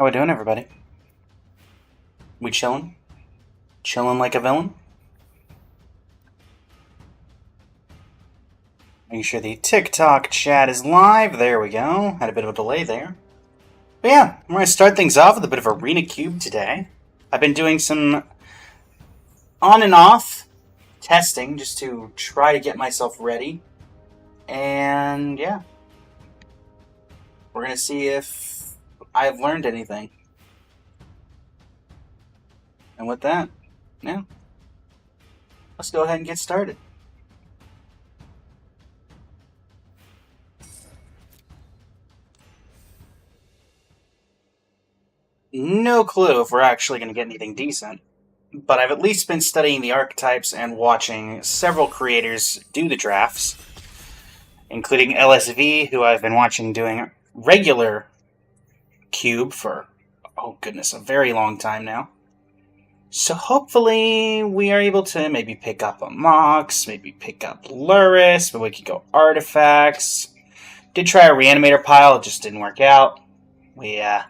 How we doing, everybody? We chilling? Chilling like a villain? Making sure the TikTok chat is live. There we go. Had a bit of a delay there. But yeah, I'm going to start things off with a bit of Arena Cube today. I've been doing some on and off testing just to try to get myself ready. And yeah, we're going to see if I've learned anything. And with that, yeah, let's go ahead and get started. No clue if we're actually going to get anything decent, but I've at least been studying the archetypes and watching several creators do the drafts, including LSV, who I've been watching doing regular cube for, oh goodness, a very long time now. So hopefully we are able to maybe pick up a Mox, maybe pick up Luris, but we could go artifacts. Did try a reanimator pile, it just didn't work out. We had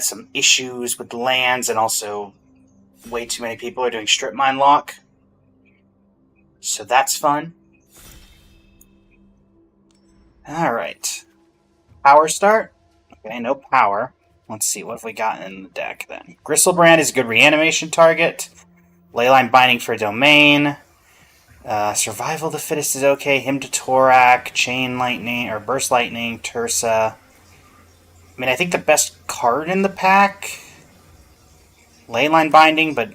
some issues with lands, and also way too many people are doing strip mine lock. So that's fun. Alright. Power start? Okay, no power. Let's see, what have we got in the deck then? Gristlebrand is a good reanimation target. Leyline Binding for a domain. Survival of the Fittest is okay. Hymn to Torak, Chain Lightning, or Burst Lightning, Tursa. I mean, I think the best card in the pack, Leyline Binding, but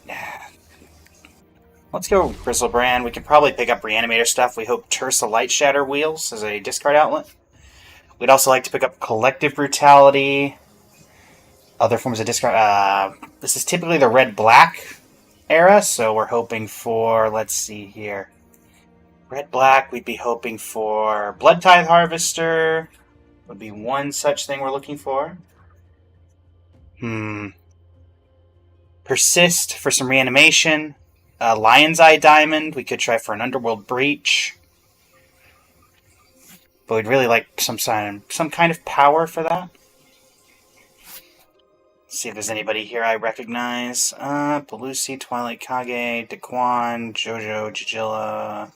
let's go Gristlebrand. We could probably pick up Reanimator stuff. We hope Tursa Light Shatter Wheels as a discard outlet. We'd also like to pick up Collective Brutality, other forms of discard. This is typically the red-black era, so we're hoping for, let's see here. Red-black, we'd be hoping for Blood Tithe Harvester. Would be one such thing we're looking for. Persist for some reanimation. Lion's Eye Diamond, we could try for an Underworld Breach. But we'd really like some kind of power for that. Let's see if there's anybody here I recognize. Belusi, Twilight Kage, Daquan, Jojo, Jijilla,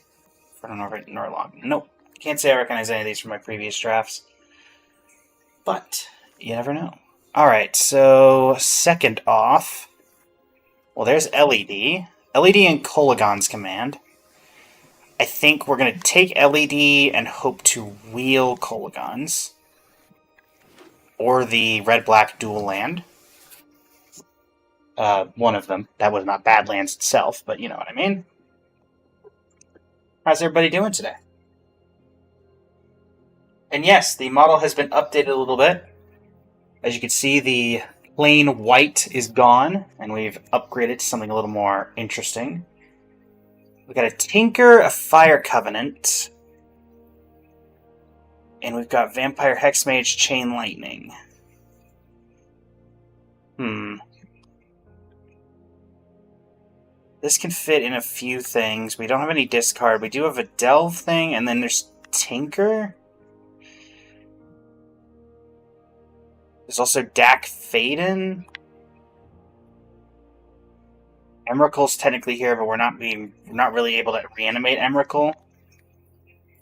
Norlog. Nope. Can't say I recognize any of these from my previous drafts. But you never know. Alright, so second off. Well, there's LED. LED and Kolagon's command. I think we're going to take LED and hope to wheel Kolagons. Or the red-black dual land. One of them. That was not Badlands itself, but you know what I mean. How's everybody doing today? And yes, the model has been updated a little bit. As you can see, the plain white is gone, and we've upgraded to something a little more interesting. We've got a Tinker, a Fire Covenant, and we've got Vampire Hexmage, Chain Lightning. This can fit in a few things. We don't have any discard. We do have a Delve thing, and then there's Tinker. There's also Dak Faden. Emrakul's technically here, but we're not really able to reanimate Emrakul.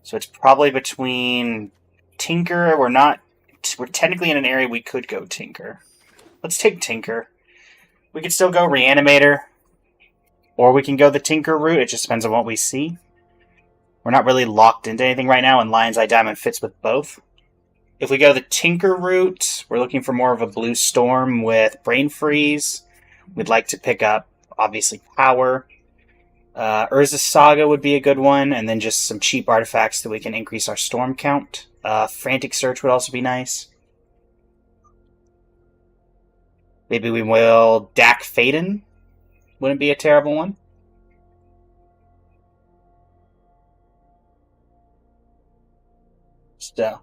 So it's probably between Tinker. We're technically in an area we could go Tinker. Let's take Tinker. We could still go Reanimator, or we can go the Tinker route. It just depends on what we see. We're not really locked into anything right now, and Lion's Eye Diamond fits with both. If we go the Tinker route, we're looking for more of a Blue Storm with Brain Freeze. We'd like to pick up, obviously, Power. Urza Saga would be a good one, and then just some cheap artifacts that we can increase our Storm count. Frantic Search would also be nice. Maybe we will Dak Faden. Wouldn't be a terrible one. So,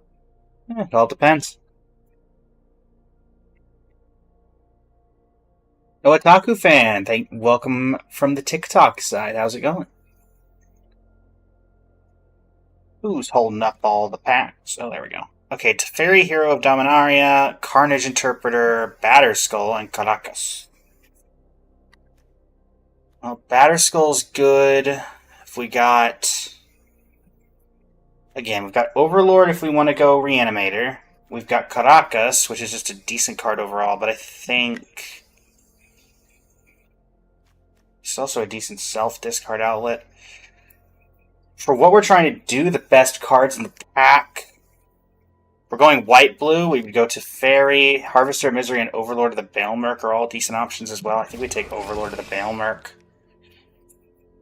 it all depends. Oh, Otaku fan, welcome from the TikTok side. How's it going? Who's holding up all the packs? Oh, there we go. Okay, Teferi, Hero of Dominaria, Carnage Interpreter, Batterskull, and Caracas. Well, Batterskull's good. If we got... Again, we've got Overlord if we want to go Reanimator. We've got Caracas, which is just a decent card overall, but I think... It's also a decent self-discard outlet. For what we're trying to do, the best cards in the pack... We're going white-blue. We would go to Fairy, Harvester of Misery, and Overlord of the Baelmerk are all decent options as well. I think we take Overlord of the Baelmerk.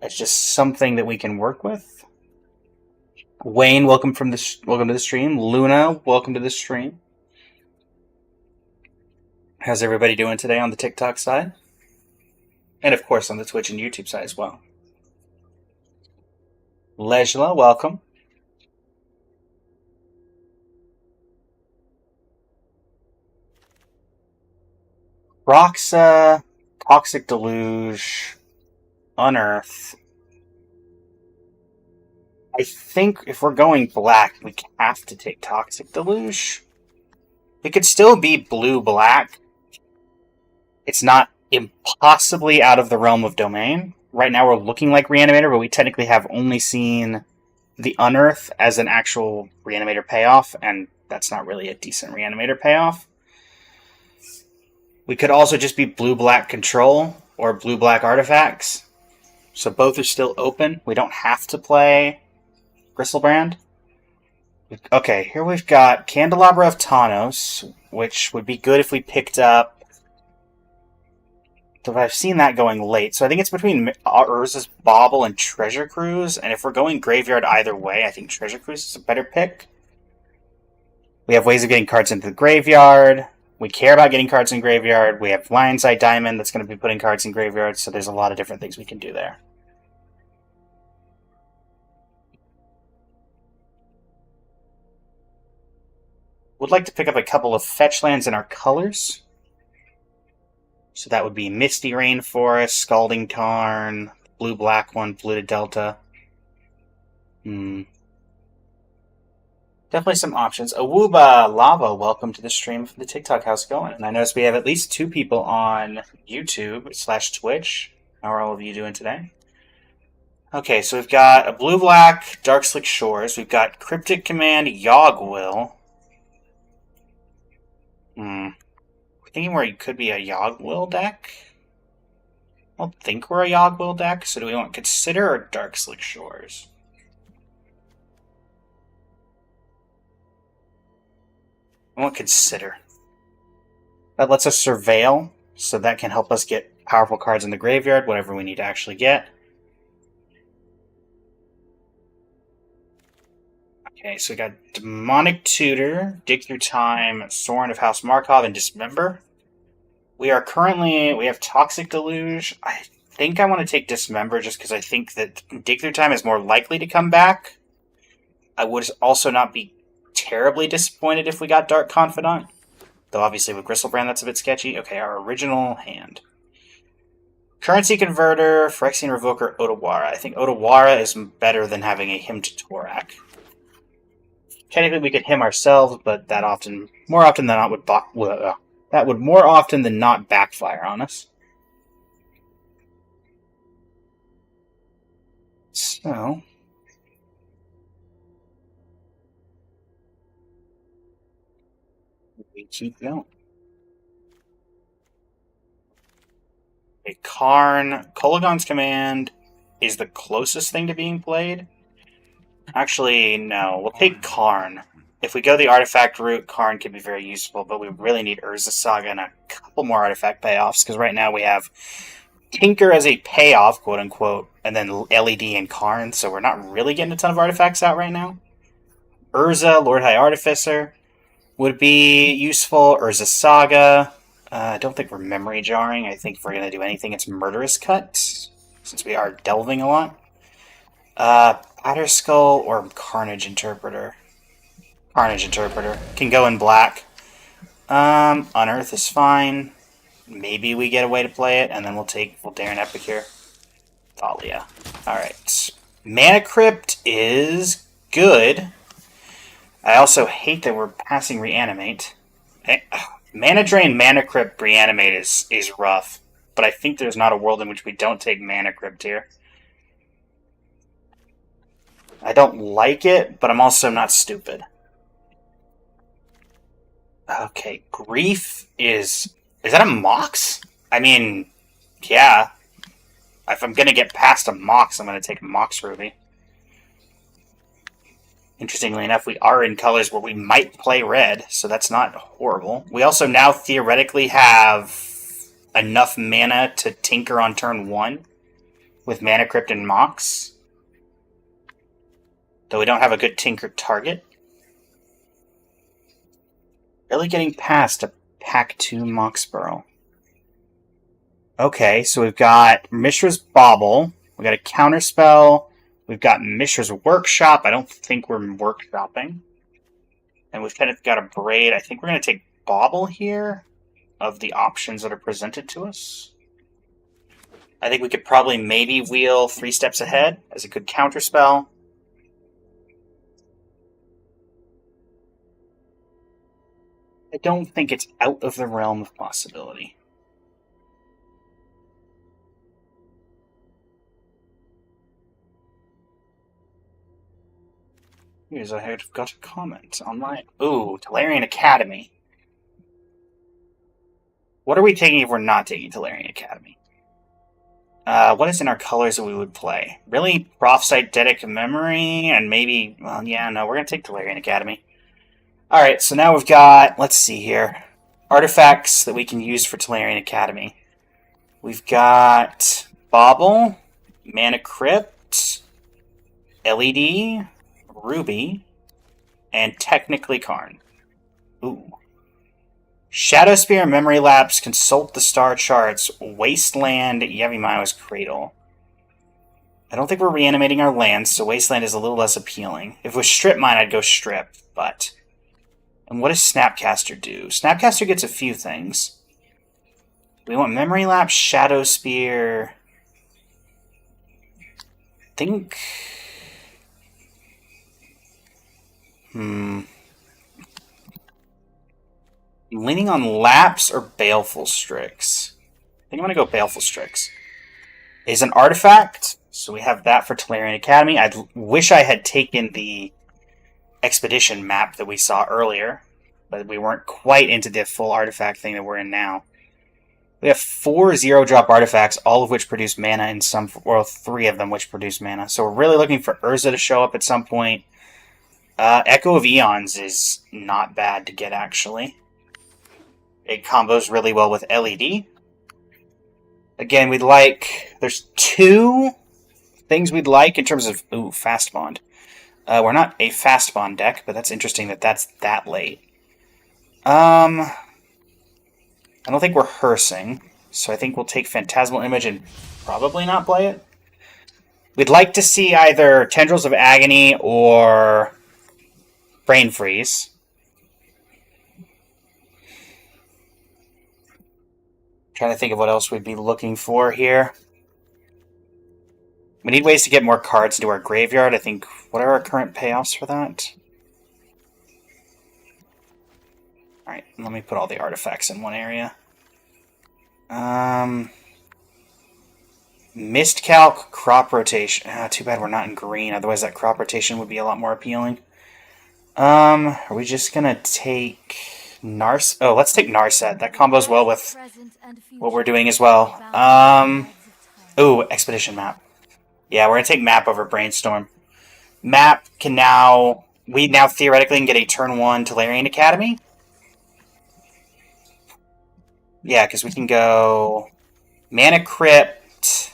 It's just something that we can work with. Wayne, welcome to the stream. Luna, welcome to the stream. How's everybody doing today on the TikTok side? And of course on the Twitch and YouTube side as well. Lejla, welcome. Roxa, Toxic Deluge, Unearth. I think if we're going black, we have to take Toxic Deluge. It could still be blue-black. It's not impossibly out of the realm of Domain. Right now we're looking like Reanimator, but we technically have only seen the Unearth as an actual Reanimator payoff, and that's not really a decent Reanimator payoff. We could also just be blue-black control or blue-black artifacts. So both are still open. We don't have to play Gristlebrand. Okay, here we've got Candelabra of Tawnos, which would be good if we picked up... So I've seen that going late. So I think it's between Urza's Bauble and Treasure Cruise, and if we're going Graveyard either way, I think Treasure Cruise is a better pick. We have ways of getting cards into the graveyard. We care about getting cards in graveyard. We have Lion's Eye Diamond that's going to be putting cards in graveyard, so there's a lot of different things we can do there. Would like to pick up a couple of fetch lands in our colors. So that would be Misty Rainforest, Scalding Tarn, blue-black one, Polluted Delta. Definitely some options. Awuba Lava, welcome to the stream from the TikTok. How's it going? And I noticed we have at least 2 people on YouTube/Twitch. How are all of you doing today? Okay, so we've got a blue-black Darkslick Shores. We've got Cryptic Command Yogg-Will. We're thinking where it could be a Yogg-Will deck. I don't think we're a Yogg-Will deck, so do we want Consider or Darkslick Shores? I want Consider. That lets us Surveil, so that can help us get powerful cards in the graveyard, whatever we need to actually get. Okay, so we got Demonic Tutor, Dig Through Time, Sorin of House Markov, and Dismember. We have Toxic Deluge. I think I want to take Dismember just because I think that Dig Through Time is more likely to come back. I would also not be terribly disappointed if we got Dark Confidant. Though obviously with Gristlebrand that's a bit sketchy. Okay, our original hand. Currency Converter, Phyrexian Revoker, Otawara. I think Otawara is better than having a Hymn to Torak. Technically we could hymn ourselves, but that more often than not would more often than not backfire on us. So we keep going. A Karn, Kolagon's Command is the closest thing to being played. Actually, no. We'll take Karn. If we go the artifact route, Karn can be very useful, but we really need Urza Saga and a couple more artifact payoffs, because right now we have Tinker as a payoff, quote-unquote, and then LED and Karn, so we're not really getting a ton of artifacts out right now. Urza, Lord High Artificer, would be useful. Urza Saga. I don't think we're memory jarring. I think if we're going to do anything, it's Murderous Cut, since we are delving a lot. Batterskull or Carnage Interpreter. Carnage Interpreter. Can go in black. Unearth is fine. Maybe we get a way to play it, and then we'll take Voldaren Epicure. Thalia. Alright. Mana Crypt is good. I also hate that we're passing Reanimate. Mana Drain, Mana Crypt, Reanimate is rough. But I think there's not a world in which we don't take Mana Crypt here. I don't like it, but I'm also not stupid. Okay, Grief is... Is that a Mox? I mean, yeah. If I'm gonna get past a Mox, I'm gonna take a Mox Ruby. Interestingly enough, we are in colors where we might play red, so that's not horrible. We also now theoretically have enough mana to tinker on turn 1 with Mana Crypt and Mox. Though we don't have a good tinker target. Really getting past a Pack 2 Mox Burrow. Okay, so we've got Mishra's Bauble. We've got a Counterspell. We've got Mishra's Workshop. I don't think we're workshopping. And we've kind of got a Braid. I think we're going to take Bauble here of the options that are presented to us. I think we could probably maybe wheel 3 steps ahead as a good counterspell. I don't think it's out of the realm of possibility. Here's I have got a comment on my... Ooh, Tolarian Academy. What are we taking if we're not taking Tolarian Academy? What is in our colors that we would play? Really? Prophesitic Memory, and maybe... Well, yeah, no, we're going to take Tolarian Academy. Alright, so now we've got... Let's see here. Artifacts that we can use for Tolarian Academy. We've got... Bauble, Mana Crypt, LED... Ruby, and technically Karn. Ooh. Shadow Spear, Memory Lapse, Consult the Star Charts, Wasteland, Yevimai's Cradle. I don't think we're reanimating our lands, so Wasteland is a little less appealing. If it was Strip Mine, I'd go Strip, but... And what does Snapcaster do? Snapcaster gets a few things. We want Memory Lapse, Shadow Spear... I think... Leaning on Lapse or Baleful Strix? I think I'm going to go Baleful Strix. Is an artifact, so we have that for Tolarian Academy. I wish I had taken the Expedition map that we saw earlier, but we weren't quite into the full artifact thing that we're in now. We have 4 0-drop artifacts, all of which produce mana in some... Or 3 of them which produce mana. So we're really looking for Urza to show up at some point. Echo of Eons is not bad to get, actually. It combos really well with LED. Again, we'd like... There's 2 things we'd like in terms of... Ooh, Fast Bond. We're not a Fast Bond deck, but that's interesting that that's that late. I don't think we're Hearsing, so I think we'll take Phantasmal Image and probably not play it. We'd like to see either Tendrils of Agony or... Brain Freeze. Trying to think of what else we'd be looking for here. We need ways to get more cards into our graveyard. I think, what are our current payoffs for that? Alright, let me put all the artifacts in one area. Mist Calc, Crop Rotation. Too bad we're not in green, otherwise that Crop Rotation would be a lot more appealing. Are we just gonna take Nars? Oh, let's take Narset. That combos well with what we're doing as well. Ooh, Expedition map. Yeah, we're gonna take map over Brainstorm. Map can now... We now theoretically can get a turn 1 Tolarian Academy. Yeah, because we can go Mana Crypt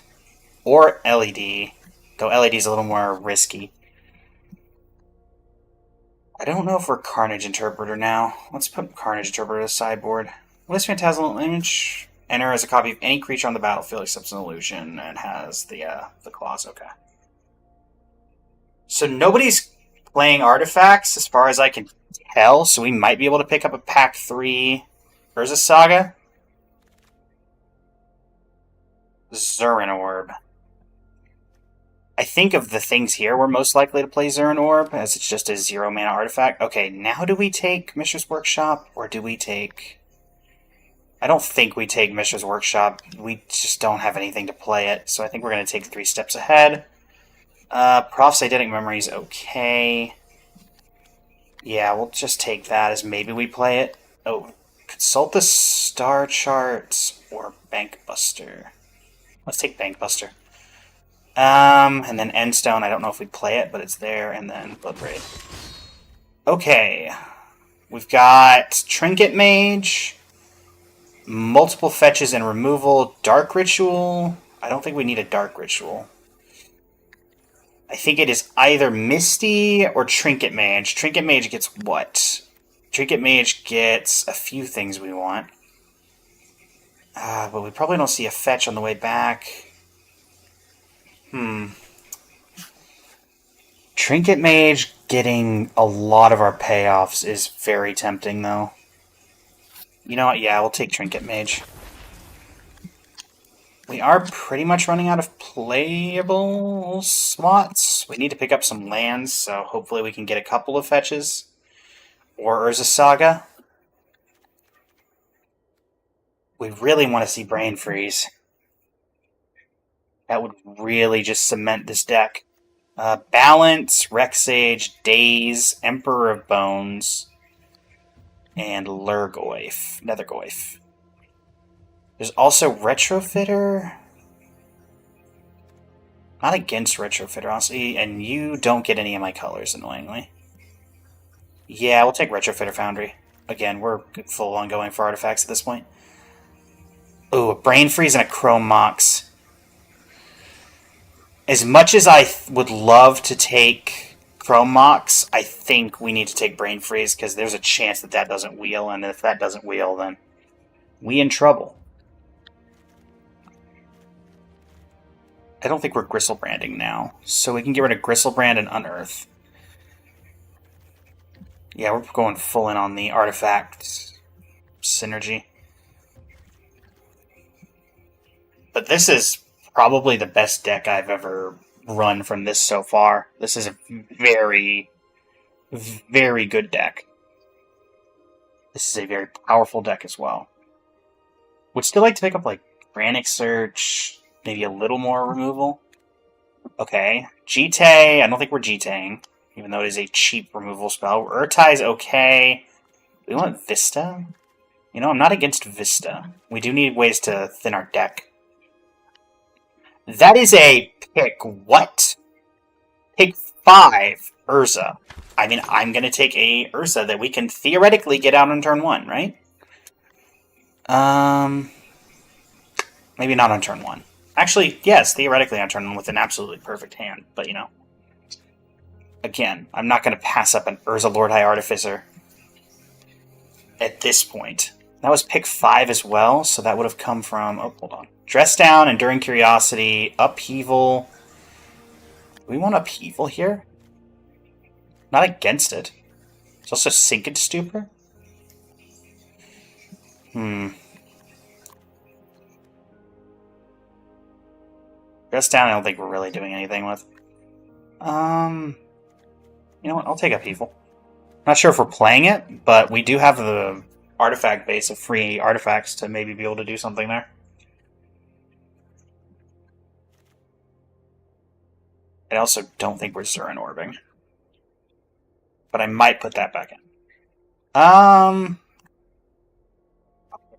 or LED. Though LED is a little more risky. I don't know if we're Carnage Interpreter now. Let's put Carnage Interpreter to the sideboard. What is Phantasmal Image? Enter as a copy of any creature on the battlefield except an illusion, and has the claws. Okay. So nobody's playing artifacts, as far as I can tell, so we might be able to pick up a Pack 3 Urza Saga. Zurin Orb. I think of the things here we're most likely to play Zurin Orb, as it's just a 0-mana artifact. Okay, now do we take Mishra's Workshop, or do we take... I don't think we take Mishra's Workshop. We just don't have anything to play it, so I think we're going to take 3 steps ahead. Prof's Eidetic Memory is okay. Yeah, we'll just take that as maybe we play it. Oh, consult the star charts or Bankbuster. Let's take Bankbuster. And then Endstone, I don't know if we play it, but it's there, and then Bloodbraid. Okay. We've got Trinket Mage, multiple fetches and removal, Dark Ritual. I don't think we need a Dark Ritual. I think it is either Misty or Trinket Mage. Trinket Mage gets what? Trinket Mage gets a few things we want. But we probably don't see a fetch on the way back. Trinket Mage getting a lot of our payoffs is very tempting, though. You know what? Yeah, we'll take Trinket Mage. We are pretty much running out of playable slots. We need to pick up some lands, so hopefully we can get a couple of fetches. Or Urza Saga. We really want to see Brain Freeze. That would really just cement this deck. Balance, Rexage, Daze, Emperor of Bones, and Lurgoyf, Nethergoyf. There's also Retrofitter. Not against Retrofitter, honestly, and you don't get any of my colors, annoyingly. Yeah, we'll take Retrofitter Foundry. Again, we're full on going for artifacts at this point. Ooh, a Brain Freeze and a Chrome Mox. As much as I would love to take Chrome Mox, I think we need to take Brain Freeze, because there's a chance that that doesn't wheel, and if that doesn't wheel, then we in trouble. I don't think we're Gristlebranding now, so we can get rid of Gristlebrand and Unearth. Yeah, we're going full in on the artifact synergy. But this is probably the best deck I've ever run from this so far. This is a very, very good deck. This is a very powerful deck as well. Would still like to pick up, like, Frantic Search, maybe a little more removal. Okay. Jite, I don't think we're Jiteing, even though it is a cheap removal spell. Urtai's okay. We want Vista? You know, I'm not against Vista. We do need ways to thin our deck. That is a pick what? Pick 5 Urza. I mean, I'm going to take a Urza that we can theoretically get out on turn 1, right? Maybe not on turn 1. Actually, yes, theoretically on turn 1 with an absolutely perfect hand, but you know. Again, I'm not going to pass up an Urza Lord High Artificer at this point. That was pick 5 as well, so that would have come from... Oh, hold on. Dress Down, Enduring Curiosity, Upheaval. Do we want Upheaval here? Not against it. It's also Sink into Stupor. Dress Down, I don't think we're really doing anything with. You know what? I'll take Upheaval. Not sure if we're playing it, but we do have the artifact base of free artifacts to maybe be able to do something there. I also don't think we're Zurin Orbing. But I might put that back in.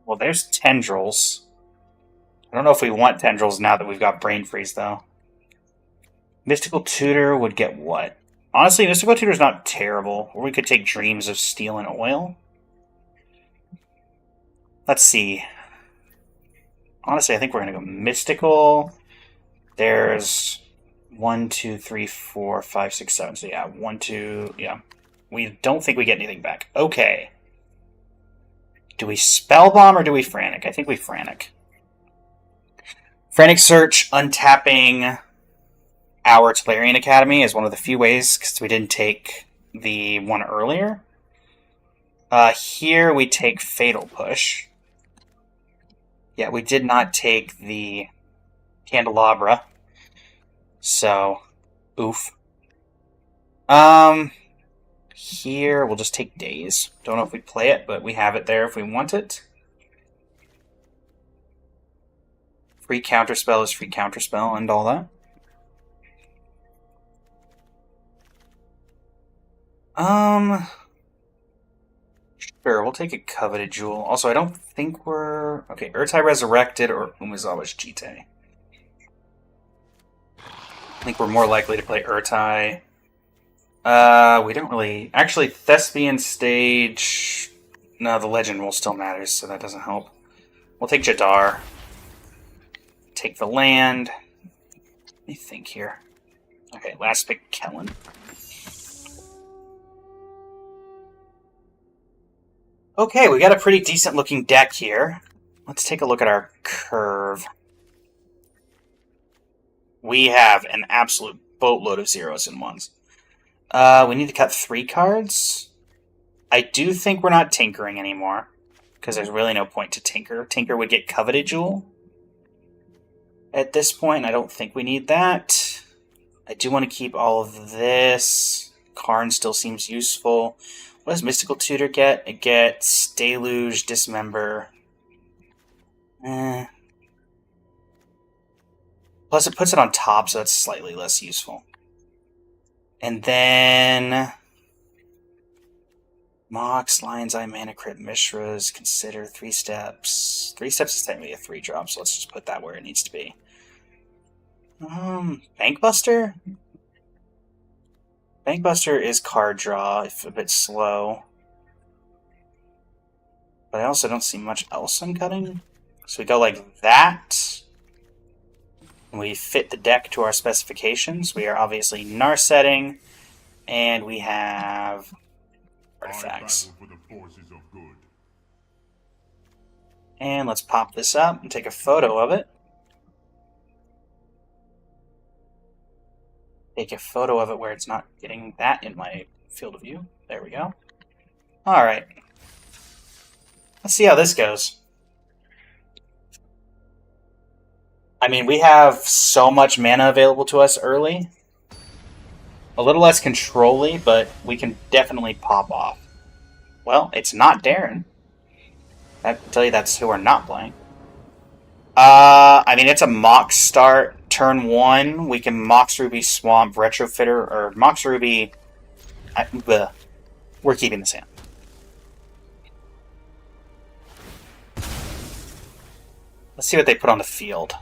Well, there's Tendrils. I don't know if we want Tendrils now that we've got Brain Freeze, though. Mystical Tutor would get what? Honestly, Mystical Tutor's not terrible. Or we could take Dreams of Steel and Oil. Let's see. Honestly, I think we're going to go Mystical. There's 1, 2, 3, 4, 5, 6, 7. So yeah, 1, 2, yeah. We don't think we get anything back. Okay. Do we Spellbomb or do we Frantic? I think we Frantic. Frantic Search, untapping our Tolarian Academy is one of the few ways, because we didn't take the one earlier. Here we take Fatal Push. Yeah, we did not take the Candelabra. So Oof. Here, we'll just take days. Don't know if we play it, but we have it there if we want it. Free counterspell is free counterspell and all that. Sure, we'll take a Coveted Jewel. Also, I don't think we're... Okay, Urtai Resurrected or Umezawa's Jite. I think we're more likely to play Urtai. We don't really... Actually, Thespian Stage... No, the Legend Rule still matters, so that doesn't help. We'll take Jadar. Take the land. Let me think here. Okay, last pick, Kellen. Okay, we got a pretty decent looking deck here. Let's take a look at our curve. We have an absolute boatload of zeros and ones. We need to cut 3 cards. I do think we're not tinkering anymore, because there's really no point to tinker. Tinker would get Coveted Jewel. At this point, I don't think we need that. I do want to keep all of this. Karn still seems useful. What does Mystical Tutor get? It gets Deluge, Dismember. Plus it puts it on top, so it's slightly less useful. And then... Mox, Lion's Eye, Mana Crypt, Mishra's, Consider, 3 steps. 3 steps is technically a 3-drop, so let's just put that where it needs to be. Bankbuster? Bankbuster is card draw, if a bit slow. But I also don't see much else I'm cutting. So we go like that. And we fit the deck to our specifications. We are obviously Narsetting. And we have artifacts. And let's pop this up and take a photo of it. Take a photo of it where it's not getting that in my field of view. There we go. Alright. Let's see how this goes. I mean, we have so much mana available to us early. A little less control-y, but we can definitely pop off. Well, it's not Darren. I can tell you that's who we're not playing. I mean, it's a Mox start. Turn 1, we can Mox Ruby Swamp Retrofitter, or Mox Ruby... We're keeping this hand. Let's see what they put on the field.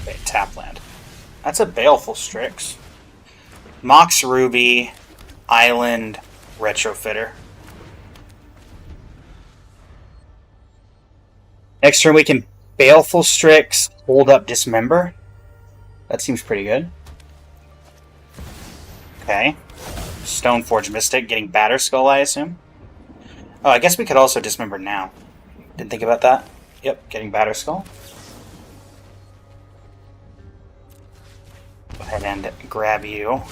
Okay, tap land. That's a Baleful Strix. Mox Ruby, Island, Retrofitter. Next turn we can Baleful Strix, hold up Dismember. That seems pretty good. Okay. Stoneforge Mystic, getting Batterskull, I assume. Oh, I guess we could also Dismember now. Didn't think about that. Yep, getting Batterskull. Go ahead and grab you.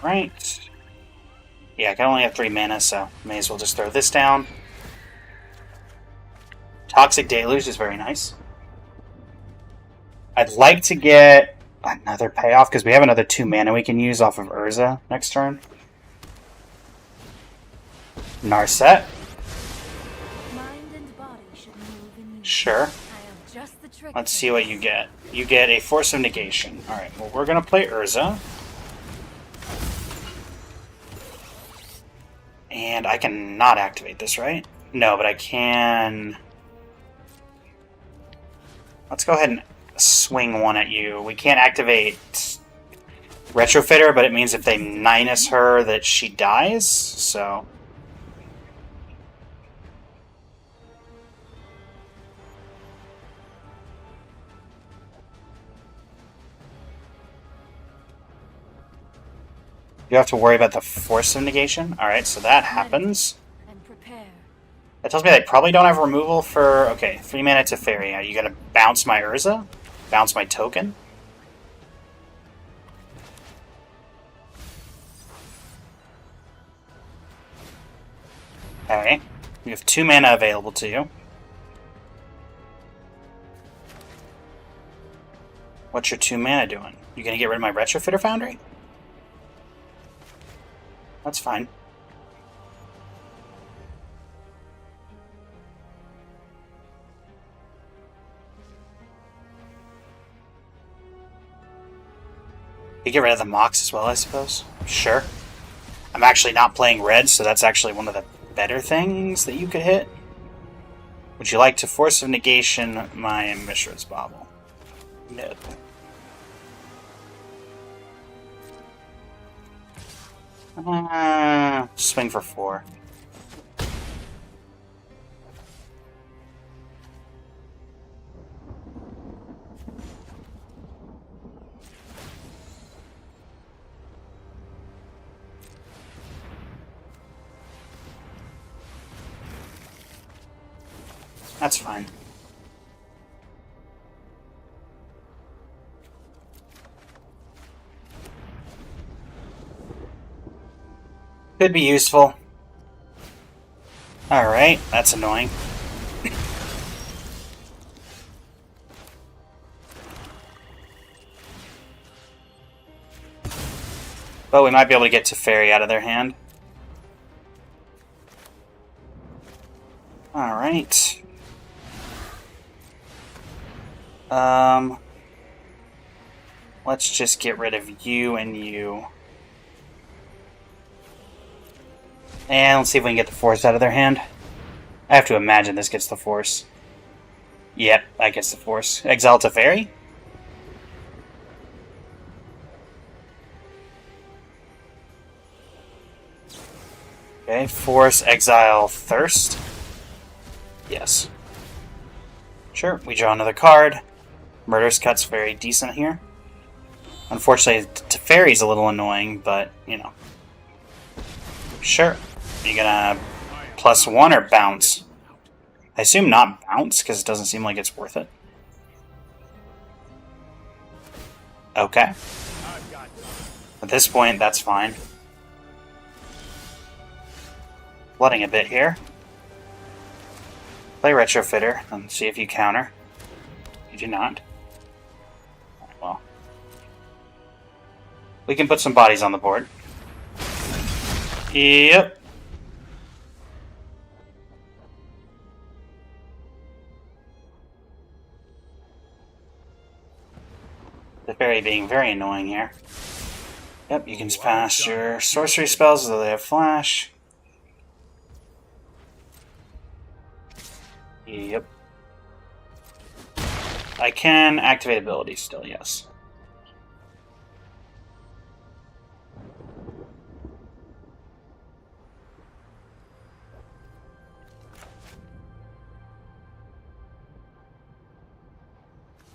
Right. Yeah, I can only have 3 mana, so may as well just throw this down. Toxic Deluge is very nice. I'd like to get another payoff, because we have another 2 mana we can use off of Urza next turn. Narset. Sure. Let's see what you get. You get a Force of Negation. Alright, well, we're going to play Urza. And I can not activate this, right? No, but I can... Let's go ahead and swing one at you. We can't activate Retrofitter, but it means if they minus her that she dies, so... You have to worry about the Force of Negation? Alright, so that happens. That tells me they probably don't have removal for... Okay, 3 mana to Fairy. Are you going to bounce my Urza? Bounce my token? Okay. You have 2 mana available to you. What's your 2 mana doing? You gonna get rid of my Retrofitter Foundry? That's fine. You get rid of the Mox as well, I suppose? Sure. I'm actually not playing red, so that's actually one of the better things that you could hit. Would you like to Force of Negation my Mishra's Bauble? No. Swing for 4. That's fine. Could be useful. Alright, that's annoying. But we might be able to get Teferi out of their hand. Alright. Let's just get rid of you and you. And let's see if we can get the Force out of their hand. I have to imagine this gets the Force. Yep, that gets the Force. Exile Teferi? Okay, Force, Exile, Thirst. Yes. Sure, we draw another card. Murderous Cut's very decent here. Unfortunately, Teferi's a little annoying, but, you know. Sure. Are you gonna +1 or bounce? I assume not bounce, because it doesn't seem like it's worth it. Okay. At this point, that's fine. Flooding a bit here. Play Retrofitter and see if you counter. You do not. Well. We can put some bodies on the board. Yep. The fairy being very annoying here. Yep, you can pass your sorcery spells, though they have flash. Yep. I can activate abilities still, yes.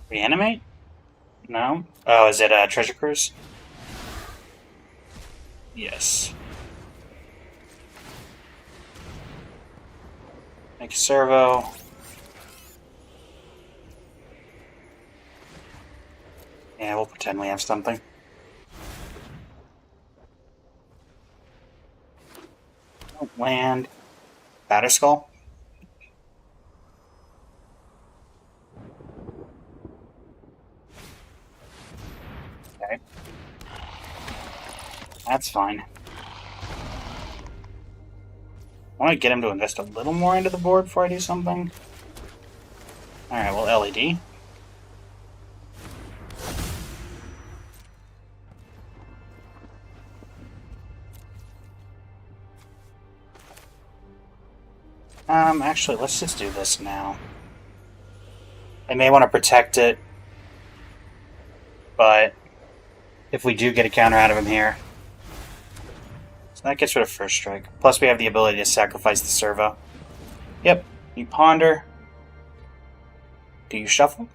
Reanimate? No? Oh, is it Treasure Cruise? Yes. Make a servo. Yeah, we'll pretend we have something. Land. Batterskull. Okay. That's fine. I want to get him to invest a little more into the board before I do something. Alright, well, LED. Actually, let's just do this now. I may want to protect it, but if we do get a counter out of him here, so that gets rid of First Strike. Plus, we have the ability to sacrifice the servo. Yep, you ponder. Do you shuffle?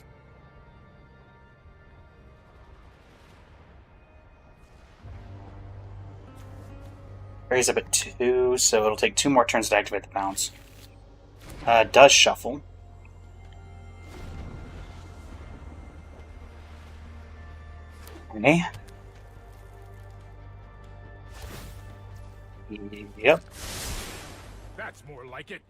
Raise up at 2, so it'll take 2 more turns to activate the bounce. Does shuffle. Okay. Yep. That's more like it.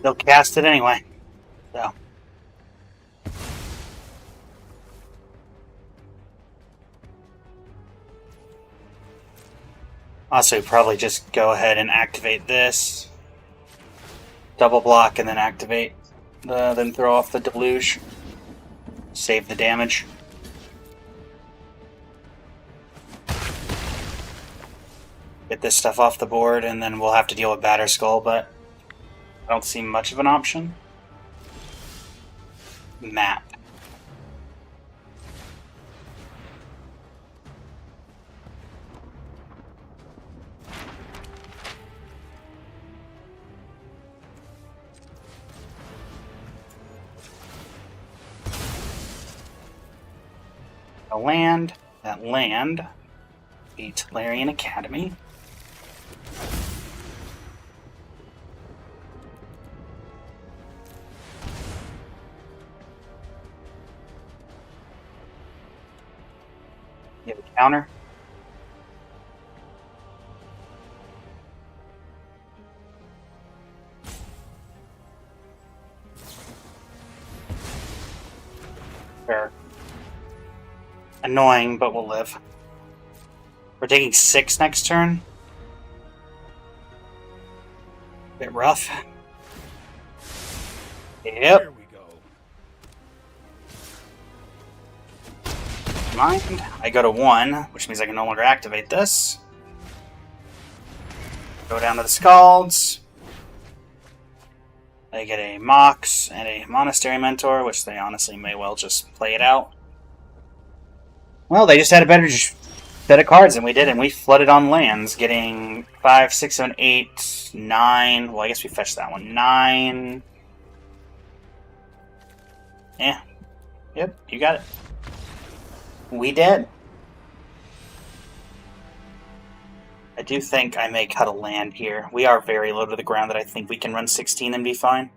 they'll cast it anyway. So. Also, probably just go ahead and activate this. Double block and then activate. Then throw off the deluge. Save the damage. Get this stuff off the board, and then we'll have to deal with Batter Skull, but I don't see much of an option. Map. A land. That land beats Larian Academy. You have a counter. Fair. Annoying, but we'll live. We're taking 6 next turn. Bit rough. Yep. Here we go. Mind. I go to 1, which means I can no longer activate this. Go down to the Scalds. They get a Mox and a Monastery Mentor, which they honestly may well just play it out. Well, they just had a better set of cards than we did, and we flooded on lands, getting 5, 6, 7, 8, 9. Well, I guess we fetched that one. 9. Yeah. Yep, you got it. We did. I do think I may cut a land here. We are very low to the ground that I think we can run 16 and be fine.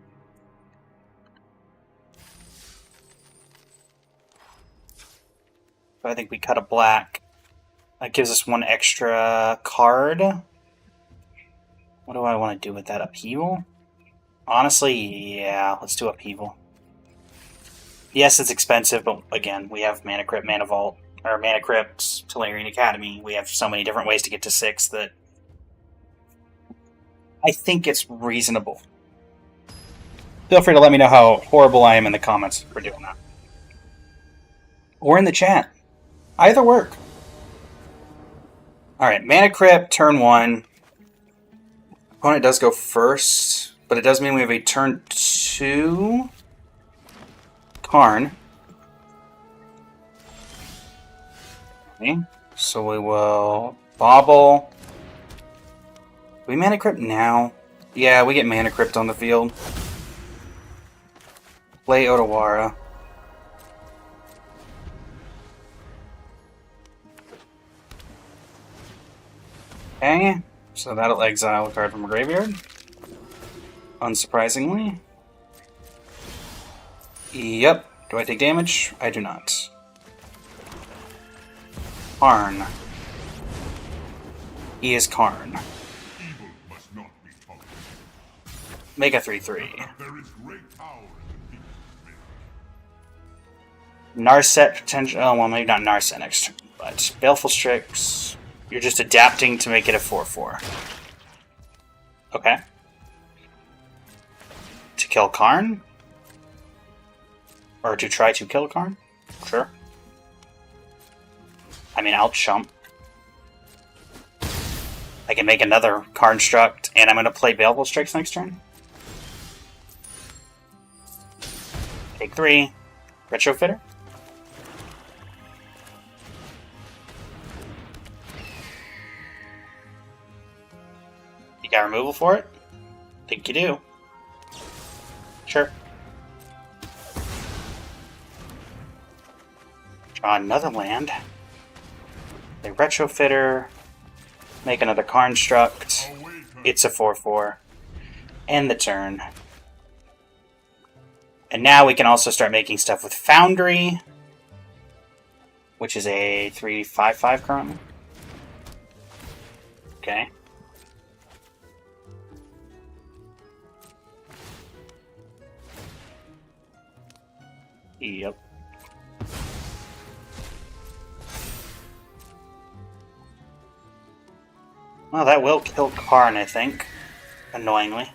So I think we cut a black. That gives us 1 extra card. What do I want to do with that? Upheaval? Honestly, yeah, let's do Upheaval. Yes, it's expensive, but again, we have Mana Crypt, Mana Vault, or Mana Crypt, Tolarian Academy. We have so many different ways to get to 6 that I think it's reasonable. Feel free to let me know how horrible I am in the comments for doing that. Or in the chat. Either work. Alright, Mana Crypt, turn 1. Opponent does go first, but it does mean we have a turn 2 Karn. Okay, so we will bobble. Do we Mana Crypt now? Yeah, we get Mana Crypt on the field. Play Otawara. Okay, so that'll exile a card from a graveyard. Unsurprisingly. Yep. Do I take damage? I do not. Karn. He is Karn. Evil must not be conquered. Make a 3/3. There is great power in the Narset potential. Oh, well, maybe not Narset next turn, but Baleful Strix. You're just adapting to make it a 4/4. Okay. To kill Karn? Or to try to kill Karn? Sure. I mean, I'll chump. I can make another Karnstruct, and I'm going to play Baleful Strix next turn. Take 3. Retrofitter. You got removal for it? Think you do. Sure. Draw another land. A Retrofitter. Make another Karnstruct. It's a 4/4. End the turn. And now we can also start making stuff with Foundry, which is a 3/5/5 currently. Okay. Yep. Well, that will kill Karn, I think. Annoyingly.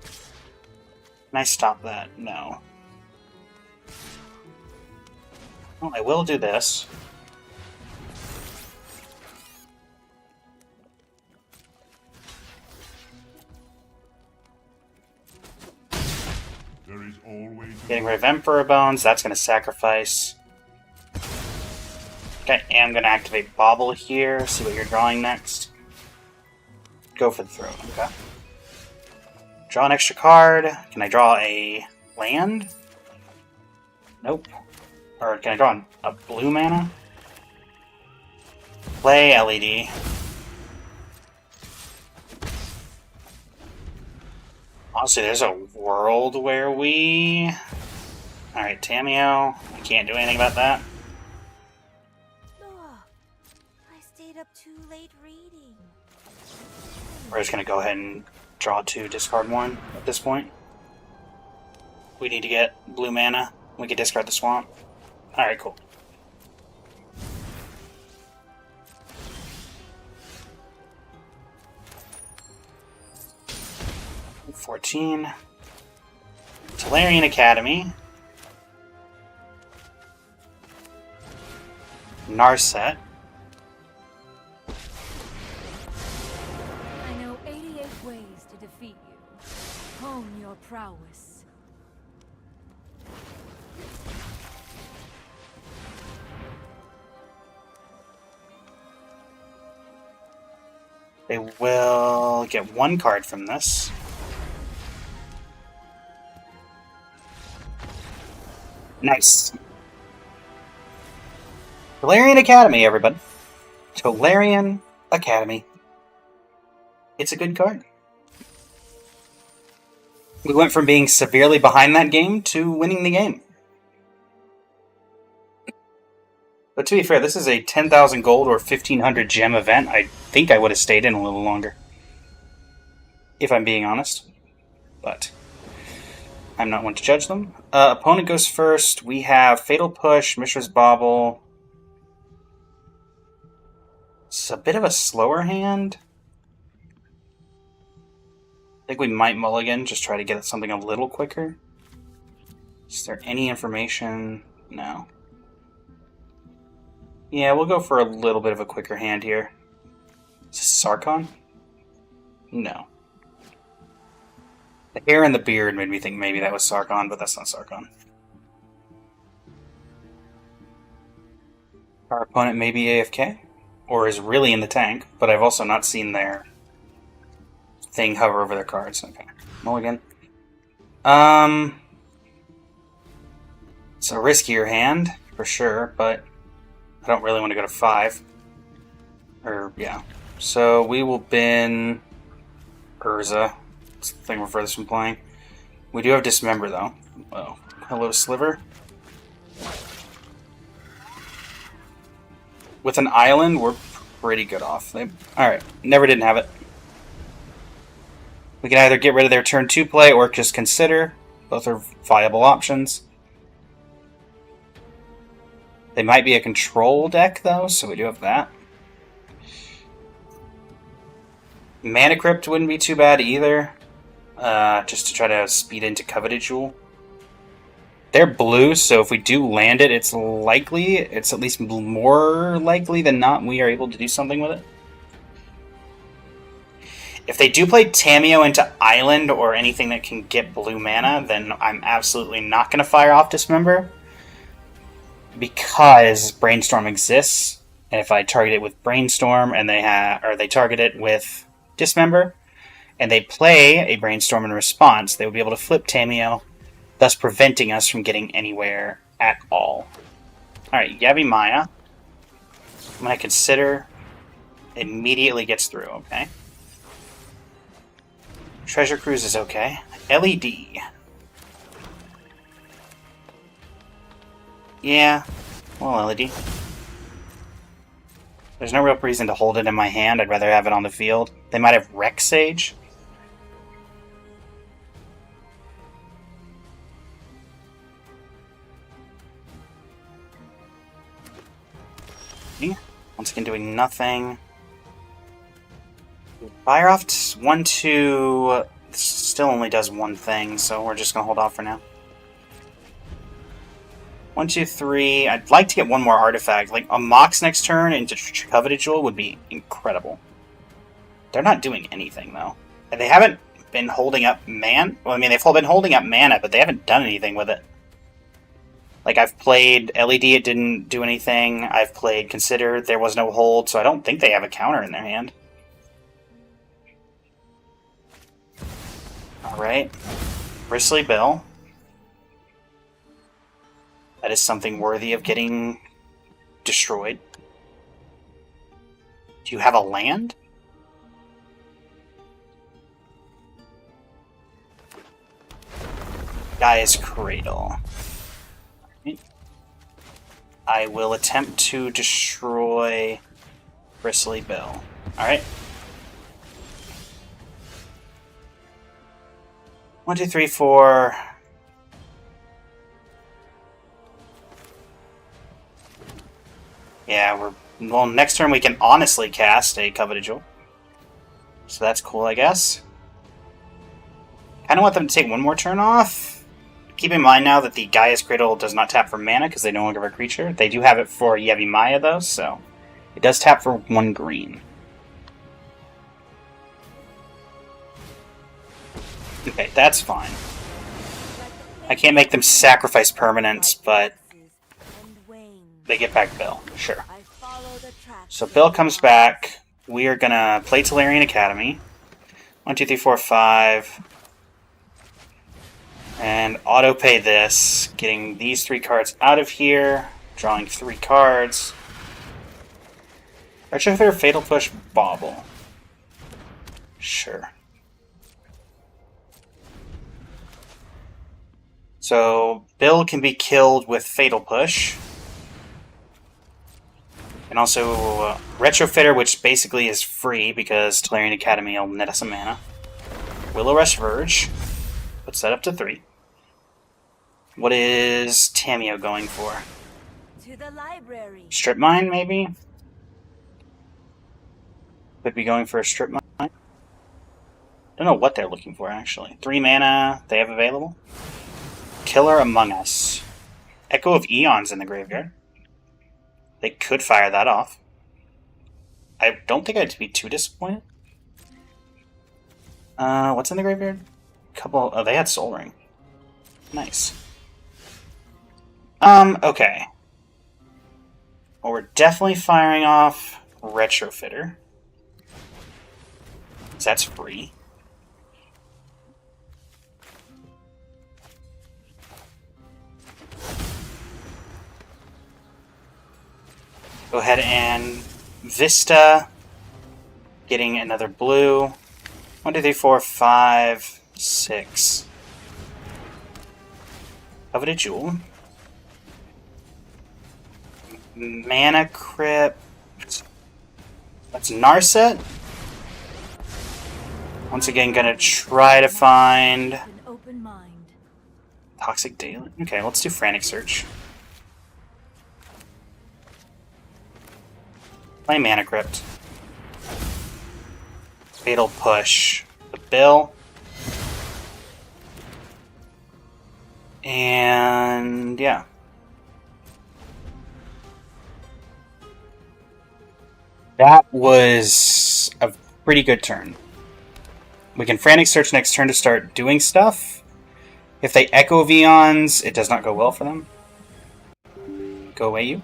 Can I stop that? No. Well, I will do this. There is always Getting rid of Emperor Bones, that's going to sacrifice. Okay, and I'm going to activate Bobble here, see what you're drawing next. Go for the throw, okay. Draw an extra card. Can I draw a land? Nope. Or can I draw a blue mana? Play LED. Honestly, there's a world where we... Alright, Tameo. I can't do anything about that. Oh, I stayed up too late reading. We're just gonna go ahead and draw 2, discard 1 at this point. We need to get blue mana. We can discard the swamp. Alright, cool. $14. Talarian Academy. Narset. I know 88 ways to defeat you. Hone your prowess. They will get 1 card from this. Nice. Talarian Academy, everybody. Talarian Academy. It's a good card. We went from being severely behind that game to winning the game. But to be fair, this is a 10,000 gold or 1,500 gem event. I think I would have stayed in a little longer. If I'm being honest. But I'm not one to judge them. Opponent goes first. We have Fatal Push, Mishra's Bauble. It's a bit of a slower hand. I think we might mulligan, just try to get something a little quicker. Is there any information? No. Yeah, we'll go for a little bit of a quicker hand here. Is this Sarkon? No. The hair and the beard made me think maybe that was Sarkon, but that's not Sarkon. Our opponent may be AFK, or is really in the tank, but I've also not seen their thing hover over their cards. Okay. Mulligan. It's a riskier hand, for sure, but I don't really want to go to 5. Or, yeah. So we will bin Urza. It's the thing we're furthest from playing. We do have Dismember, though. Oh, hello, Sliver. With an island, we're pretty good off. Alright, never didn't have it. We can either get rid of their turn 2 play or just consider. Both are viable options. They might be a control deck, though, so we do have that. Mana Crypt wouldn't be too bad either. Just to try to speed into Coveted Jewel. They're blue, so if we do land it, it's likely, it's at least more likely than not we are able to do something with it. If they do play Tameo into Island or anything that can get blue mana, then I'm absolutely not going to fire off Dismember. Because Brainstorm exists, and if I target it with Brainstorm and they target it with Dismember, and they play a Brainstorm in response, they will be able to flip Tameo, thus preventing us from getting anywhere at all. Alright, Yavi Maya. I'm going to consider. Immediately gets through, okay? Treasure Cruise is okay. LED. Yeah, well, LED. There's no real reason to hold it in my hand. I'd rather have it on the field. They might have Rex Sage. Once again, doing nothing. Fire off 1, 2. Still only does one thing, so we're just gonna hold off for now. 1, 2, 3. I'd like to get one more artifact. Like a Mox next turn into Coveted Jewel would be incredible. They're not doing anything though. And they haven't been holding up man. Well, I mean, they've been holding up mana, but they haven't done anything with it. Like, I've played LED, it didn't do anything. I've played Consider, there was no hold, so I don't think they have a counter in their hand. Alright. Bristly Bill. That is something worthy of getting destroyed. Do you have a land? Gaia's Cradle. I will attempt to destroy Bristly Bill. Alright. 1, 2, 3, 4. Yeah, well, next turn we can honestly cast a Coveted Jewel. So that's cool, I guess. Kinda want them to take one more turn off. Keep in mind now that the Gaia's Cradle does not tap for mana because they no longer have a creature. They do have it for Yevimaya though, so it does tap for 1 green. Okay, that's fine. I can't make them sacrifice permanents, but they get back Bill. Sure. So Bill comes back. We are gonna play Tolarian Academy. 1, 2, 3, 4, 5. And auto-pay this, getting these 3 cards out of here, drawing 3 cards. Retrofitter, Fatal Push, Bauble. Sure. So, Bill can be killed with Fatal Push. And also, Retrofitter, which basically is free because Tolarian Academy will net us some mana. Willow Rush Verge. Puts that up to 3. What is Tamio going for? To the library. Strip Mine, maybe? Could be going for a Strip Mine. I don't know what they're looking for, actually. 3 mana they have available. Killer Among Us. Echo of Eons in the graveyard. They could fire that off. I don't think I'd be too disappointed. What's in the graveyard? Oh, they had Soul Ring. Nice. Okay. Well, we're definitely firing off Retrofitter. That's free. Go ahead and Vista. Getting another blue. 1, 2, 3, 4, 5, 6. Coveted Jewel. Mana Crypt. That's Narset. Once again, gonna try to find An open mind. Toxic Daily. Okay, let's do Frantic Search. Play Mana Crypt. Fatal Push. The Bill. And yeah. That was a pretty good turn. We can Frantic Search next turn to start doing stuff. If they Echo of Eons, it does not go well for them. Go away, you.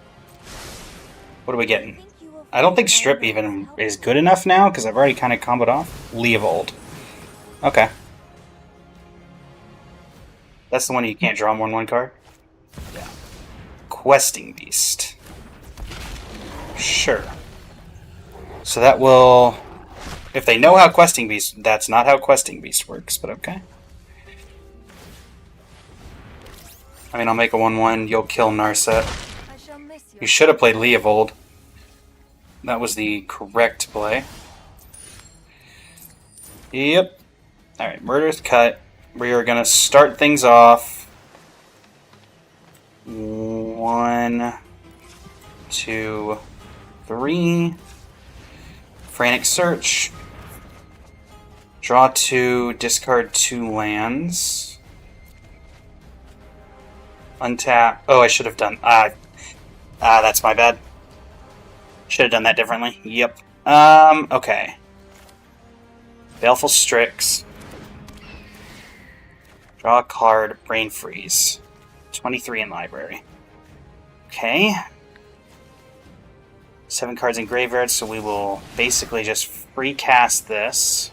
What are we getting? I don't think Strip even is good enough now, because I've already kind of comboed off. Leovold. Okay. That's the one you can't draw more than 1 card? Yeah. Questing Beast. Sure. So that will... If they know how Questing Beast... That's not how Questing Beast works, but okay. I mean, I'll make a 1/1. You'll kill Narset. You should have played Leovold. That was the correct play. Yep. Alright, Murderous Cut. We are going to start things off. 1, 2, 3. Frantic Search. Draw 2, discard 2 lands. Untap. Oh, I should have done. That's my bad. Should have done that differently. Yep. Okay. Baleful Strix. Draw a card, Brain Freeze. 23 in library. Okay. 7 cards in graveyard, so we will basically just free cast this.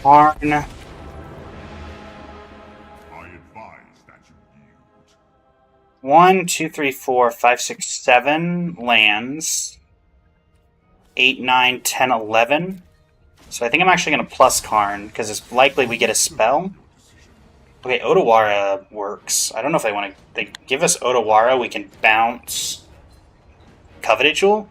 Arn. I advise that you yield. 1, 2, 3, 4, 5, 6, 7 lands. 8, 9, 10, 11. So I think I'm actually going to plus Karn, because it's likely we get a spell. Okay, Otawara works. I don't know if they want to... They give us Otawara, we can bounce Coveted Jewel?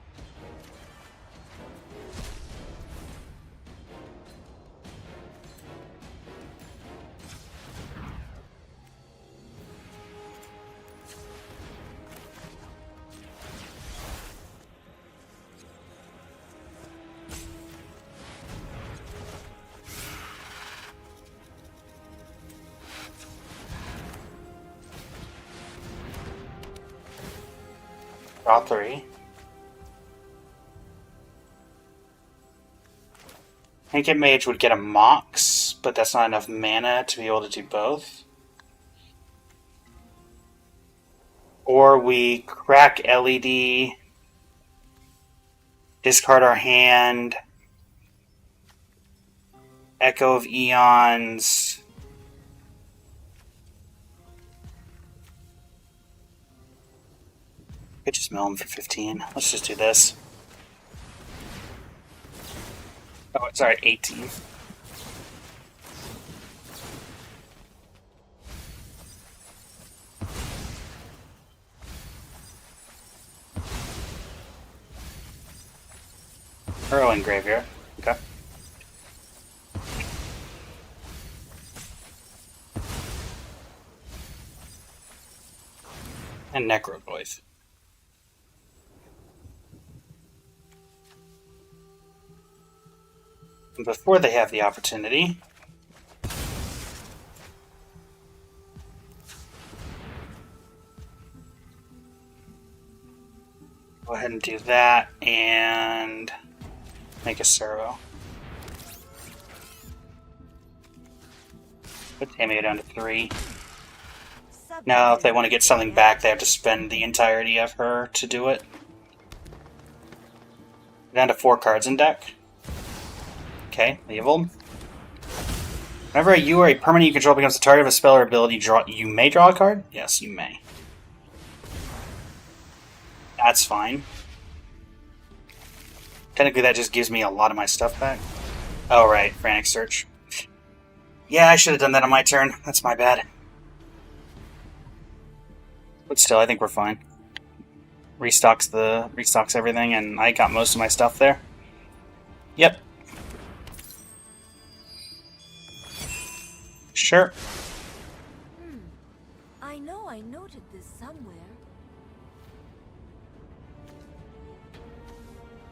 Draw 3. Handicap Mage would get a Mox, but that's not enough mana to be able to do both. Or we crack LED, discard our hand, Echo of Eons. Could just mill him for 15. Let's just do this. Oh, sorry, 18. Arrow in graveyard. Okay. And Necrogoyf. Before they have the opportunity, go ahead and do that and make a servo. Put Tamio down to 3. Now, if they want to get something back, they have to spend the entirety of her to do it. Down to 4 cards in deck. Okay, Leovold. Whenever you or a permanent you control becomes the target of a spell or ability, you may draw a card? Yes, you may. That's fine. Technically, that just gives me a lot of my stuff back. Oh, right, Frantic Search. Yeah, I should have done that on my turn. That's my bad. But still, I think we're fine. Restocks everything, and I got most of my stuff there. Yep. Sure. I know I noted this somewhere.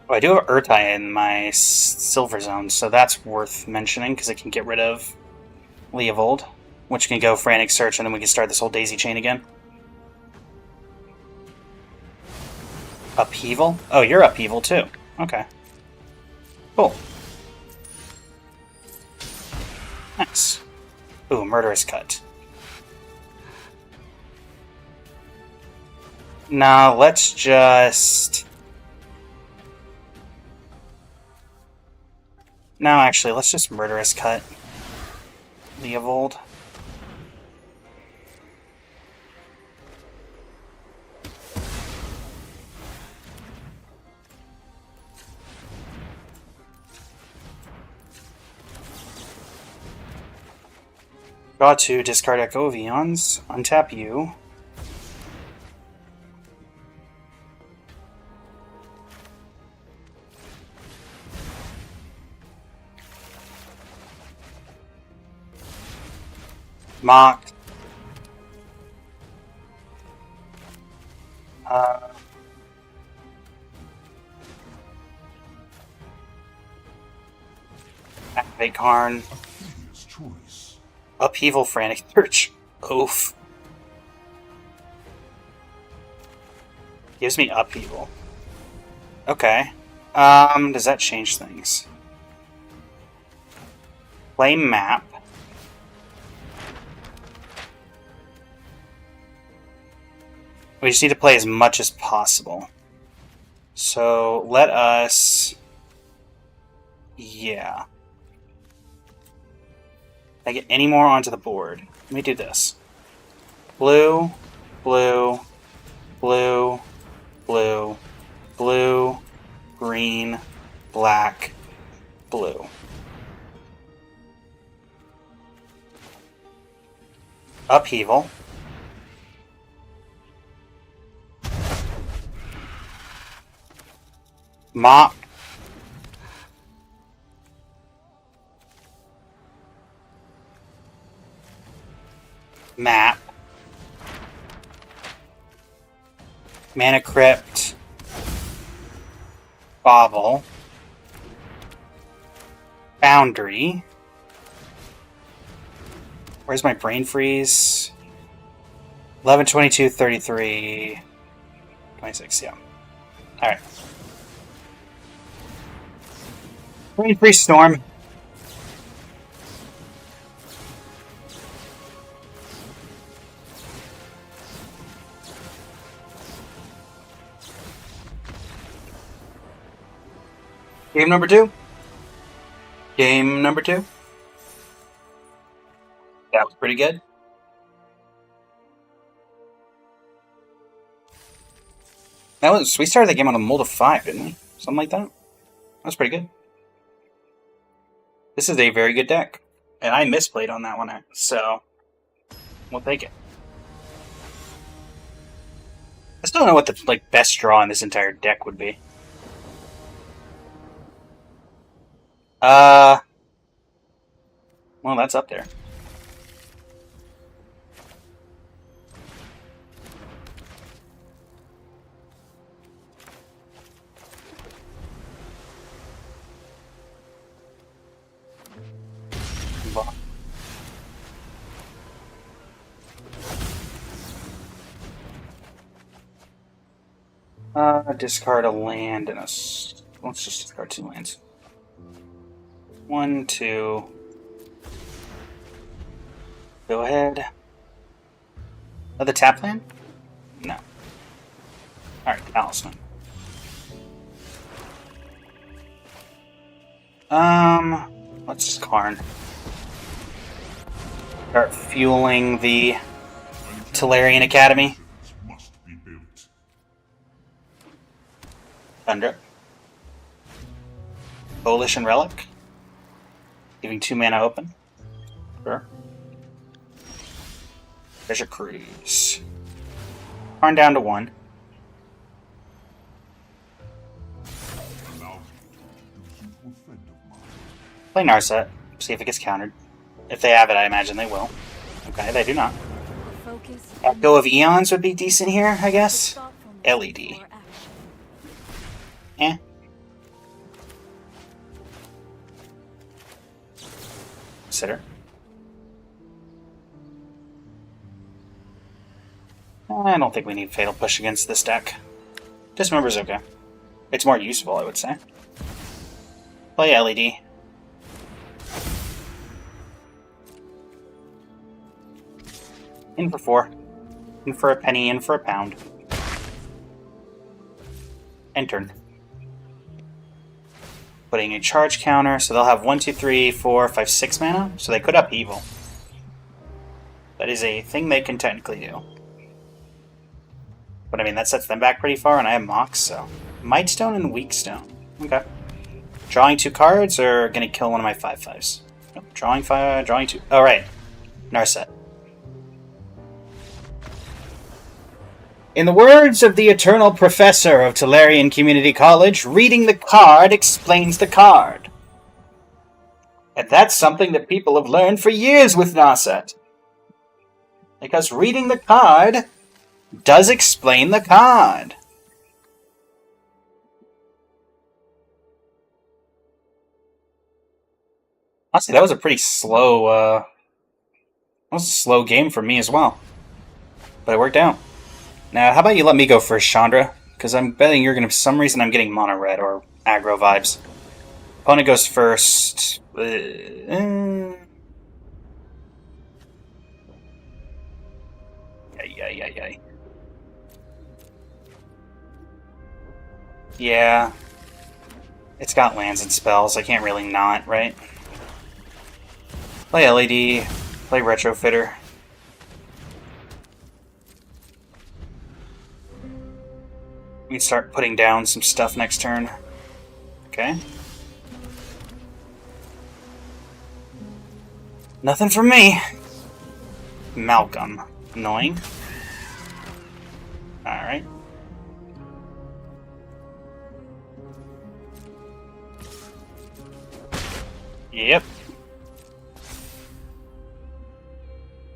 Oh, I do have Urtai in my Silver Zone, so that's worth mentioning, because it can get rid of Leovold, which can go Frantic Search, and then we can start this whole daisy chain again. Upheaval? Oh, you're Upheaval too. Okay. Cool. Nice. Ooh, Murderous Cut. Now, let's just... No, actually, let's just Murderous Cut Leovold. Draw 2, discard Echo of Eons, untap you. Mock. Activate Karn. A previous choice. Upheaval, Frantic Search. Oof. Gives me Upheaval. Okay. Does that change things? Play map. We just need to play as much as possible. So let us... Yeah. Can I get any more onto the board? Let me do this. Blue, blue, blue, blue, blue, green, black, blue. Upheaval. Mop. Map. Mana Crypt. Bobble. Boundary. Where's my brain freeze? 11, 22, 33, 26, yeah. Alright. Brain freeze storm. Game number 2. Game number 2. That was pretty good. We started the game on a mold of 5, didn't we? Something like that. That was pretty good. This is a very good deck. And I misplayed on that one, so we'll take it. I still don't know what the best draw in this entire deck would be. Well, that's up there. Discard a land and let's just discard 2 lands. 1, 2. Go ahead. Another tap land? No. Alright, Talisman. Let's just Karn. Start fueling the Tolarian Academy. Must be built. Thunder. Coalition Relic. Giving 2 mana open. Sure. Treasure Cruise. Karn down to 1. Allow me to introduce you to a friend of mine. Play Narset. See if it gets countered. If they have it, I imagine they will. Okay, they do not. Focus. Echo of Eons would be decent here, I guess. LED. Eh. Consider. I don't think we need Fatal Push against this deck. Dismember's okay. It's more useful, I would say. Play LED. In for 4. In for a penny, in for a pound. End turn. Putting a charge counter, so they'll have 1, 2, 3, 4, 5, 6 mana, so they could upheaval. That is a thing they can technically do. But I mean, that sets them back pretty far, and I have Mox, so... Mightstone and Weakstone. Okay. Drawing 2 cards, or gonna kill one of my 5/5s? Nope. Drawing 2. Oh, right. Narset. In the words of the eternal professor of Tolarian Community College, reading the card explains the card. And that's something that people have learned for years with Narset. Because reading the card does explain the card. Honestly, that was a pretty slow, that was a slow game for me as well. But it worked out. Now, how about you let me go first, Chandra? Because I'm betting you're gonna, for some reason, I'm getting mono red or aggro vibes. Opponent goes first. Yeah. It's got lands and spells. I can't really not, right? Play LED. Play Retrofitter. We can start putting down some stuff next turn. Okay. Nothing from me. Malcolm. Annoying. Alright. Yep.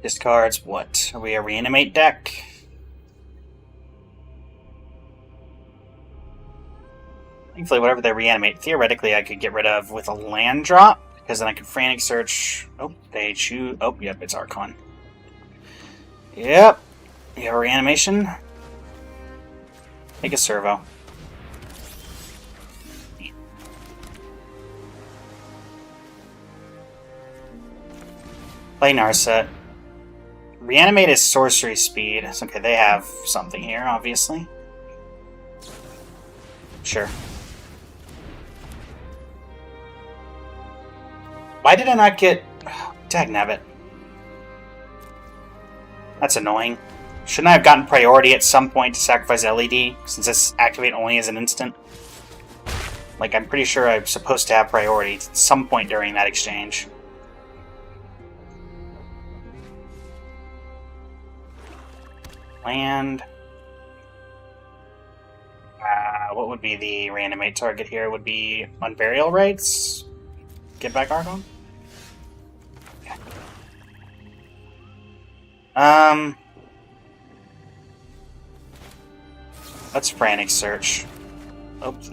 Discards what? Are we a reanimate deck? Thankfully, whatever they reanimate, theoretically I could get rid of with a land drop, because then I could Frantic Search. Oh, they choose. Oh, yep, it's Archon. Yep. You have a reanimation? Take a servo. Play Narset. Reanimate is sorcery speed. Okay, they have something here, obviously. Sure. Why did I not get... Dagnabbit. That's annoying. Shouldn't I have gotten priority at some point to sacrifice LED, since this activate only as an instant? Like, I'm pretty sure I'm supposed to have priority at some point during that exchange. Land. What would be the reanimate target here? Would be Unburial Rites? Get back Archon? Let's Frantic Search. Oops.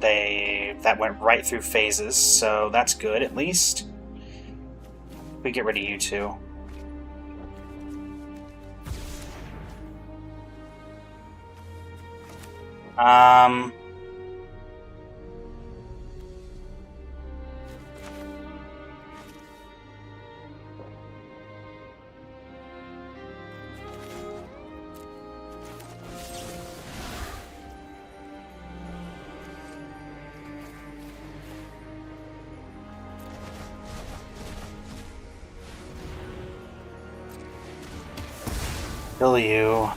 That went right through phases, so that's good at least. We get rid of you two. Kill you.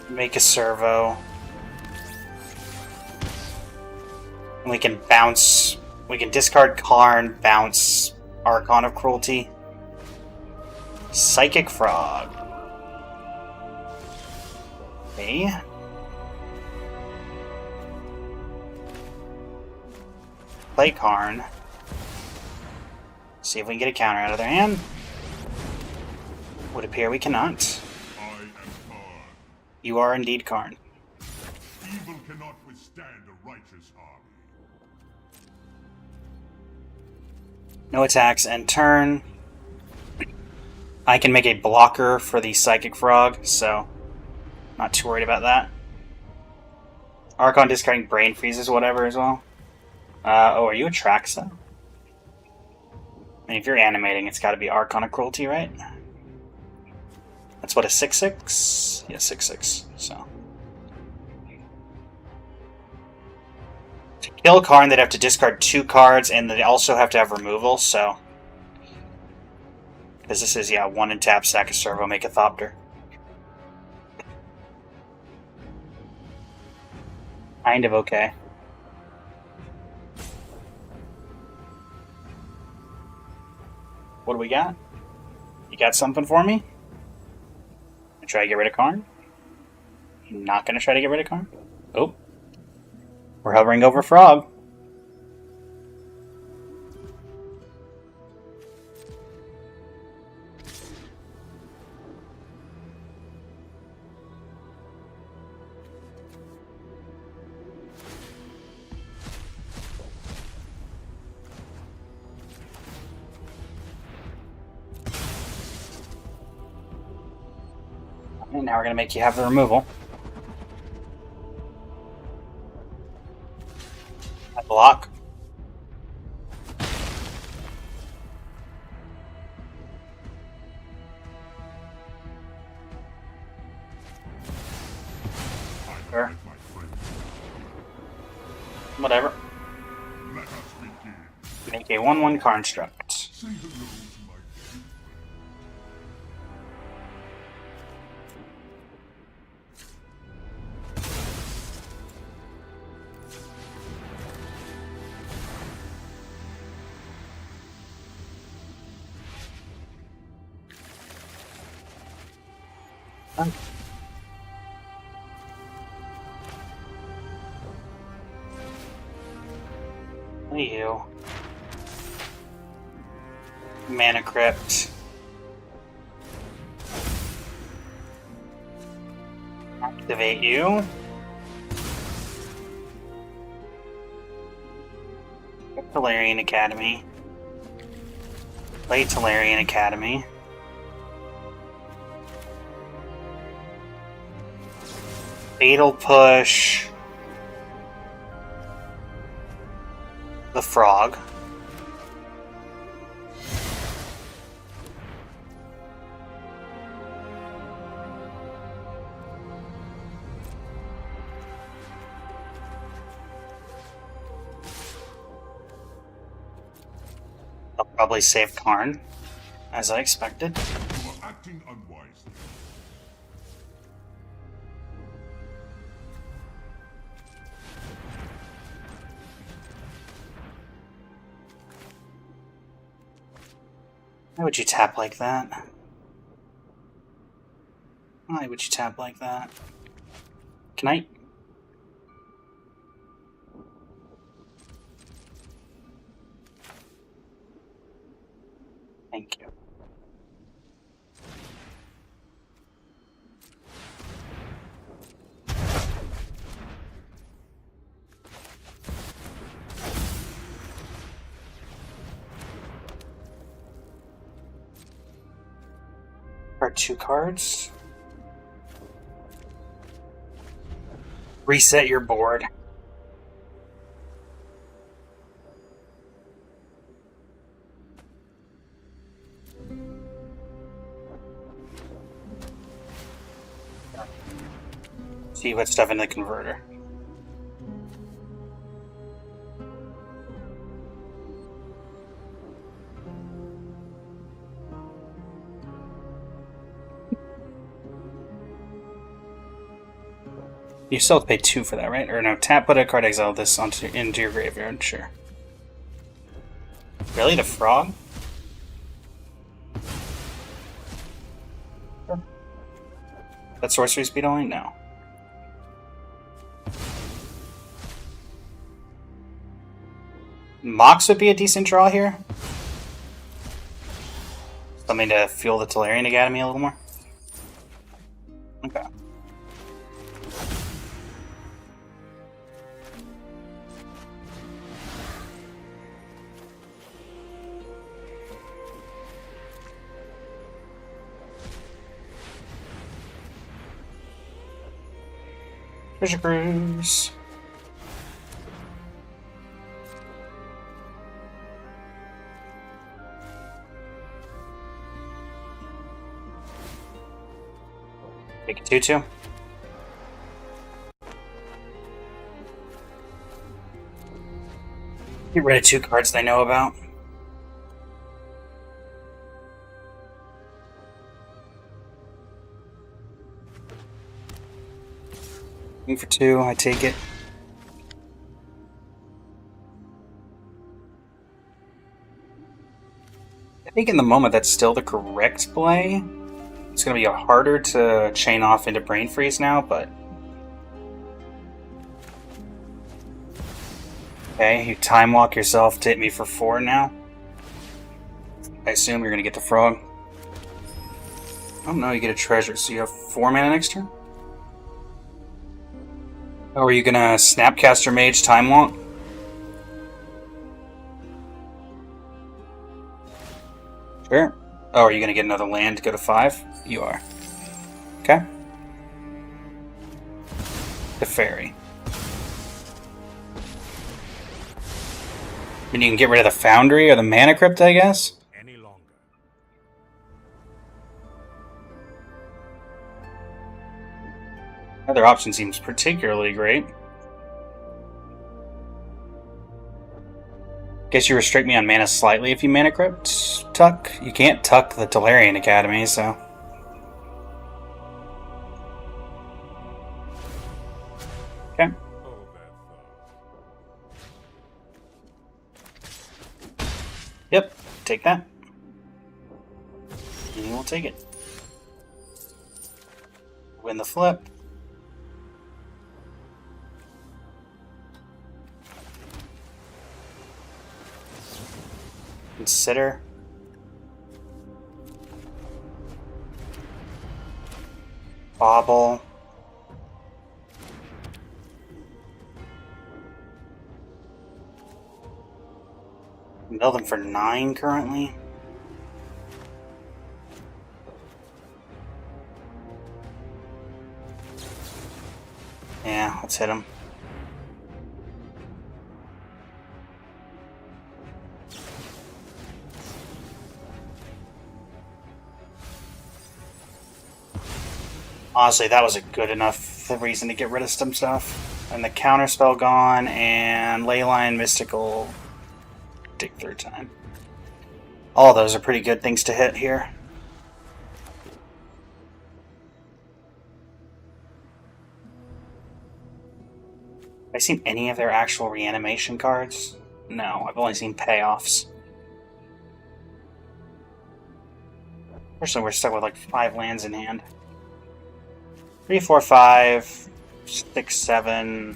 Make a servo. And we can bounce. We can discard Karn, bounce Archon of Cruelty. Psychic Frog. Okay. Play Karn. See if we can get a counter out of their hand. Would appear we cannot. I am Karn. You are indeed Karn. Evil cannot withstand a righteous army. No attacks end turn. I can make a blocker for the Psychic Frog, so not too worried about that. Archon discarding Brain Freezes, whatever, as well. Oh, are you a Traxa? I mean, if you're animating, it's got to be Archon of Cruelty, right? That's what, a 6/6? Yeah, 6/6, so. To kill Karn, they'd have to discard 2 cards, and they also have to have removal, so. Because this is, yeah, 1 and tap, sack a servo, make a Thopter. Kind of okay. What do we got? You got something for me? Try to get rid of Karn? You're not gonna try to get rid of Karn? Oh. We're hovering over Frog. And now we're gonna make you have the removal. Block. Sure. Whatever. Let us begin. Make a 1/1 construct. Say hello to my children. You. Mana Crypt. Activate you. Talarian Academy. Play Talarian Academy. Fatal Push. The Frog. I'll probably save Karn, as I expected. You are acting unwisely. Why would you tap like that? Why would you tap like that? Can I? Thank you. Are 2 cards. Reset your board. See what stuff in the converter. You still have to pay 2 for that, right? Or no, tap, put a card, exile this into your graveyard, sure. Really? The Frog? That sorcery speed only? No. Mox would be a decent draw here. Something to fuel the Talarian Academy a little more. Okay. Treasure Cruise. Take a 2/2. Get rid of 2 cards they know about. For 2, I take it. I think in the moment that's still the correct play. It's going to be harder to chain off into Brain Freeze now, but... Okay, you time walk yourself to hit me for 4 now. I assume you're going to get the frog. Oh no, you get a treasure, so you have 4 mana next turn? Oh, are you going to Snapcaster Mage time walk? Sure. Oh, are you going to get another land to go to 5? You are. Okay. The fairy. And you can get rid of the Foundry or the Mana Crypt, I guess? Any longer. Other option seems particularly great. Guess you restrict me on mana slightly if you Mana Crypt tuck. You can't tuck the Tolarian Academy, so... Okay. Oh, that thought. Yep, take that. And we'll take it. Win the flip. Consider. Bobble. Mill them for 9 currently. Yeah, let's hit him. Honestly, that was a good enough reason to get rid of some stuff. And the counterspell gone, and Leyline, Mystical, dig third time. All those are pretty good things to hit here. Have I seen any of their actual reanimation cards? No, I've only seen payoffs. Fortunately, we're stuck with like 5 lands in hand. 3, 4, 5, 6, 7,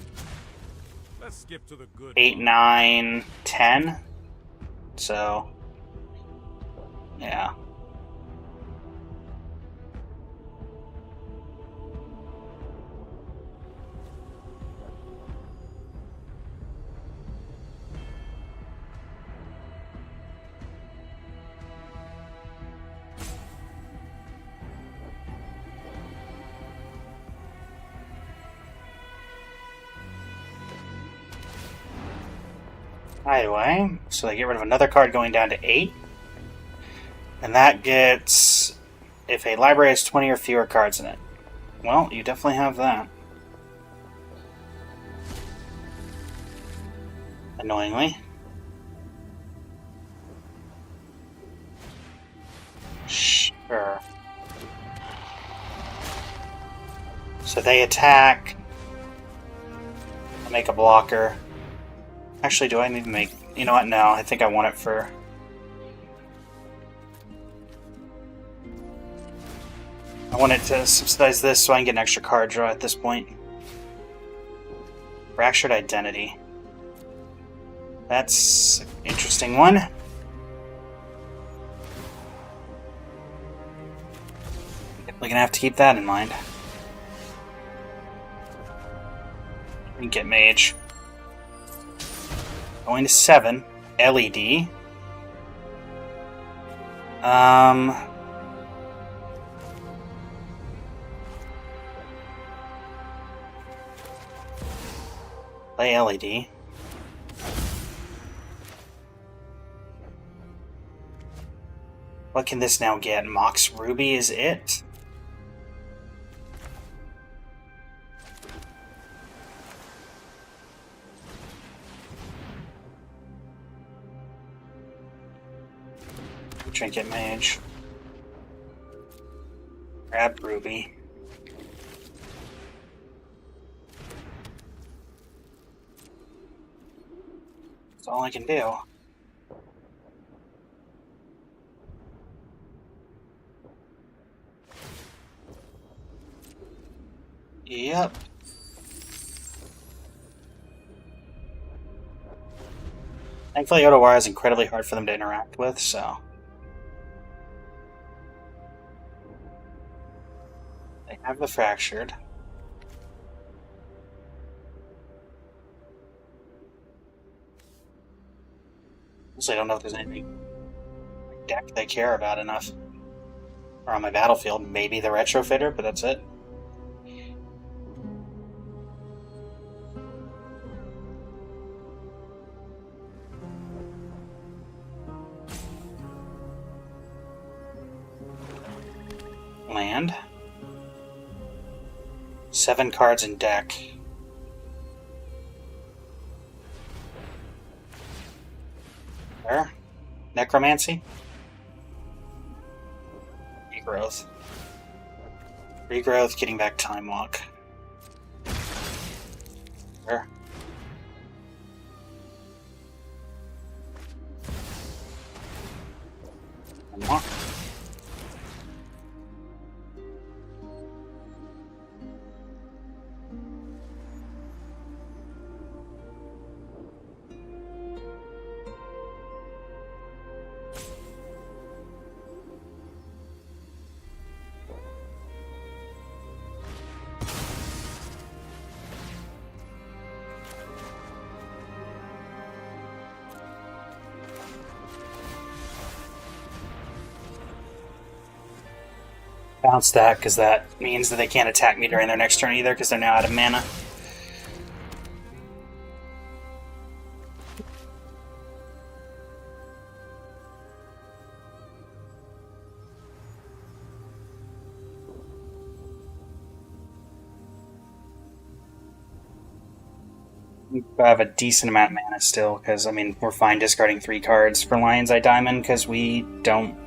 Let's skip to the good 8, part. 9, 10. So, yeah. Anyway, so they get rid of another card going down to 8. And that gets if a library has 20 or fewer cards in it. Well, you definitely have that. Annoyingly. Sure. So they attack. I'll make a blocker. Actually, do I need to make... You know what? No, I think I want it for... I want it to subsidize this so I can get an extra card draw at this point. Fractured Identity. That's an interesting one. Definitely gonna have to keep that in mind. And get Mage. Going to 7. LED. Play LED. What can this now get? Mox Ruby is it? Trinket Mage. Grab Ruby. That's all I can do. Yep. Thankfully, Otawara is incredibly hard for them to interact with, so... They have the Fractured. Also, I don't know if there's anything deck they care about enough. Or on my battlefield, maybe the Retrofitter, but that's it. Land. 7 cards in deck. Where? Necromancy? Regrowth. Regrowth, getting back Time Walk. Where? Time Walk. Bounce that, because that means that they can't attack me during their next turn either, because they're now out of mana. I have a decent amount of mana still, because, I mean, we're fine discarding 3 cards for Lion's Eye Diamond, because we don't...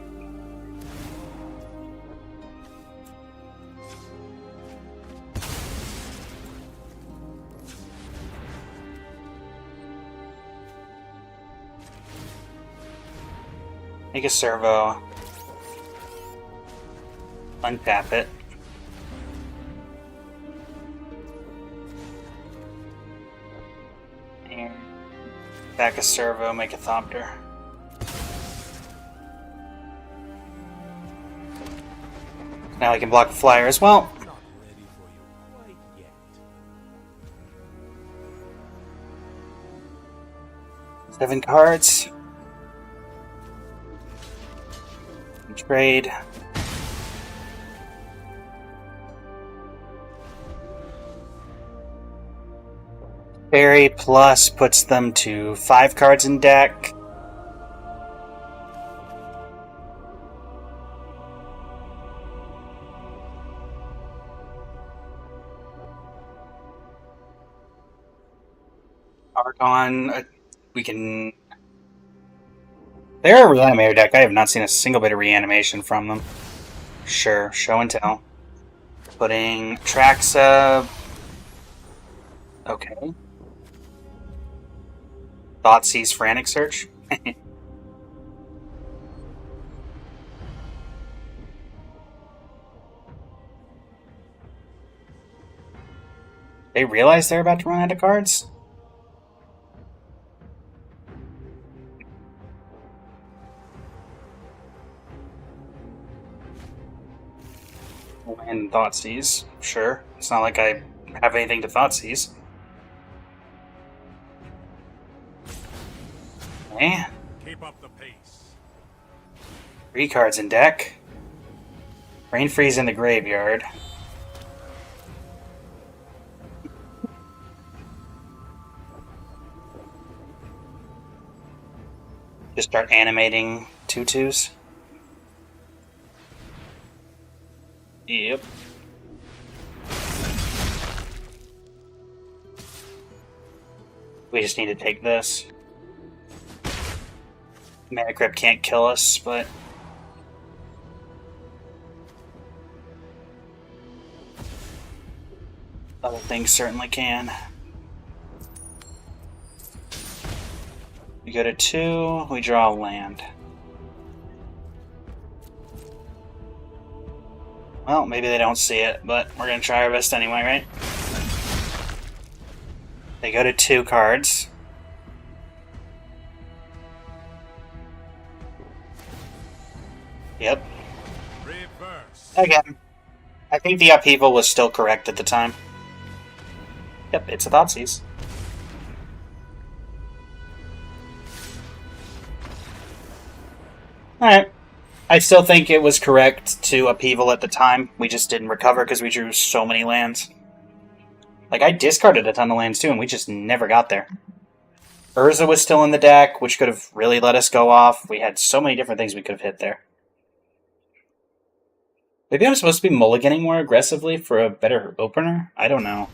Make a servo. Untap it. And back a servo, make a Thopter. Now I can block a flyer as well. Not ready for you quite yet. 7 cards. Trade. Fairy Plus puts them to 5 cards in deck. Argon, we can... They're a reanimator deck. I have not seen a single bit of reanimation from them. Sure, show and tell. Putting Traxa... Okay. Thoughtseize Frantic Search? They realize they're about to run out of cards? And Thoughtseize, sure. It's not like I have anything to Thoughtseize. Okay. Keep up the pace. 3 cards in deck. Rain Freeze in the graveyard. Just start animating 2/2s. Yep. We just need to take this. Mana Crypt can't kill us, but... other things certainly can. We go to 2, we draw a land. Well, maybe they don't see it, but we're gonna try our best anyway, right? They go to 2 cards. Yep. Reverse. Again, I think the upheaval was still correct at the time. Yep, it's a Thoughtseize. Alright. I still think it was correct to upheaval at the time. We just didn't recover because we drew so many lands. Like, I discarded a ton of lands too, and we just never got there. Urza was still in the deck, which could have really let us go off. We had so many different things we could have hit there. Maybe I'm supposed to be mulliganing more aggressively for a better opener? I don't know.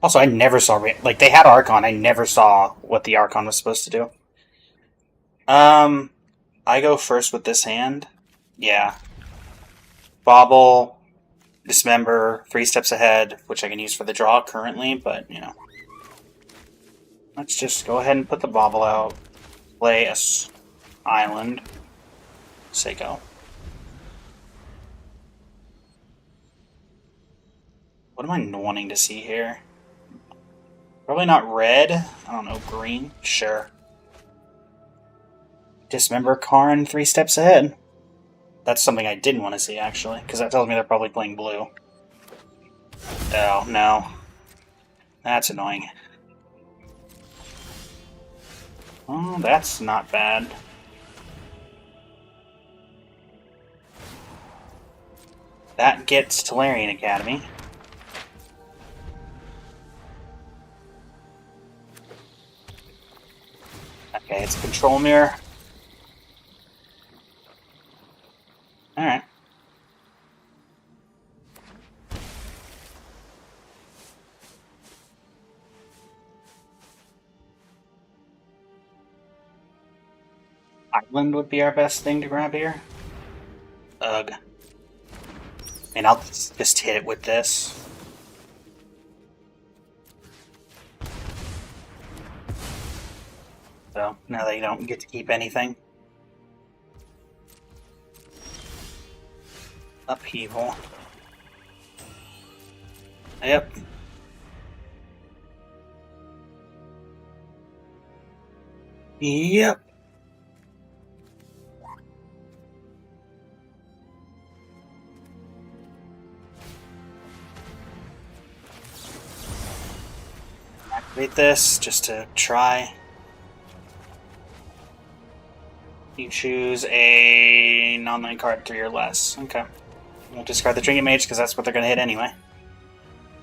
Also, I never saw... Like, they had Archon. I never saw what the Archon was supposed to do. I go first with this hand. Yeah. Bobble, Dismember, 3 steps ahead, which I can use for the draw currently, but, you know. Let's just go ahead and put the Bobble out. Play a island. Say go. What am I wanting to see here? Probably not red. I don't know, green? Sure. Dismember Karn 3 steps ahead. That's something I didn't want to see, actually, because that tells me they're probably playing blue. Oh, no. That's annoying. Oh, that's not bad. That gets Tolarian Academy. Okay, it's a control mirror. Alright. Island would be our best thing to grab here. Ugh. And I'll just hit it with this. So, now they don't get to keep anything. Upheaval. Yep. Yep. Activate this just to try. You choose a non-land card 3 or less. Okay. We'll discard the Trinket Mage because that's what they're going to hit anyway.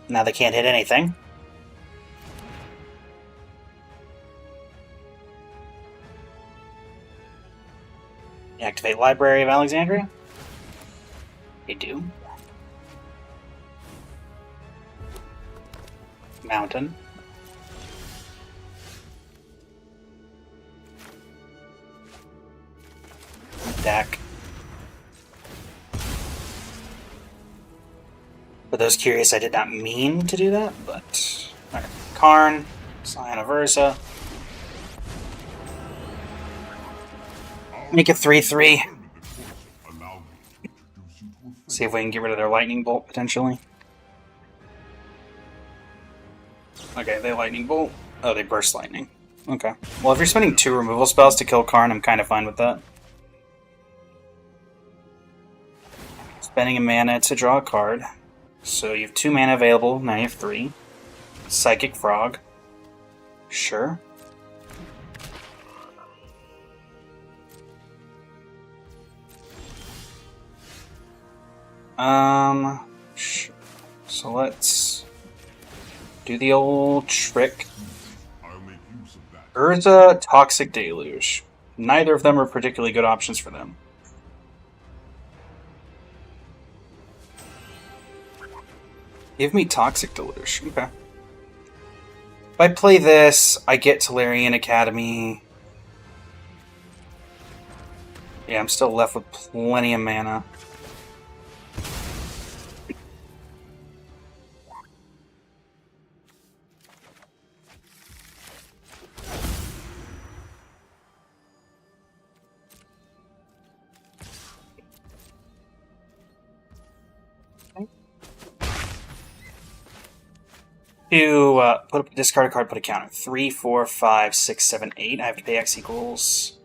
Now they can't hit anything. You activate Library of Alexandria? You do. Mountain. Deck. For those curious, I did not mean to do that, but... Alright. Karn, Scion of Urza. Make it 3-3. See if we can get rid of their Lightning Bolt, potentially. Okay, they Lightning Bolt. Oh, they Burst Lightning. Okay. Well, if you're spending 2 removal spells to kill Karn, I'm kind of fine with that. Spending a mana to draw a card. So you have 2 mana available, now you have 3. Psychic Frog. Sure. Sure. So let's do the old trick. Urza, Toxic Deluge. Neither of them are particularly good options for them. Give me Toxic Deluge. Okay. If I play this, I get Tolarian Academy. Yeah, I'm still left with plenty of mana. to discard a card, put a counter. 3, 4, 5, 6, 7, 8. I have to pay X equals.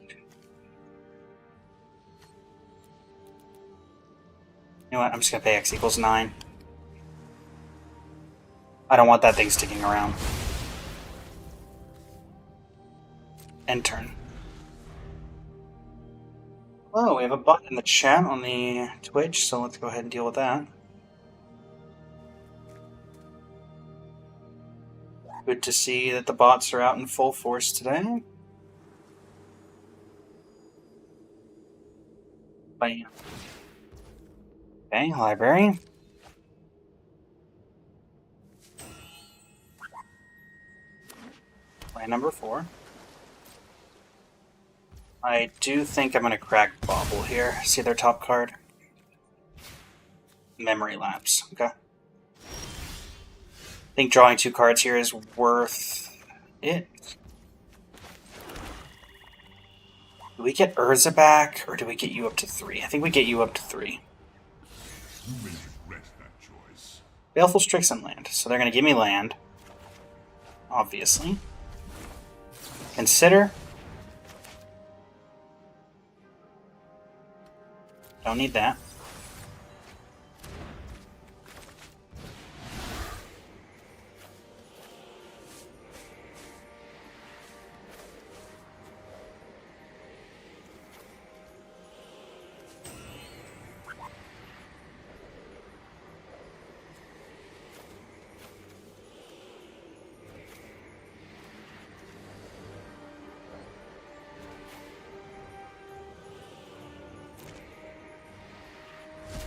You know what? I'm just gonna pay X equals 9. I don't want that thing sticking around. End turn. Oh, we have a bot in the chat on the Twitch, so let's go ahead and deal with that. Good to see that the bots are out in full force today. Bam. Okay, library. Play number 4. I do think I'm going to crack Bobble here. See their top card? Memory Lapse. Okay. I think drawing 2 cards here is worth it. Do we get Urza back, or do we get you up to 3? I think we get you up to 3. You may regret that choice. Baleful Strixen land. So they're going to give me land. Obviously. Consider. Don't need that.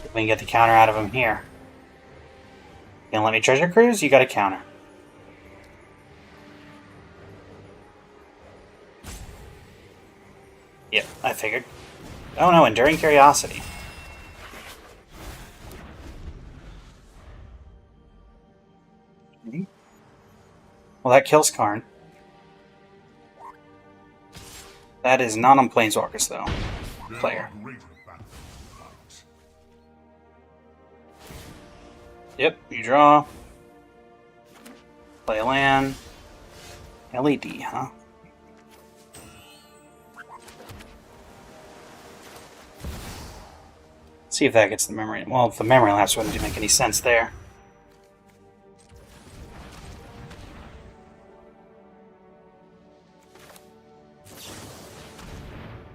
If we can get the counter out of him here. You gonna let me treasure cruise? You got a counter. Yep, I figured. Oh no, Enduring Curiosity. Well, that kills Karn. That is not on Planeswalkers, though. Player. Yep, you draw. Play a land. LED, huh? See if that gets the memory. Well, if the memory lapse wouldn't make any sense there.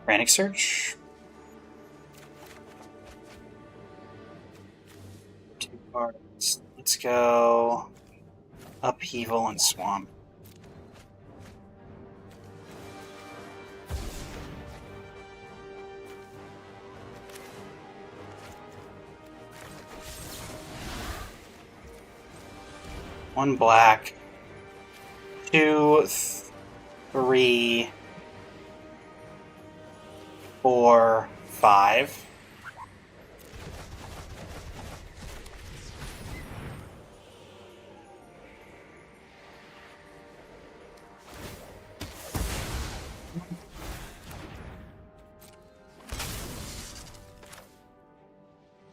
Frantic Search. 2 cards. Let's go Upheaval and Swamp. One black. 2, 3, 4, 5.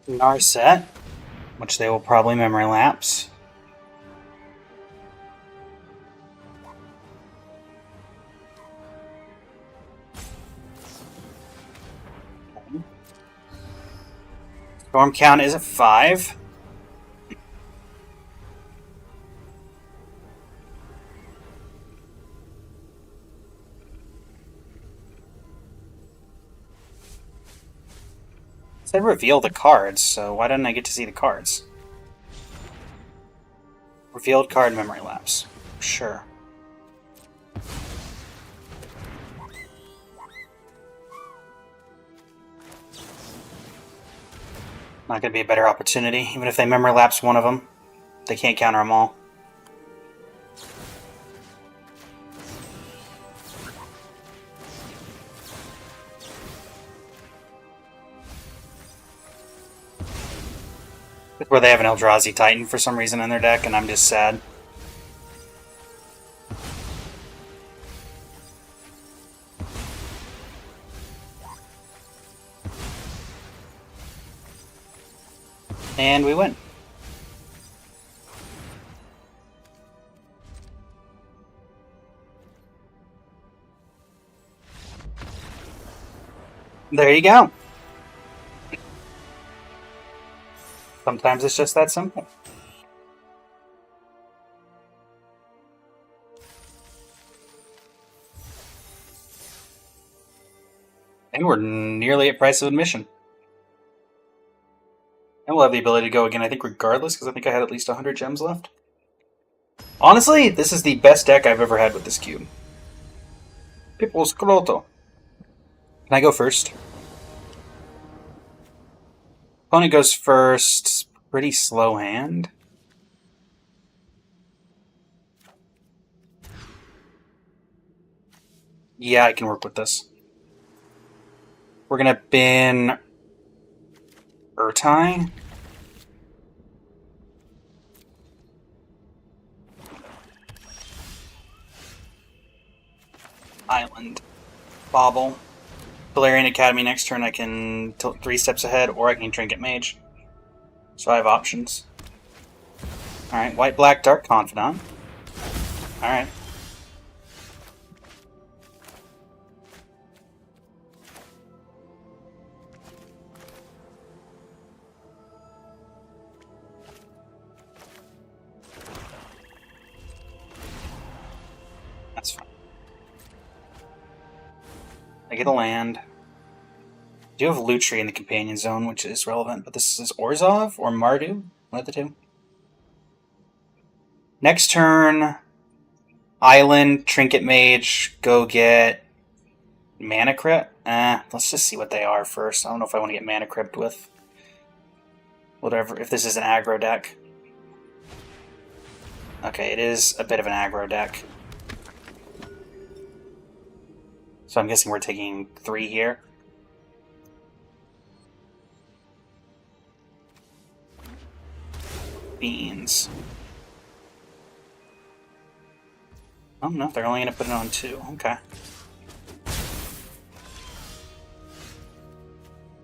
Narset, which they will probably memory lapse. Storm count is at 5. It said reveal the cards, so why didn't I get to see the cards? Revealed card memory lapse. Sure. Not going to be a better opportunity. Even if they memory lapse one of them, they can't counter them all. Where they have an Eldrazi Titan for some reason in their deck, and I'm just sad. And we win. There you go. Sometimes it's just that simple. And we're nearly at price of admission. And we'll have the ability to go again, I think, regardless, because I think I had at least 100 gems left. Honestly, this is the best deck I've ever had with this cube. People's Scroto. Can I go first? Opponent goes first. Pretty slow hand. Yeah, I can work with this. We're gonna bin Urtai. Island. Bobble. Valerian Academy next turn I can tilt 3 steps ahead, or I can Trinket Mage. So I have options. Alright, White, Black, Dark Confidant. Alright. That's fine. I get a land. I do have Lutri in the Companion Zone, which is relevant, but this is Orzhov or Mardu? One of the two. Next turn, Island, Trinket Mage, go get Mana Crypt. Let's just see what they are first. I don't know if I want to get Mana Crypt with whatever, if this is an aggro deck. Okay, it is a bit of an aggro deck. So I'm guessing we're taking 3 here. Beans. Oh no, they're only going to put it on 2. Okay.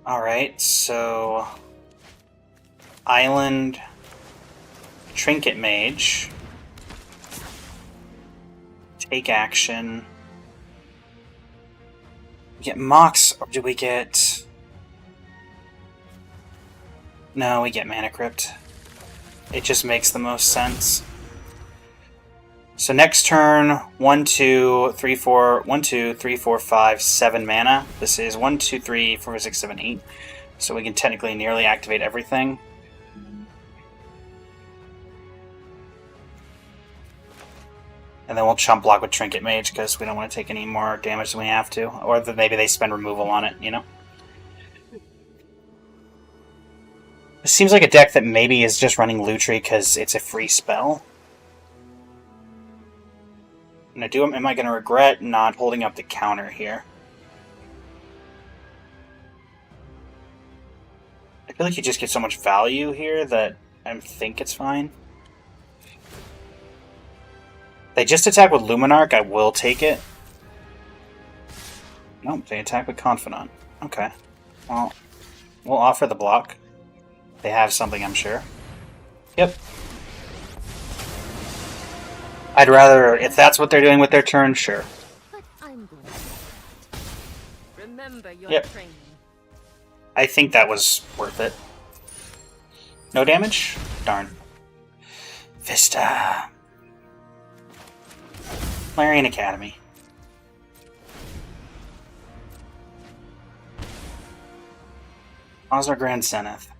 Alright, so Island, Trinket Mage, take action. We get Mox, or do we get... No, we get Mana Crypt. It just makes the most sense. So next turn, 1, 2, 3, 4, 1, 2, 3, 4, 5, 7 mana. This is 1, 2, 3, 4, 5, 6, 7, 8. So we can technically nearly activate everything. And then we'll chump block with Trinket Mage because we don't want to take any more damage than we have to. Or maybe they spend removal on it, you know? It seems like a deck that maybe is just running Lutri because it's a free spell. And am I going to regret not holding up the counter here? I feel like you just get so much value here that I think it's fine. They just attack with Luminarch, I will take it. Nope, they attack with Confidant. Okay. Well, we'll offer the block. They have something, I'm sure. Yep. I'd rather, if that's what they're doing with their turn, sure. But I'm going to remember your Yep. training. I think that was worth it. No damage? Darn. Vista. Valerian Academy. Osnar Grand Zenith.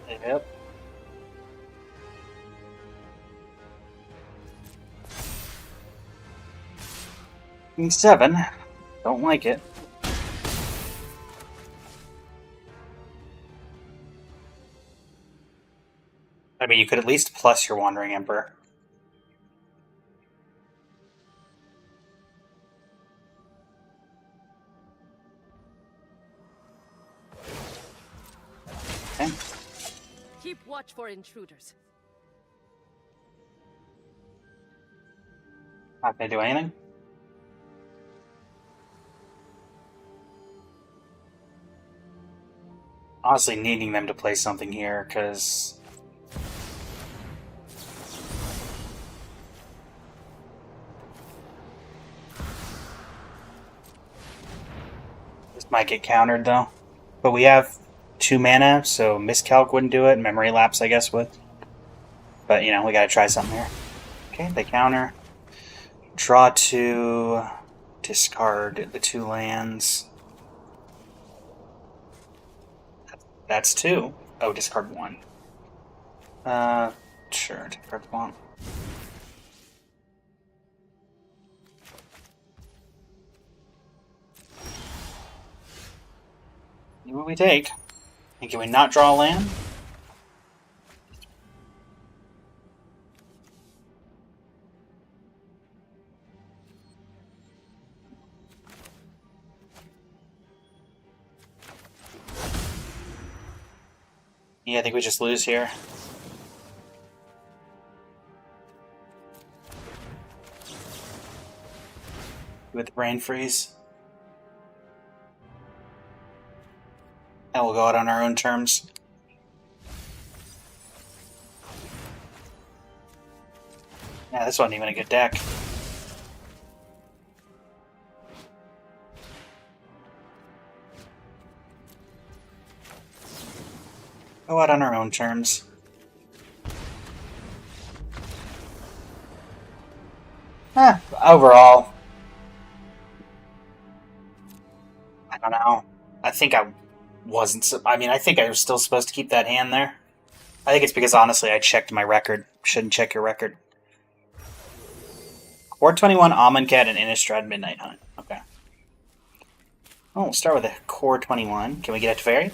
Yep. King 7. Don't like it. I mean, you could at least plus your Wandering Emperor. Okay. Keep watch for intruders. Not gonna do anything. Honestly, needing them to play something here, because Might get countered though. But we have 2 mana, so miscalc wouldn't do it. Memory lapse, I guess, would. But, you know, we gotta try something here. Okay, they counter. Draw 2. Discard the 2 lands. That's 2. Oh, discard 1. Sure, discard 1. What we take? And can we not draw a land? Yeah, I think we just lose here. With the brain freeze. And we'll go out on our own terms. Yeah, this wasn't even a good deck. Go out on our own terms. Overall, I don't know. I think I wasn't. I mean, I think I was still supposed to keep that hand there. I think it's because, honestly, I checked my record. Shouldn't check your record. Core 21, Amonkhet, and Innistrad Midnight Hunt. Okay. Oh, we'll start with a Core 21. Can we get a Teferi?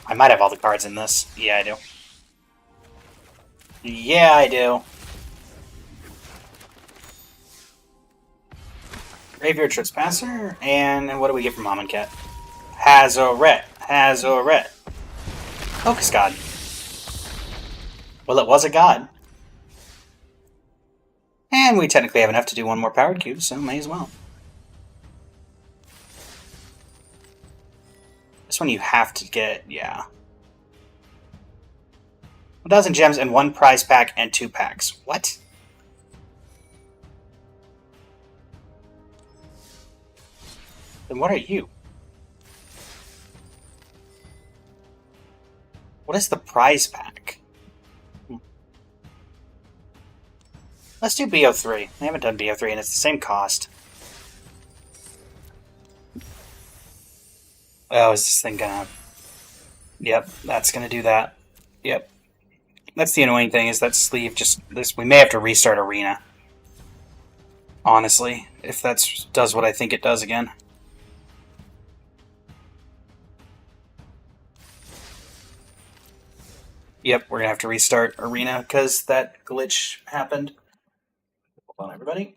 I might have all the cards in this. Yeah, I do. Yeah, I do. Graveyard Trespasser, and what do we get from Amonkhet? Hazoret. Hazoret. Focus God. Well, it was a god. And we technically have enough to do one more powered cube, so may as well. This one you have to get, yeah. 1,000 gems and 1 prize pack and 2 packs. What? Then what are you? What is the prize pack? Let's do BO3. We haven't done BO3 and it's the same cost. Oh, is this thing gonna... Yep, that's gonna do that. Yep. That's the annoying thing, is that sleeve just... We may have to restart Arena. Honestly, if that does what I think it does again. Yep, we're gonna have to restart Arena because that glitch happened. Hold on, everybody.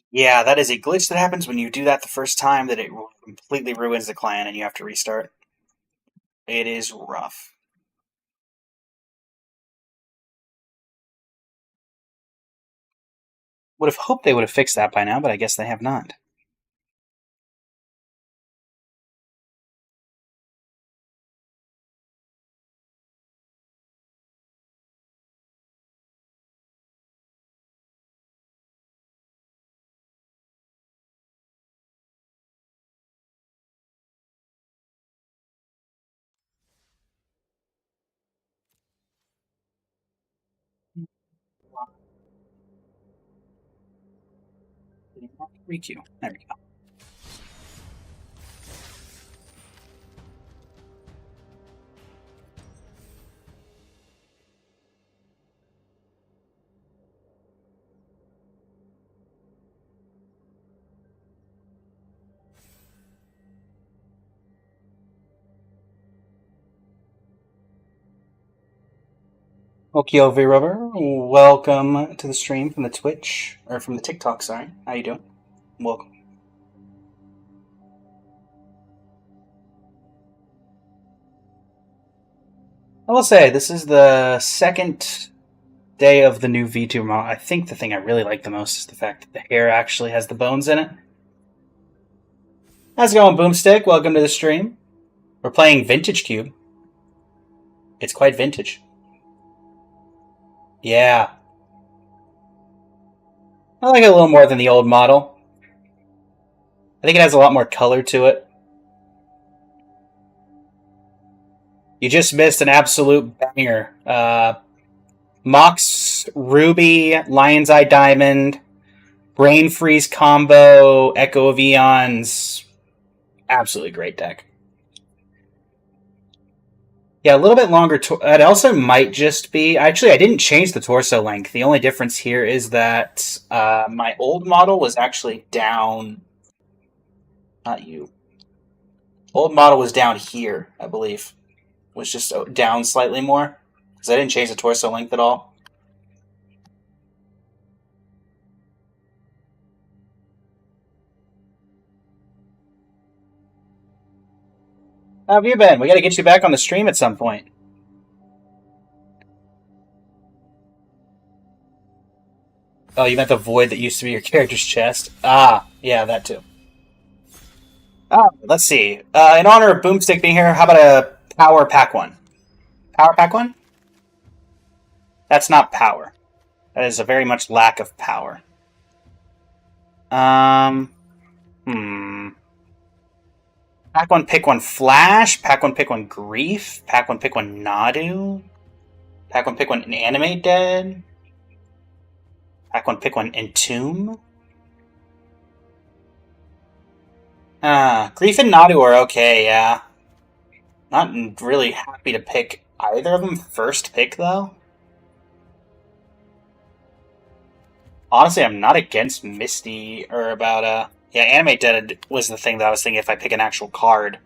Yeah, that is a glitch that happens when you do that the first time, that it completely ruins the clan and you have to restart. It is rough. Would have hoped they would have fixed that by now, but I guess they have not. Requeue. There we go. Okio V Rubber, welcome to the stream from the Twitch, or from the TikTok, sorry. How you doing? Welcome. I will say, this is the second day of the new V2 model. I think the thing I really like the most is the fact that the hair actually has the bones in it. How's it going, Boomstick? Welcome to the stream. We're playing Vintage Cube. It's quite vintage. Yeah. I like it a little more than the old model. I think it has a lot more color to it. You just missed an absolute banger. Mox Ruby, Lion's Eye Diamond, Brain Freeze combo, Echo of Eons. Absolutely great deck. Yeah, a little bit longer. It also might just be... Actually, I didn't change the torso length. The only difference here is that my old model was actually down... Not you. Old model was down here, I believe. Was just down slightly more. Because I didn't change the torso length at all. How have you been? We gotta get you back on the stream at some point. Oh, you meant the void that used to be your character's chest? Ah, yeah, that too. Let's see. In honor of Boomstick being here, how about a Power Pack 1? Power Pack 1? That's not power. That is a very much lack of power. Pack 1, pick 1 Flash. Pack 1, pick 1 Grief. Pack 1, pick 1 Nadu. Pack 1, pick 1 Animate Dead. Pack 1, pick 1 Entomb. Grief and Nadu are okay, yeah. Not really happy to pick either of them first pick, though. Honestly, I'm not against Misty, or about, yeah, Animate Dead was the thing that I was thinking if I pick an actual card.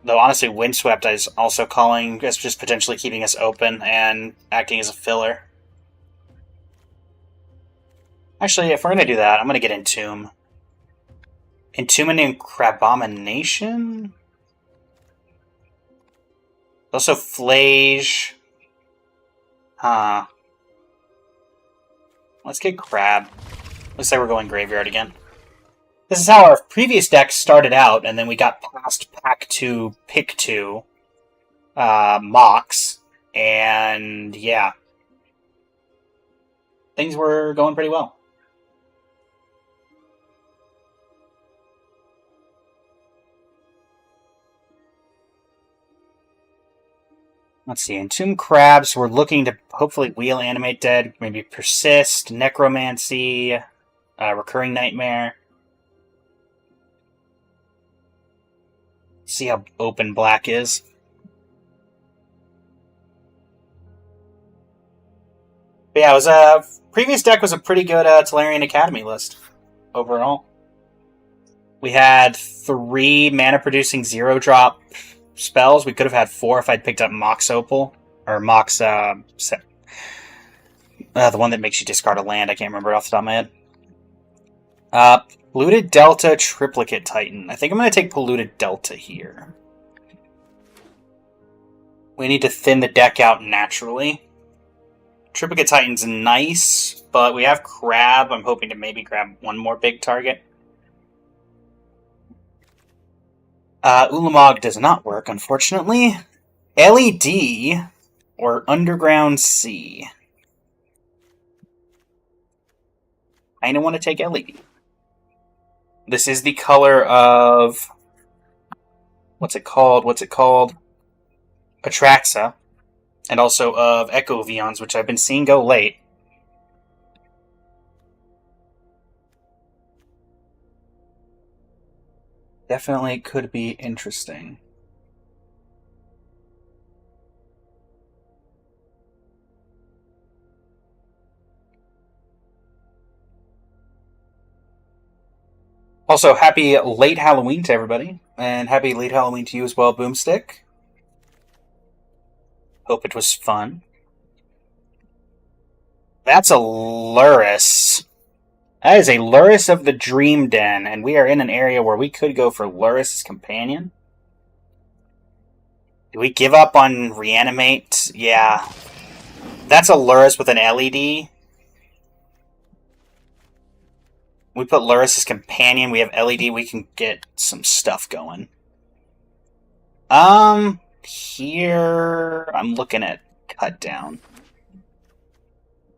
Though, honestly, Windswept is also calling as just potentially keeping us open and acting as a filler. Actually, if we're gonna do that, I'm gonna get Entomb. Entomb and Crabomination? Also Flage. Huh. Let's get Crab. Looks like we're going Graveyard again. This is how our previous deck started out, and then we got past Pack 2, Pick 2, Mox, and yeah. Things were going pretty well. Let's see, Entomb Crabs, we're looking to hopefully wheel Animate Dead, maybe Persist, Necromancy, Recurring Nightmare. See how open black is. But yeah, it was previous deck was a pretty good Tolarian Academy list overall. We had 3 mana-producing 0-drop spells. We could have had 4 if I'd picked up Mox Opal. Or Mox, the one that makes you discard a land. I can't remember off the top of my head. Polluted Delta, Triplicate Titan. I think I'm going to take Polluted Delta here. We need to thin the deck out naturally. Triplicate Titan's nice, but we have Crab. I'm hoping to maybe grab one more big target. Ulamog does not work, unfortunately. LED or Underground Sea. I don't want to take LED. This is the color of... What's it called? Atraxa. And also of Echo Vions, which I've been seeing go late. Definitely could be interesting. Also, happy late Halloween to everybody. And happy late Halloween to you as well, Boomstick. Hope it was fun. That's a Luris. That is a Luris of the Dream Den, and we are in an area where we could go for Luris' Companion. Do we give up on Reanimate? Yeah. That's a Luris with an LED. We put Luris' Companion, we have LED, we can get some stuff going. Here... I'm looking at Cut Down.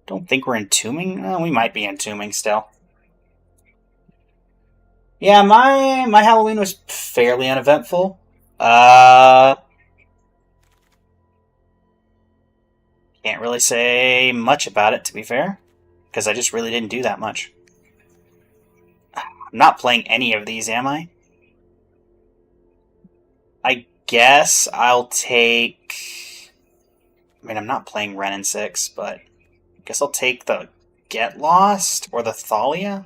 Don't think we're entombing? We might be entombing still. Yeah, my Halloween was fairly uneventful. Uh, can't really say much about it, to be fair, because I just really didn't do that much. I'm not playing any of these, am I? I guess I'll take. I mean, I'm not playing Ren and 6, but I guess I'll take the Get Lost or the Thalia.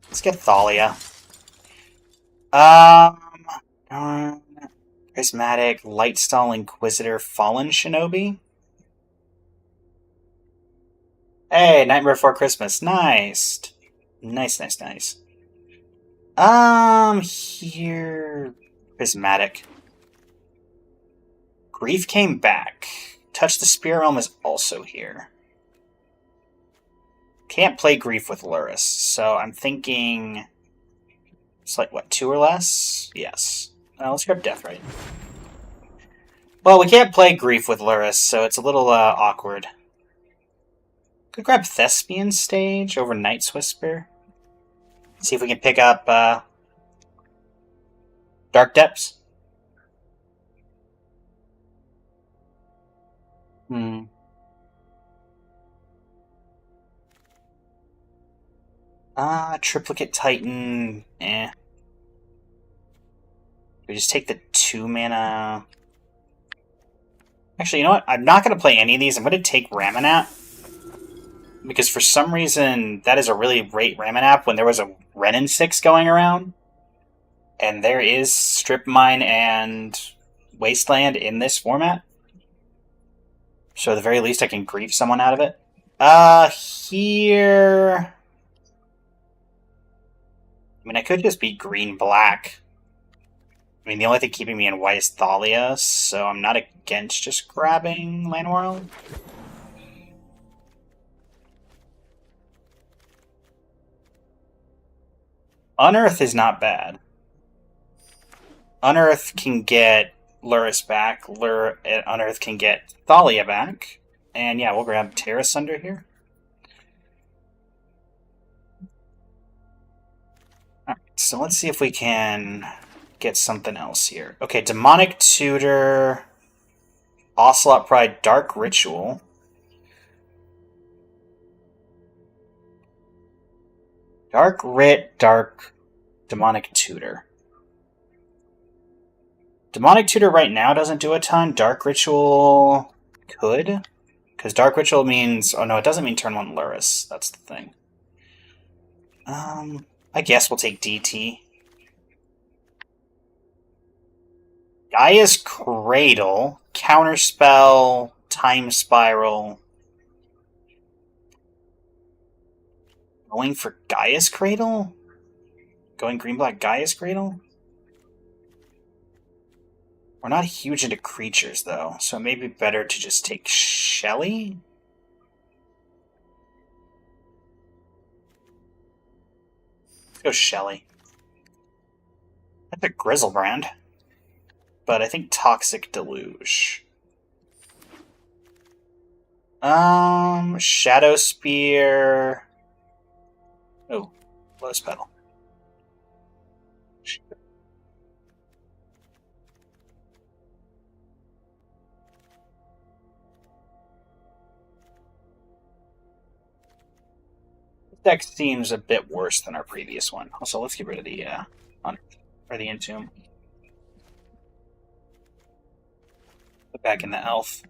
Let's get Thalia. Um, Prismatic, Lightstall, Inquisitor, Fallen Shinobi. Hey, Nightmare Before Christmas. Nice. Nice, nice, nice. Here. Prismatic. Grief came back. Touch the Spirit Realm is also here. Can't play Grief with Luris, so I'm thinking. It's like, what, 2 or less? Yes. Let's grab Deathrite. Well, we can't play Grief with Luris, so it's a little awkward. Could grab Thespian Stage over Night's Whisper. See if we can pick up Dark Depths. Triplicate Titan. We just take the 2 mana. Actually, you know what? I'm not going to play any of these. I'm going to take Ramanap. Because for some reason, that is a really great Ramanap when there was a Renin 6 going around. And there is Strip Mine and Wasteland in this format. So at the very least, I can grieve someone out of it. Here. I mean, I could just be green-black. I mean, the only thing keeping me in white is Thalia, so I'm not against just grabbing Llanowar. Unearth is not bad. Unearth can get Luris back. Unearth can get Thalia back. And yeah, we'll grab Terra Sunder here. Alright, so let's see if we can get something else here. Okay, Demonic Tutor, Ocelot Pride, Dark Ritual. Dark Writ, Dark Demonic Tutor. Demonic Tutor right now doesn't do a ton. Dark Ritual could. Because Dark Ritual means... Oh no, it doesn't mean turn 1 Luris. That's the thing. I guess we'll take DT. Gaia's Cradle, Counterspell, Time Spiral. Going for Gaia's Cradle? Going green-black Gaia's Cradle? We're not huge into creatures, though, so it may be better to just take Shelly? Let's go Shelly. That's a Grizzlebrand. But I think Toxic Deluge. Shadow Spear. Oh, Lotus Petal. This deck seems a bit worse than our previous one. Also, let's get rid of the or the Entomb. Put back in the Elf.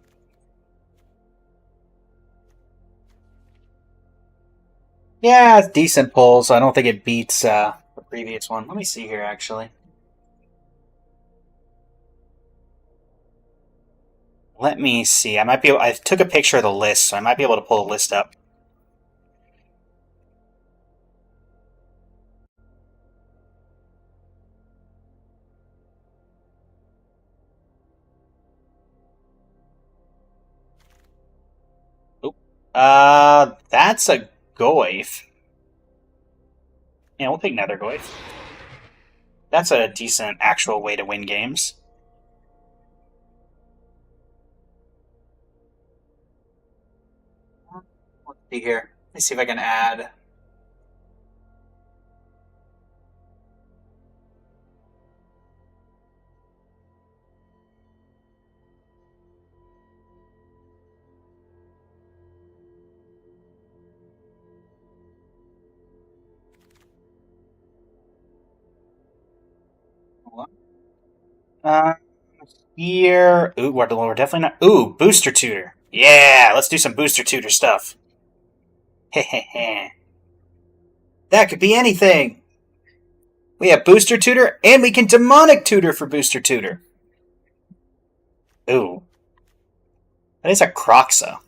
Yeah, it's decent pulls. I don't think it beats the previous one. Let me see here, actually. Let me see. I took a picture of the list, so I might be able to pull the list up. Oop. That's a Goyf. Yeah, we'll take Nether Goyf. That's a decent actual way to win games. Let's see here. Let's see if I can add. Uh, here... Ooh, we're definitely not... Ooh, Booster Tutor. Yeah, let's do some Booster Tutor stuff. Hehehe. That could be anything! We have Booster Tutor, and we can Demonic Tutor for Booster Tutor. Ooh. That is a Croxa.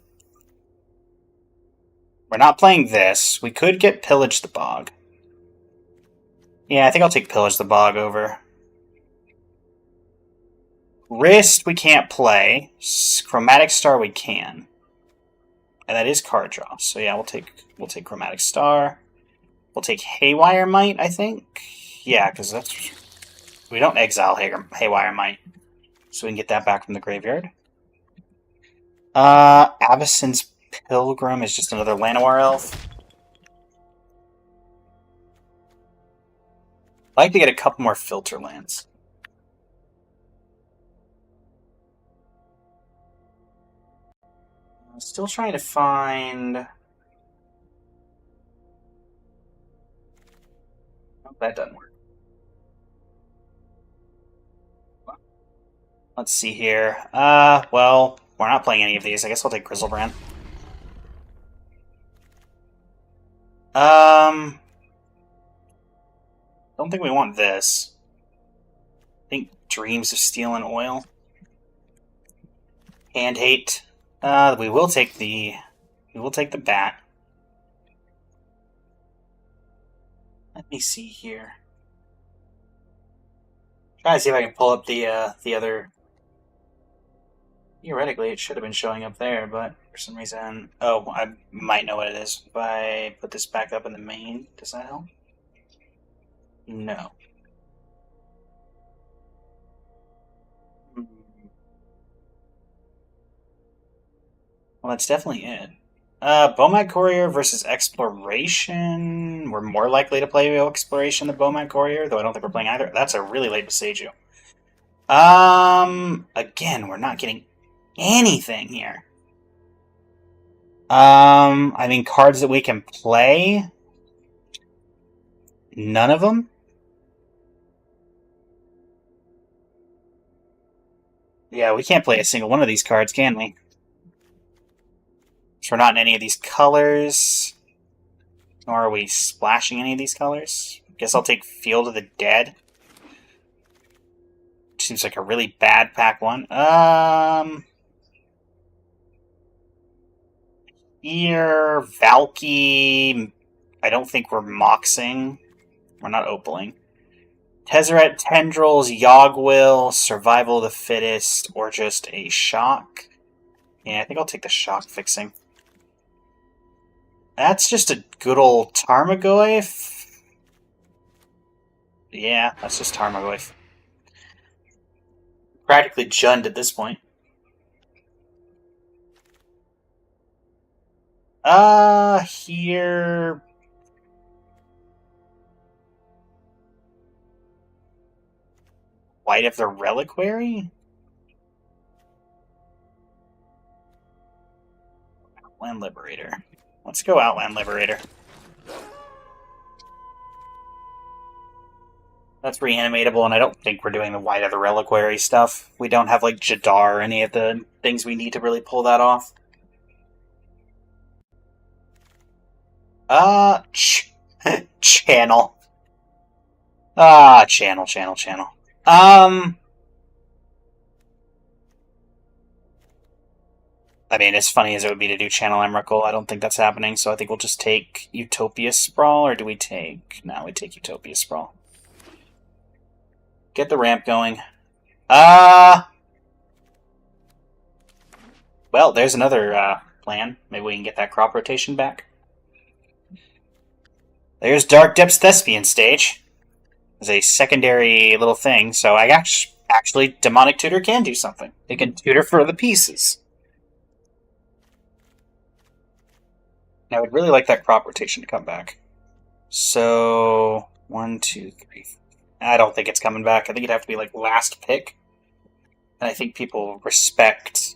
We're not playing this. We could get Pillage the Bog. Yeah, I think I'll take Pillage the Bog over. Wrist we can't play. Chromatic Star we can. And that is card draw. So yeah, we'll take Chromatic Star. We'll take Haywire Might, I think. Yeah, because that's... We don't exile Haywire Might. So we can get that back from the graveyard. Avacyn's Pilgrim is just another Llanowar elf. I'd like to get a couple more filter lands. I'm still trying to find... Oh, that doesn't work. Let's see here. Well, we're not playing any of these. I guess I'll take Grizzlebrand. Don't think we want this. I think Dreams of Steel and Oil. Hand Hate. We will take the bat. Let me see here. Try to see if I can pull up the other. Theoretically, it should have been showing up there, but for some reason... Oh, I might know what it is. If I put this back up in the main, does that help? No. Well, that's definitely it. Bomad Courier versus Exploration. We're more likely to play Exploration than Bomad Courier, though I don't think we're playing either. That's a really late Boseiju. Again, we're not getting anything here. I mean, cards that we can play. None of them. Yeah, we can't play a single one of these cards, can we? So we're not in any of these colors. Nor are we splashing any of these colors. Guess I'll take Field of the Dead. Seems like a really bad pack one. Here, Valky. I don't think we're Moxing. We're not Opaling. Tezzeret, Tendrils, Yogwill, Survival of the Fittest, or just a Shock. Yeah, I think I'll take the Shock fixing. That's just a good old Tarmogoyf. Yeah, that's just Tarmogoyf. Practically Jund at this point. Here... Light of the Reliquary? Outland Liberator. Let's go Outland Liberator. That's reanimatable, and I don't think we're doing the Light of the Reliquary stuff. We don't have, like, Jadar or any of the things we need to really pull that off. Channel. Channel. I mean, as funny as it would be to do Channel Emrakul, I don't think that's happening, so I think we'll just take Utopia Sprawl, or do we take... No, we take Utopia Sprawl. Get the ramp going. Well, there's another plan. Maybe we can get that crop rotation back. There's Dark Depths Thespian stage. As a secondary little thing, so I actually Demonic Tutor can do something. It can tutor for the pieces. I would really like that crop rotation to come back. So 1, 2, 3. I don't think it's coming back. I think it'd have to be like last pick. And I think people respect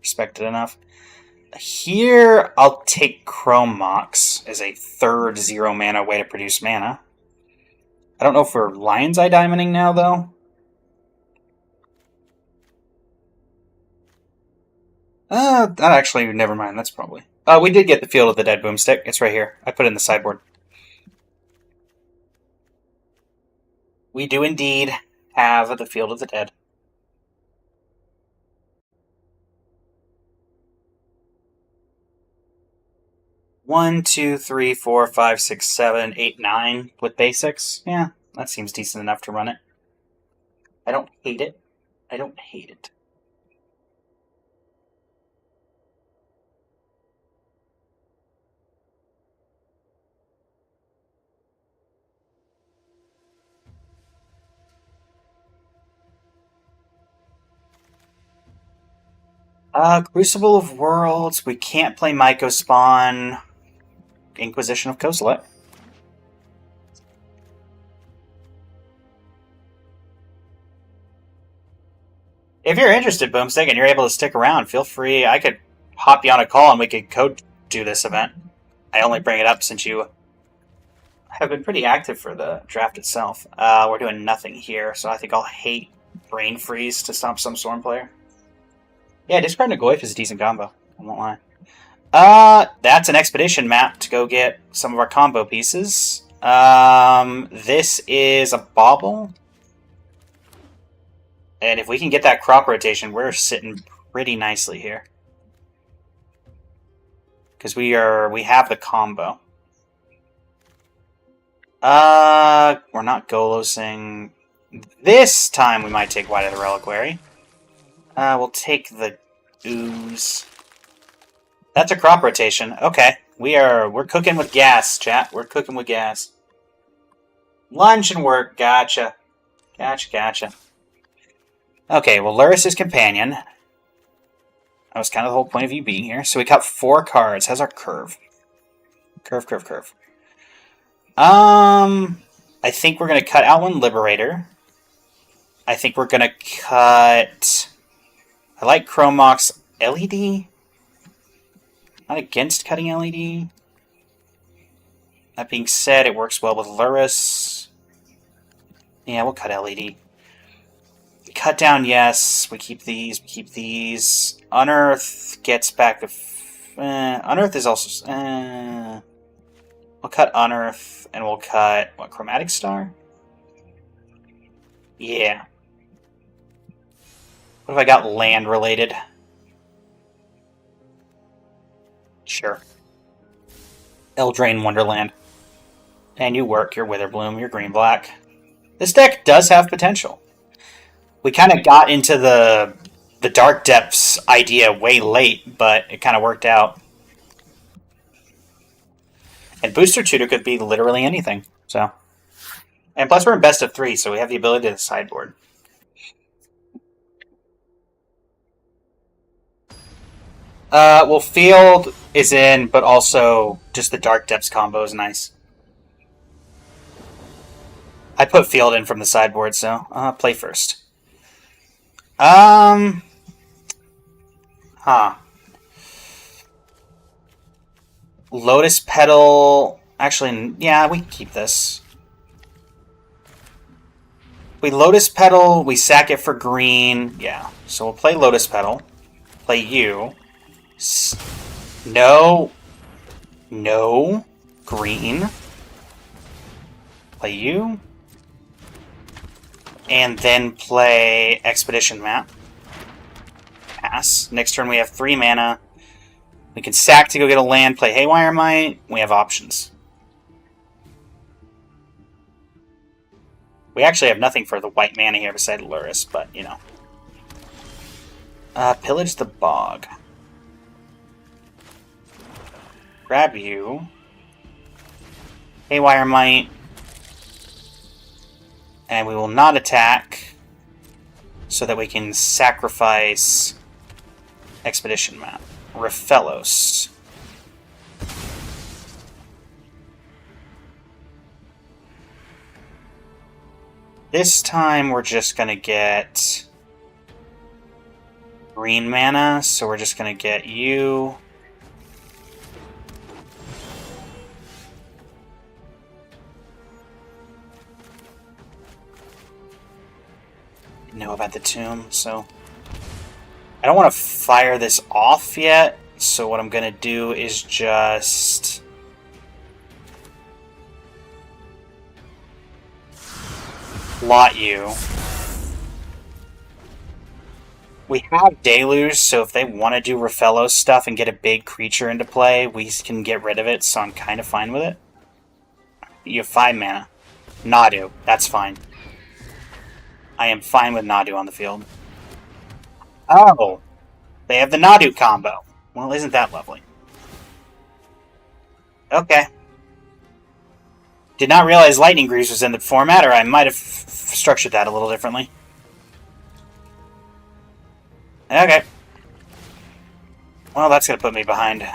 it enough. Here, I'll take Chrome Mox as a third 0 mana way to produce mana. I don't know if we're Lion's Eye Diamonding now, though. That actually, never mind. That's probably... we did get the Field of the Dead boomstick. It's right here. I put it in the sideboard. We do indeed have the Field of the Dead. One, two, three, four, five, six, seven, eight, 9 with basics. Yeah, that seems decent enough to run it. I don't hate it. I don't hate it. Crucible of Worlds. We can't play Myco Spawn. Inquisition of Kozilek. If you're interested, Boomstick, and you're able to stick around, feel free. I could hop you on a call and we could do this event. I only bring it up since you have been pretty active for the draft itself. We're doing nothing here, so I think I'll hate Brain Freeze to stop some Storm player. Yeah, discard Nagoyf is a decent combo. I won't lie. That's an expedition map to go get some of our combo pieces. This is a bauble. And if we can get that crop rotation, we're sitting pretty nicely here. Because we have the combo. We're not Golosing. This time we might take White of the Reliquary. We'll take the Ooze. That's a crop rotation. Okay. We're cooking with gas, chat. We're cooking with gas. Lunch and work. Gotcha. Gotcha. Okay, well, Luris's Companion. That was kind of the whole point of you being here. So we cut 4 cards. How's our curve? Curve. I think we're going to cut out one Liberator. I think we're going to cut... I like Chromox LED. Not against cutting LED. That being said, it works well with Luris. Yeah, we'll cut LED. Cut down, yes. We keep these. Unearth gets back to... Unearth is also... we'll cut Unearth, and we'll cut... What, Chromatic Star? Yeah. What have I got land-related? Sure. Eldraine Wonderland. And you work your Witherbloom, your green-black. This deck does have potential. We kind of got into the Dark Depths idea way late, but it kind of worked out. And Booster Tutor could be literally anything. So, and plus we're in best of 3, so we have the ability to sideboard. Well, Field is in, but also just the Dark Depths combo is nice. I put Field in from the sideboard, so play first. Lotus Petal... Actually, yeah, we can keep this. We Lotus Petal, we sack it for green. Yeah, so we'll play Lotus Petal. Play you. No. Green. Play you. And then play Expedition Map. Pass. Next turn we have 3 mana. We can sack to go get a land, play Haywire Might. We have options. We actually have nothing for the white mana here beside Luris, but, you know. Pillage the Bog. Grab you. Haywire Might. And we will not attack so that we can sacrifice Expedition Map. Raphellos. This time we're just going to get green mana, so we're just going to get you. know about the tomb, so I don't want to fire this off yet. So what I'm gonna do is just lot you. We have Deluge, so if they want to do Rafello stuff and get a big creature into play, we can get rid of it, so I'm kind of fine with it. You have 5 mana. Nadu, that's fine. I am fine with Nadu on the field. Oh, they have the Nadu combo. Well, isn't that lovely? Okay. Did not realize Lightning Greaves was in the format, or I might have structured that a little differently. Okay. Well, that's going to put me behind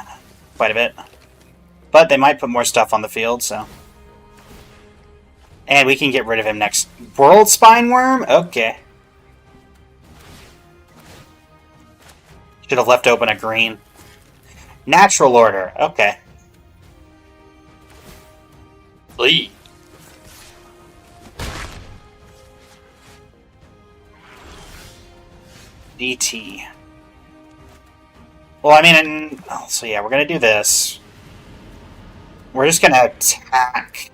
quite a bit. But they might put more stuff on the field, so... And we can get rid of him next. World Spine Worm? Okay. Should have left open a green. Natural Order. Okay. Lee. DT. Well, I mean, so yeah, we're going to do this. We're just going to attack.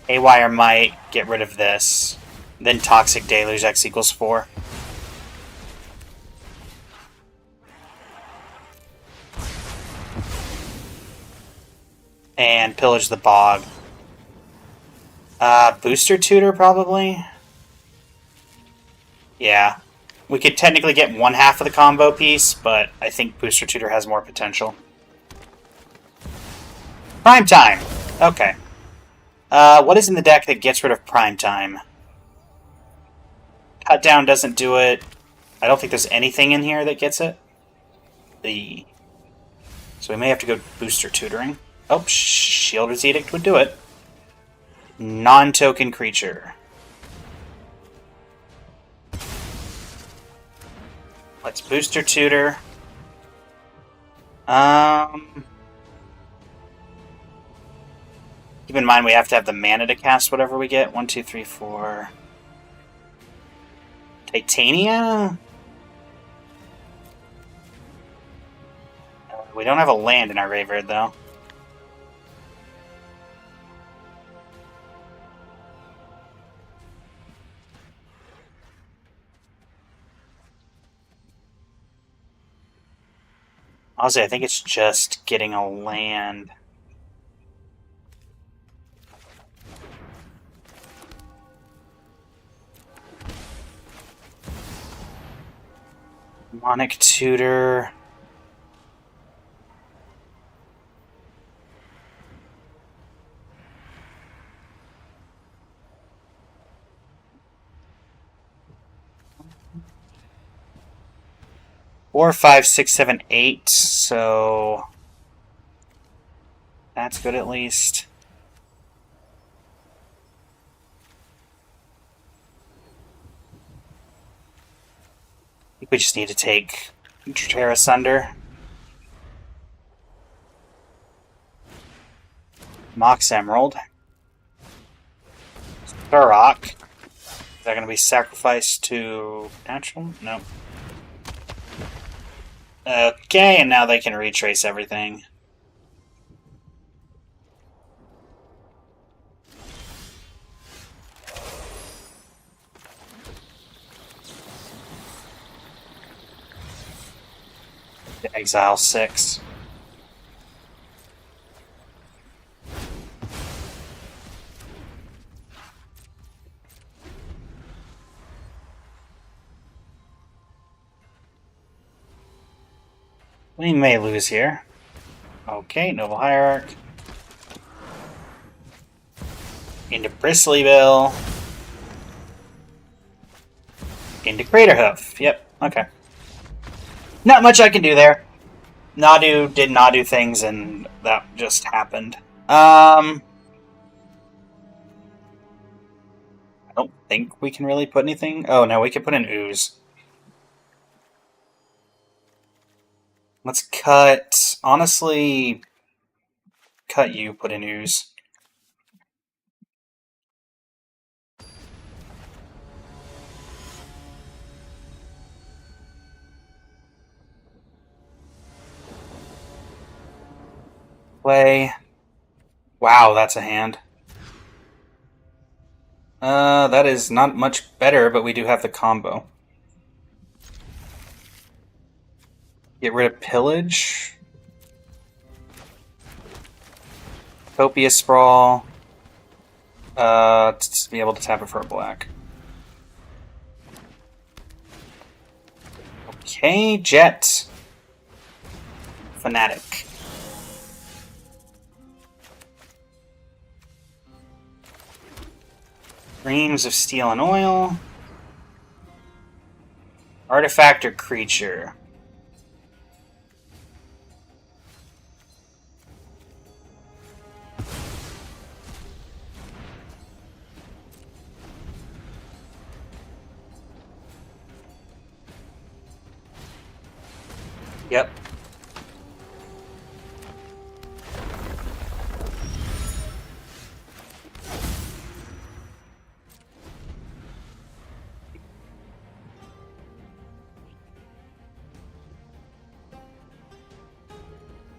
Haywire might get rid of this. Then Toxic Deluge X equals 4. And pillage the bog. Booster Tutor, probably? Yeah. We could technically get 1/2 of the combo piece, but I think Booster Tutor has more potential. Prime Time! Okay. What is in the deck that gets rid of Prime Time? Cut Down doesn't do it. I don't think there's anything in here that gets it. So we may have to go Booster Tutoring. Oh, Shielder's Edict would do it. Non-token creature. Let's Booster Tutor. Keep in mind we have to have the mana to cast whatever we get. 1, 2, 3, 4. Titania? We don't have a land in our graveyard, though. Honestly, I think it's just getting a land. Demonic Tutor. Four, 5, 6, 7, 8. So that's good at least. I think we just need to take Terra Sunder. Mox Emerald. Starrock. Is that going to be sacrificed to natural? No. Okay, and now they can retrace everything. Exile 6. We may lose here. Okay, Noble Hierarch. Into Bristlyville. Into Craterhoof. Yep, okay. Not much I can do there. Nadu did Nadu things, and that just happened. I don't think we can really put anything. Oh, no, we could put an Ooze. Let's cut... Honestly, cut you, put in Ooze. Play. Wow, that's a hand. That is not much better, but we do have the combo. Get rid of Pillage. Copious Sprawl. To be able to tap it for a black. Okay, Jet. Fanatic. Dreams of Steel and Oil. Artifact or creature? Yep.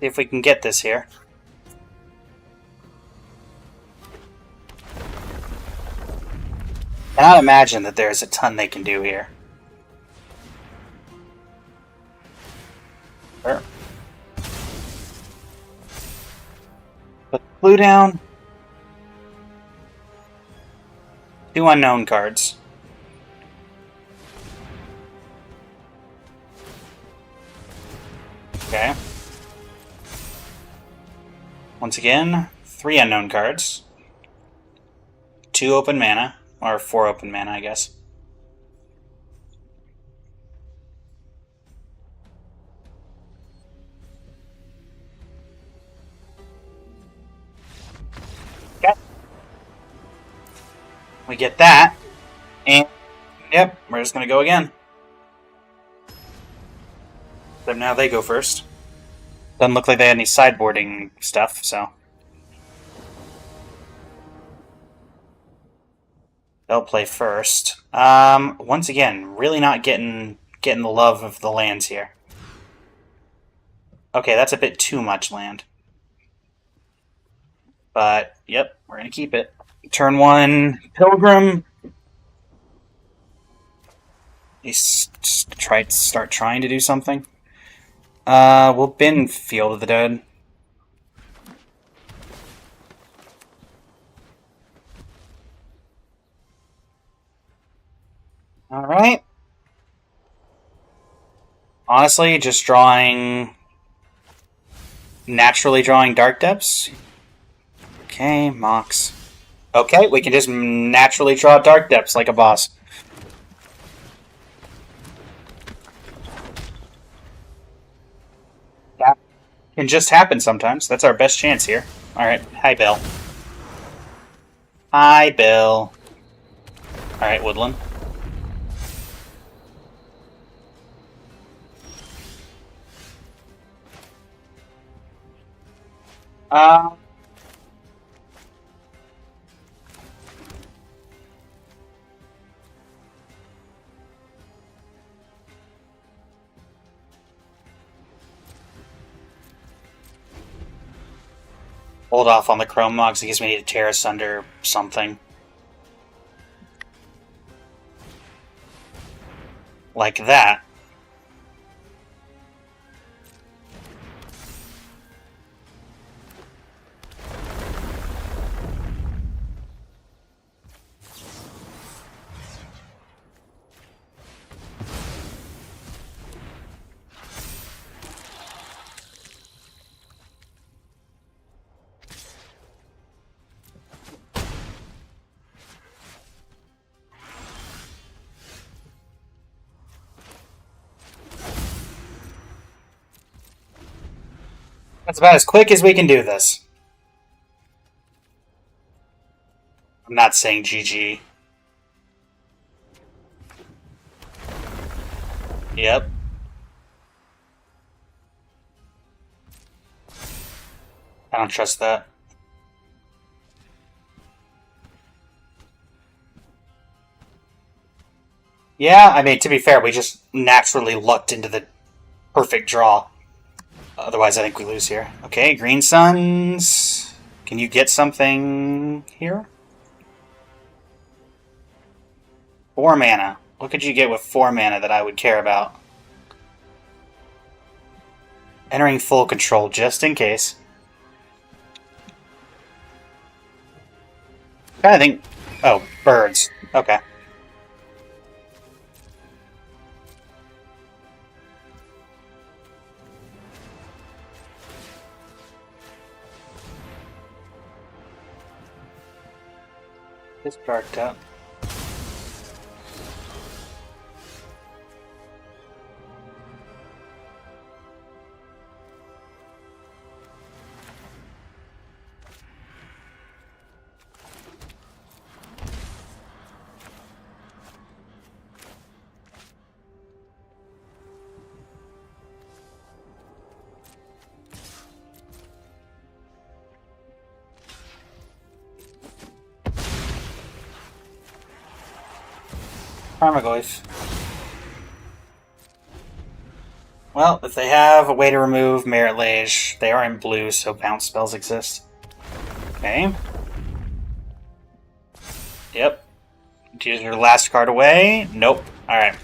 See if we can get this here. I cannot imagine that there's a ton they can do here. Sure. Put the blue down. 2 unknown cards. Okay. Once again, 3 unknown cards. 2 open mana. Or 4 open mana, I guess. Okay. We get that. And, yep, we're just going to go again. But now they go first. Doesn't look like they had any sideboarding stuff, so. They'll play first. Once again, really not getting the love of the lands here. Okay, that's a bit too much land. But, yep, we're going to keep it. Turn 1, Pilgrim. Start trying to do something. We'll bin Field of the Dead. Alright. Honestly, just naturally drawing Dark Depths. Okay, Mox. Okay, we can just naturally draw Dark Depths like a boss. That can just happen sometimes. That's our best chance here. Alright, hi, Bill. Hi, Bill. Alright, Woodland. Hold off on the Chrome Mogs in case we need to tear asunder something. Like that. That's about as quick as we can do this. I'm not saying GG. Yep. I don't trust that. Yeah, I mean, to be fair, we just naturally lucked into the perfect draw. Otherwise, I think we lose here. Okay, Green Suns. Can you get something here? 4 mana. What could you get with 4 mana that I would care about? Entering full control, just in case. I think... Oh, birds. Okay. It's darked up. Tarmogoyf. Well, if they have a way to remove Merit Lage, they are in blue, so bounce spells exist. Okay. Yep. Choose your last card away. Nope. Alright.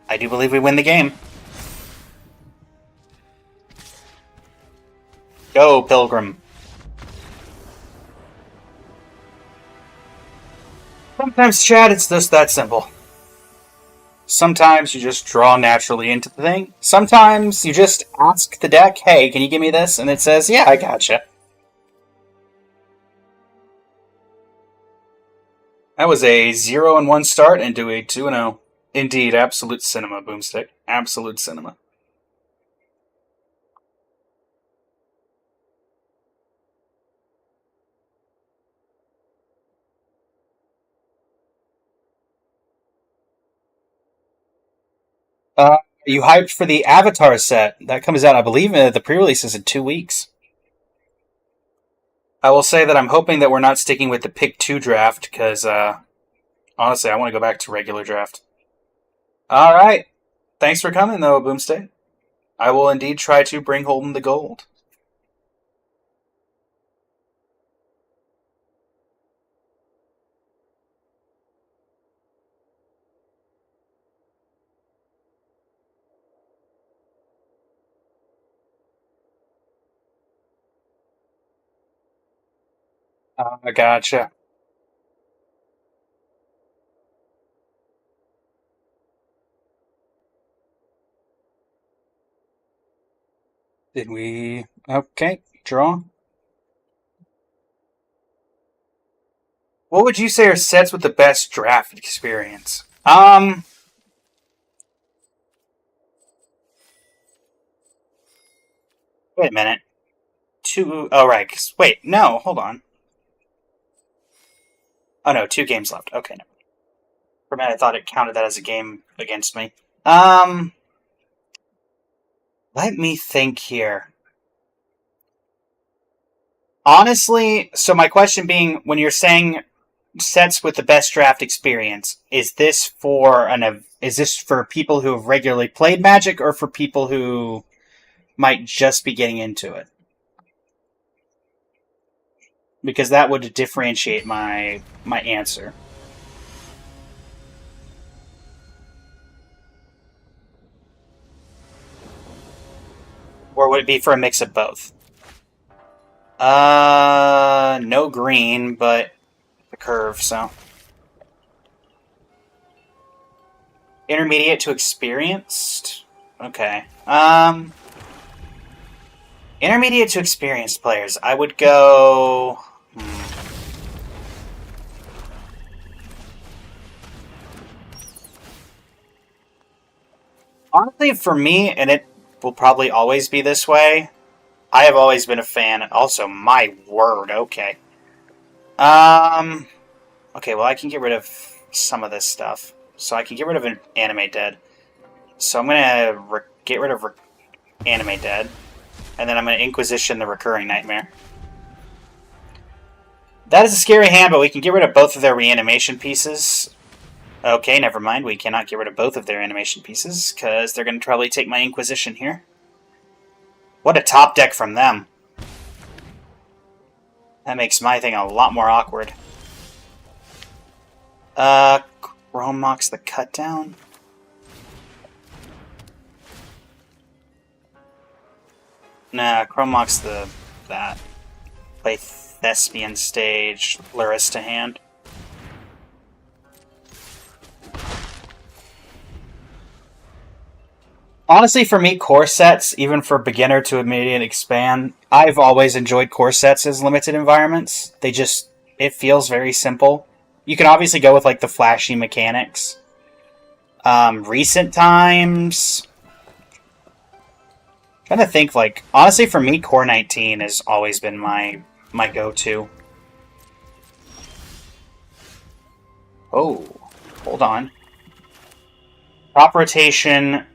I do believe we win the game. Go, Pilgrim. Sometimes, Chad, it's just that simple. Sometimes you just draw naturally into the thing. Sometimes you just ask the deck, hey, can you give me this? And it says, yeah, I gotcha. That was a 0-1 start into a 2-0. Indeed, absolute cinema, Boomstick. Absolute cinema. You hyped for the Avatar set. That comes out, I believe, the pre-release is in 2 weeks. I will say that I'm hoping that we're not sticking with the pick 2 draft, because, honestly, I want to go back to regular draft. Alright. Thanks for coming, though, Boomstick. I will indeed try to bring home the gold. Gotcha. Did we... Okay, draw. What would you say are sets with the best draft experience? Wait a minute. Oh, right. Wait, no, hold on. Oh, no, 2 games left. Okay, no. For a minute, I thought it counted that as a game against me. Let me think here. Honestly, so my question being, when you're saying sets with the best draft experience, is this for people who have regularly played Magic, or for people who might just be getting into it? Because that would differentiate my answer. Or would it be for a mix of both? No green, but the curve, so. Intermediate to experienced? Okay. Intermediate to experienced players. I would go... Honestly, for me, and it will probably always be this way, I have always been a fan. Also, my word, okay. Okay, well, I can get rid of some of this stuff. So I can get rid of an Anime Dead. So I'm gonna get rid of Anime Dead. And then I'm gonna Inquisition the Recurring Nightmare. That is a scary hand, but we can get rid of both of their reanimation pieces. Okay, never mind. We cannot get rid of both of their animation pieces, because they're going to probably take my Inquisition here. What a top deck from them. That makes my thing a lot more awkward. Chrome Mox the cut down. Nah, Chrome Mox that. Play Thespian Stage, Luris to hand. Honestly, for me, core sets, even for beginner to immediate expand, I've always enjoyed core sets as limited environments. It feels very simple. You can obviously go with, like, the flashy mechanics. Recent times... I'm trying to think, like, honestly, for me, Core 19 has always been my go-to. Oh, hold on. Crop rotation...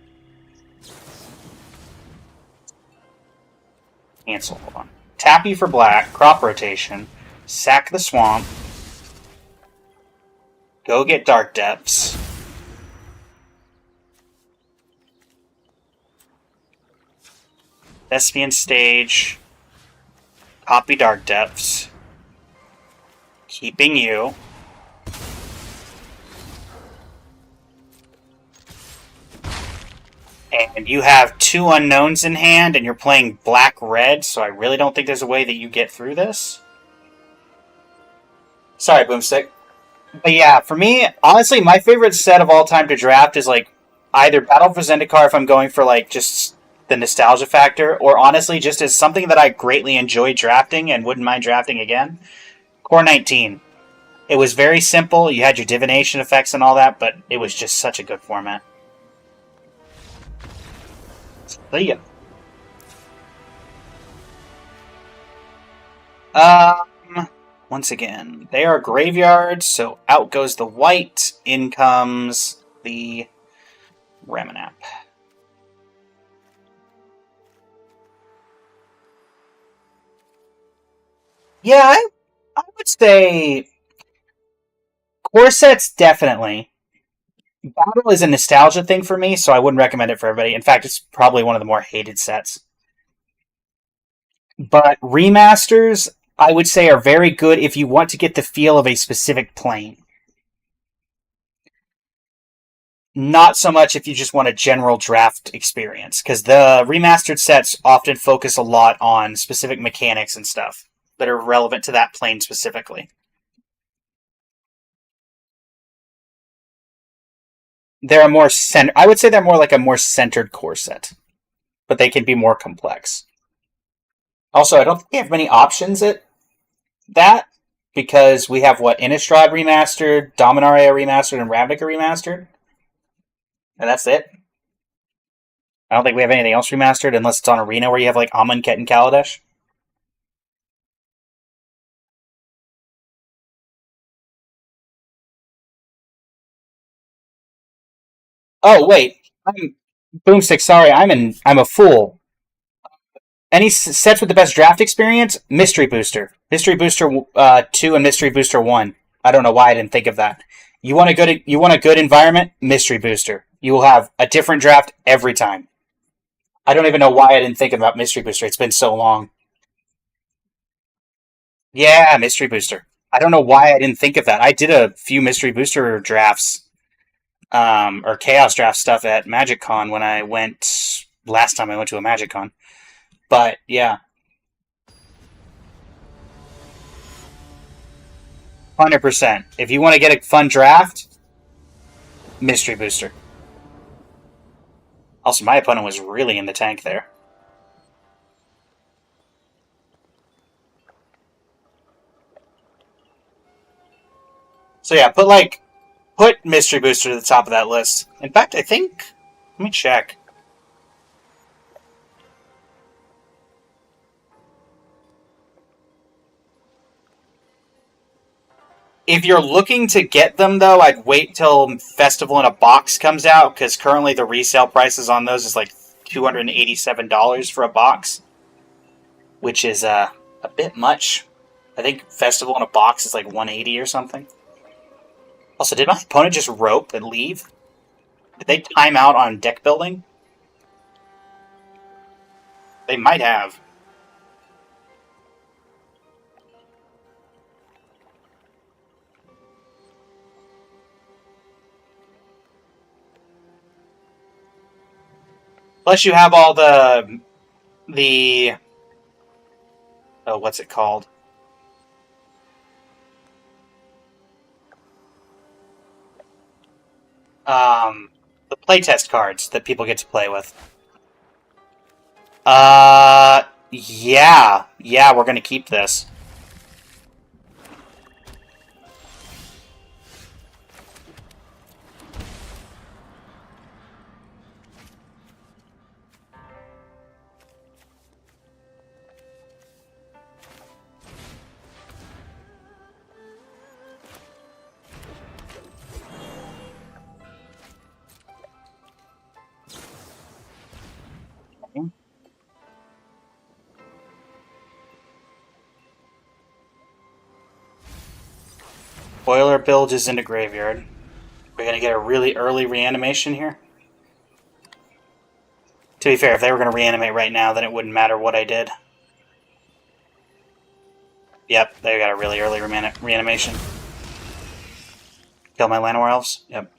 Cancel, hold on. Tappy for black, crop rotation, sack the swamp, go get Dark Depths, Thespian Stage, copy Dark Depths, keeping you, and you have 2 unknowns in hand, and you're playing black-red, so I really don't think there's a way that you get through this. Sorry, Boomstick. But yeah, for me, honestly, my favorite set of all time to draft is, like, either Battle for Zendikar if I'm going for, like, just the nostalgia factor, or honestly, just as something that I greatly enjoy drafting and wouldn't mind drafting again. Core 19. It was very simple, you had your divination effects and all that, but it was just such a good format. So yeah. Once again, they are graveyards, so out goes the white, in comes the Ramanap. Yeah, I would say core sets, definitely. Battle is a nostalgia thing for me, so I wouldn't recommend it for everybody. In fact, it's probably one of the more hated sets. But remasters, I would say, are very good if you want to get the feel of a specific plane. Not so much if you just want a general draft experience, because the remastered sets often focus a lot on specific mechanics and stuff that are relevant to that plane specifically. They're a more I would say they're more like a more centered core set, but they can be more complex. Also, I don't think we have many options at that, because we have what, Innistrad remastered, Dominaria remastered, and Ravnica remastered, and that's it. I don't think we have anything else remastered unless it's on Arena where you have like Amonkhet and Kaladesh. Oh wait, I'm Boomstick. Sorry, I'm a fool. Any sets with the best draft experience? Mystery Booster, Mystery Booster 2, and Mystery Booster 1. I don't know why I didn't think of that. You want a good environment? Mystery Booster. You will have a different draft every time. I don't even know why I didn't think about Mystery Booster. It's been so long. Yeah, Mystery Booster. I don't know why I didn't think of that. I did a few Mystery Booster drafts, or Chaos draft stuff at Magic Con when I went last time I went to a Magic Con. But yeah, 100%. If you want to get a fun draft, Mystery Booster. Also, my opponent was really in the tank there. So yeah, put Mystery Booster to the top of that list. In fact, I think, let me check. If you're looking to get them, though, I'd wait till Festival in a Box comes out, because currently the resale prices on those is like $287 for a box, which is a bit much. I think Festival in a Box is like $180 or something. Also, did my opponent just rope and leave? Did they time out on deck building? They might have. Plus you have all the oh, what's it called? The playtest cards that people get to play with. Yeah. Yeah, we're gonna keep this. Boiler bilges into graveyard. We're gonna get a really early reanimation here. To be fair, if they were gonna reanimate right now, then it wouldn't matter what I did. Yep, they got a really early reanimation. Kill my Llanowar Elves? Yep.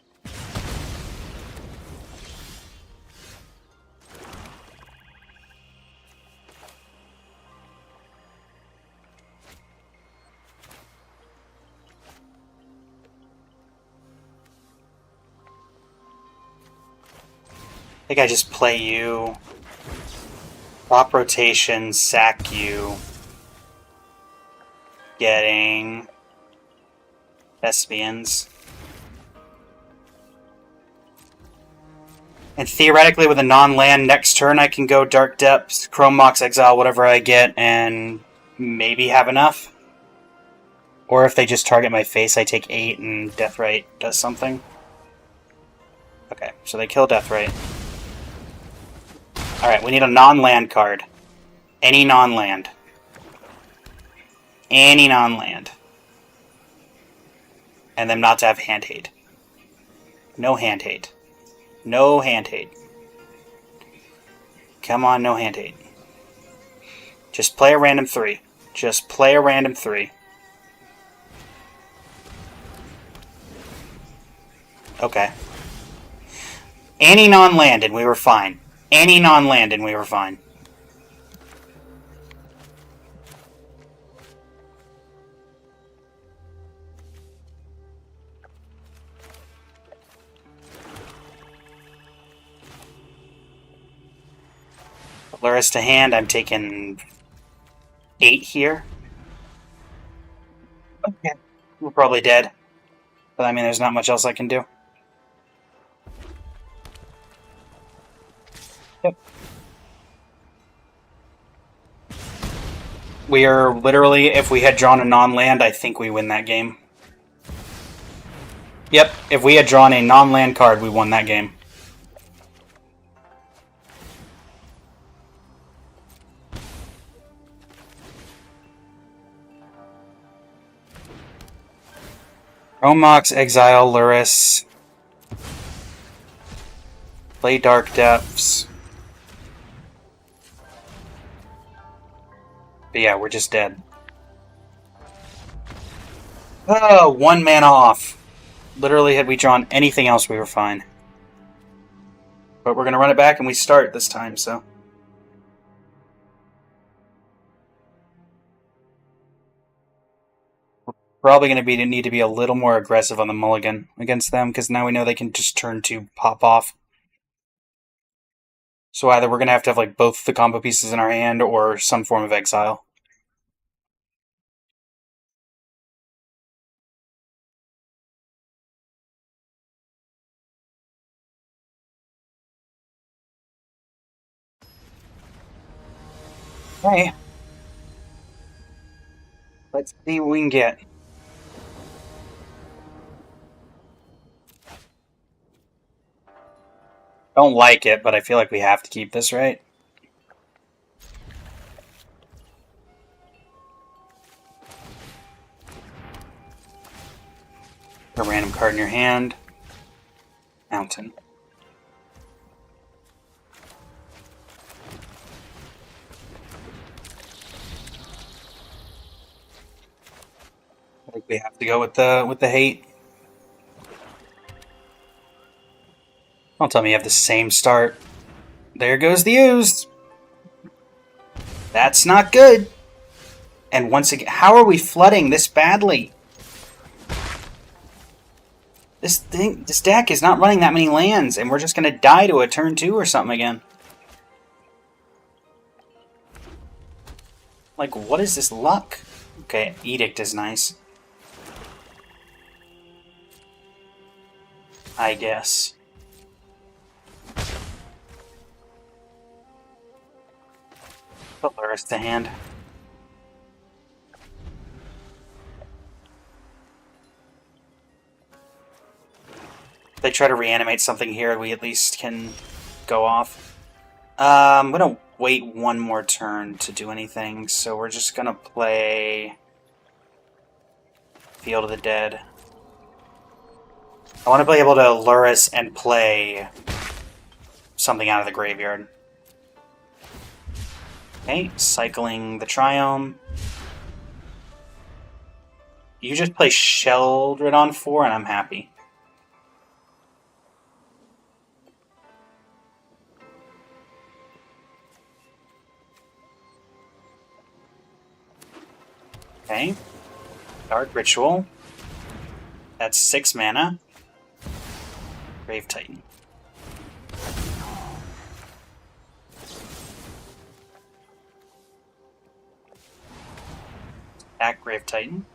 I think I just play you. Swap rotation, sack you. Getting Thespians. And theoretically, with a non-land next turn, I can go Dark Depths, Chrome Mox, Exile, whatever I get, and maybe have enough. Or if they just target my face, I take 8 and Deathrite does something. Okay, so they kill Deathrite. Alright, we need a non-land card. Any non-land. Any non-land. And them not to have hand hate. No hand hate. No hand hate. Come on, no hand hate. Just play a random 3. Just play a random 3. Okay. Any non-land and we were fine. Any non-land and we were fine. Luris to hand, I'm taking 8 here. Okay. We're probably dead. But I mean, there's not much else I can do. Yep. We are literally, if we had drawn a non-land, I think we win that game. Yep, if we had drawn a non-land card, we won that game. Romox, Exile, Luris. Play Dark Depths. But yeah, we're just dead. Oh, 1 mana off. Literally, had we drawn anything else, we were fine. But we're going to run it back and we start this time, so. Probably going to need to be a little more aggressive on the mulligan against them, because now we know they can just turn to pop off. So either we're going to have like both the combo pieces in our hand or some form of exile. Okay. Let's see what we can get. Don't like it, but I feel like we have to keep this, right? A random card in your hand. Mountain. I think we have to go with the hate. Don't tell me you have the same start. There goes the ooze. That's not good. And once again, how are we flooding this badly? This deck is not running that many lands, and we're just gonna die to a turn 2 or something again. Like, what is this luck? Okay, Edict is nice. I guess. Put Luris to hand. If they try to reanimate something here, we at least can go off. I'm gonna wait one more turn to do anything, so we're just gonna play Field of the Dead. I want to be able to Luris and play something out of the graveyard. Okay, cycling the Triome. You just play Sheldred on 4 and I'm happy. Okay. Dark Ritual. That's 6 mana. Grave Titan. Back Grave Titan.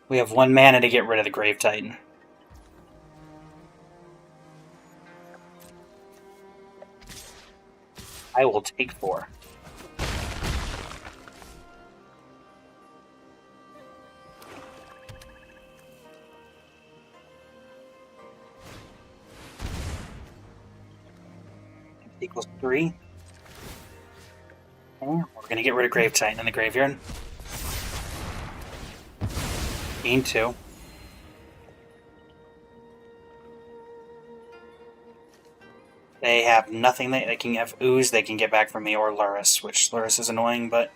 We have 1 mana to get rid of the Grave Titan. I will take 4. Equals 3. We're going to get rid of Grave Titan in the graveyard. Gain 2. They have nothing. They can have Ooze, they can get back from me, or Luris, which Luris is annoying, but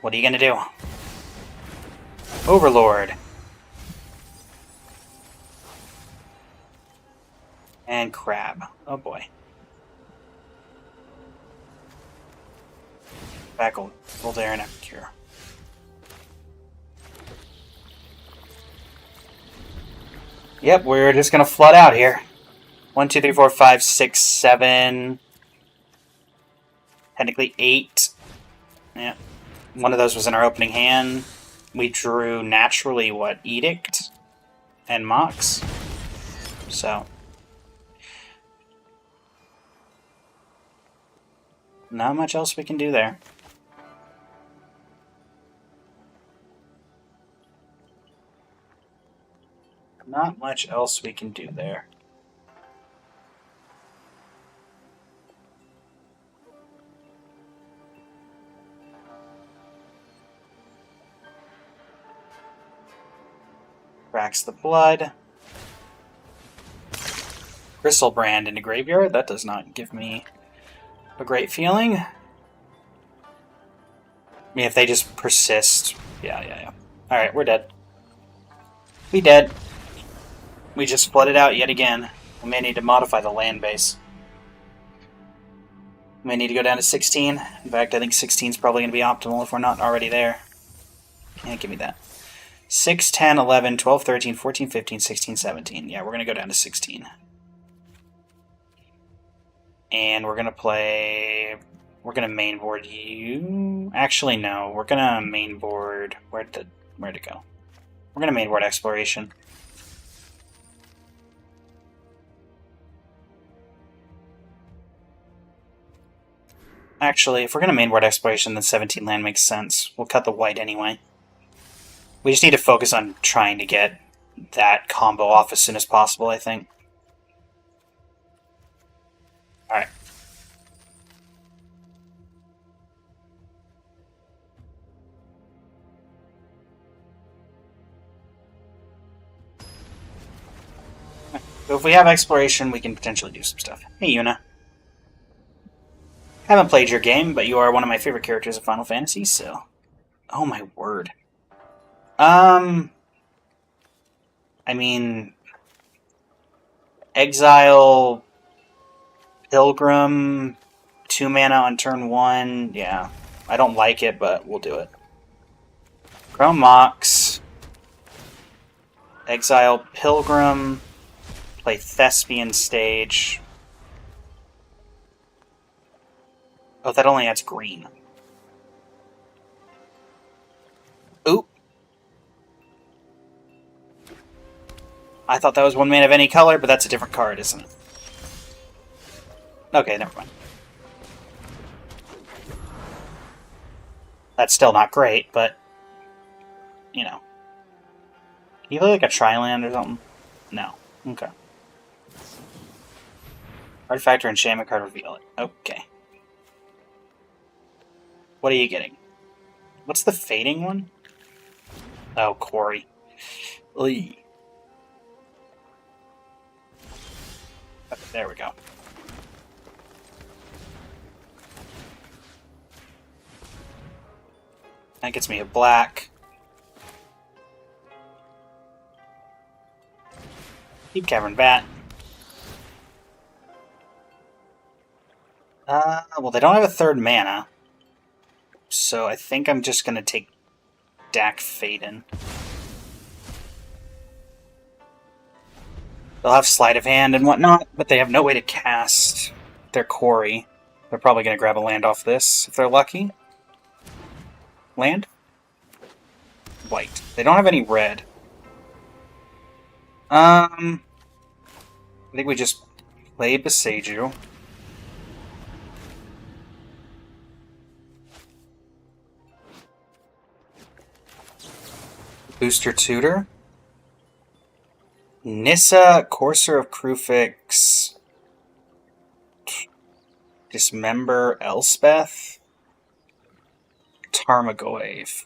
what are you going to do? Overlord. And Crab. Oh boy. Back old Air and Epicure. Yep, we're just gonna flood out here. 1, 2, 3, 4, 5, 6, 7. Technically 8. Yeah. One of those was in our opening hand. We drew naturally, what, Edict and Mox? So. Not much else we can do there. Not much else we can do there. Cracks the blood. Bristlebrand into graveyard. That does not give me a great feeling. I mean, if they just persist. Yeah. Alright, we're dead. We dead. We just flooded out yet again. We may need to modify the land base. We may need to go down to 16. In fact, I think 16 is probably going to be optimal if we're not already there. Can't give me that. 6, 10, 11, 12, 13, 14, 15, 16, 17. Yeah, we're going to go down to 16. And we're going to play... We're going to mainboard you... Actually, no. We're going to mainboard... Where'd it go? We're going to mainboard Exploration. Actually, if we're going to mainboard Exploration, then 17 land makes sense. We'll cut the white anyway. We just need to focus on trying to get that combo off as soon as possible, I think. Alright. So if we have exploration, we can potentially do some stuff. Hey, Yuna. Haven't played your game, but you are one of my favorite characters of Final Fantasy, so... Oh my word. I mean... Exile... Pilgrim... 2 mana on turn 1, yeah. I don't like it, but we'll do it. Chrome Mox... Exile Pilgrim... Play Thespian Stage... Oh, that only adds green. Oop. I thought that was 1 mana of any color, but that's a different card, isn't it? Okay, never mind. That's still not great, but... You know. Can you play like a Tri-land or something? No. Okay. Artifact or enchantment card, reveal it. Okay. What are you getting? What's the fading one? Oh, Quarry. Oy. Okay, there we go. That gets me a black. Keep Cavern Bat. Well, they don't have a 3rd mana. So I think I'm just going to take Dak Faden. They'll have Sleight of Hand and whatnot, but they have no way to cast their Quarry. They're probably going to grab a land off this, if they're lucky. Land? White. They don't have any red. I think we just play Beseiju. Booster Tutor. Nissa, Courser of Krufix. Dismember Elspeth. Tarmogoyf.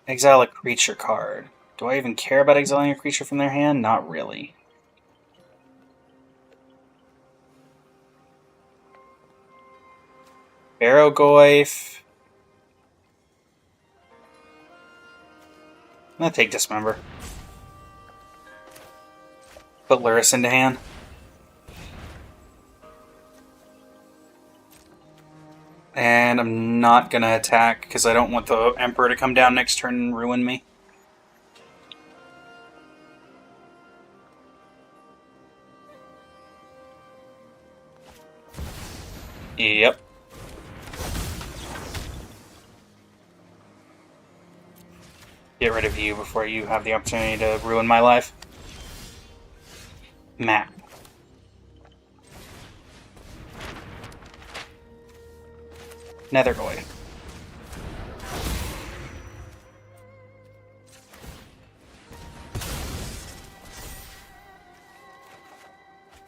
Exile a creature card. Do I even care about exiling a creature from their hand? Not really. Barrogoyf. I'm gonna take Dismember. Put Luris into hand. And I'm not gonna attack because I don't want the Emperor to come down next turn and ruin me. Yep. Get rid of you before you have the opportunity to ruin my life. Map. Nethergoy.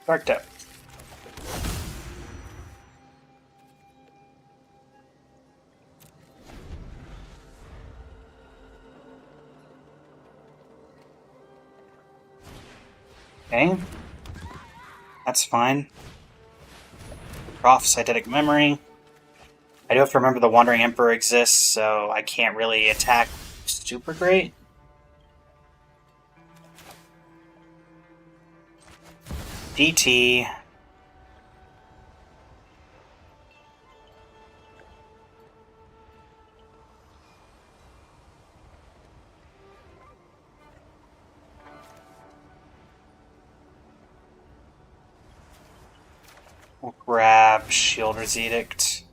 Dark Depth. Okay. That's fine. Proph's Eidetic Memory. I do have to remember the Wandering Emperor exists, so I can't really attack super great. DT. We'll grab Shielder's Edict.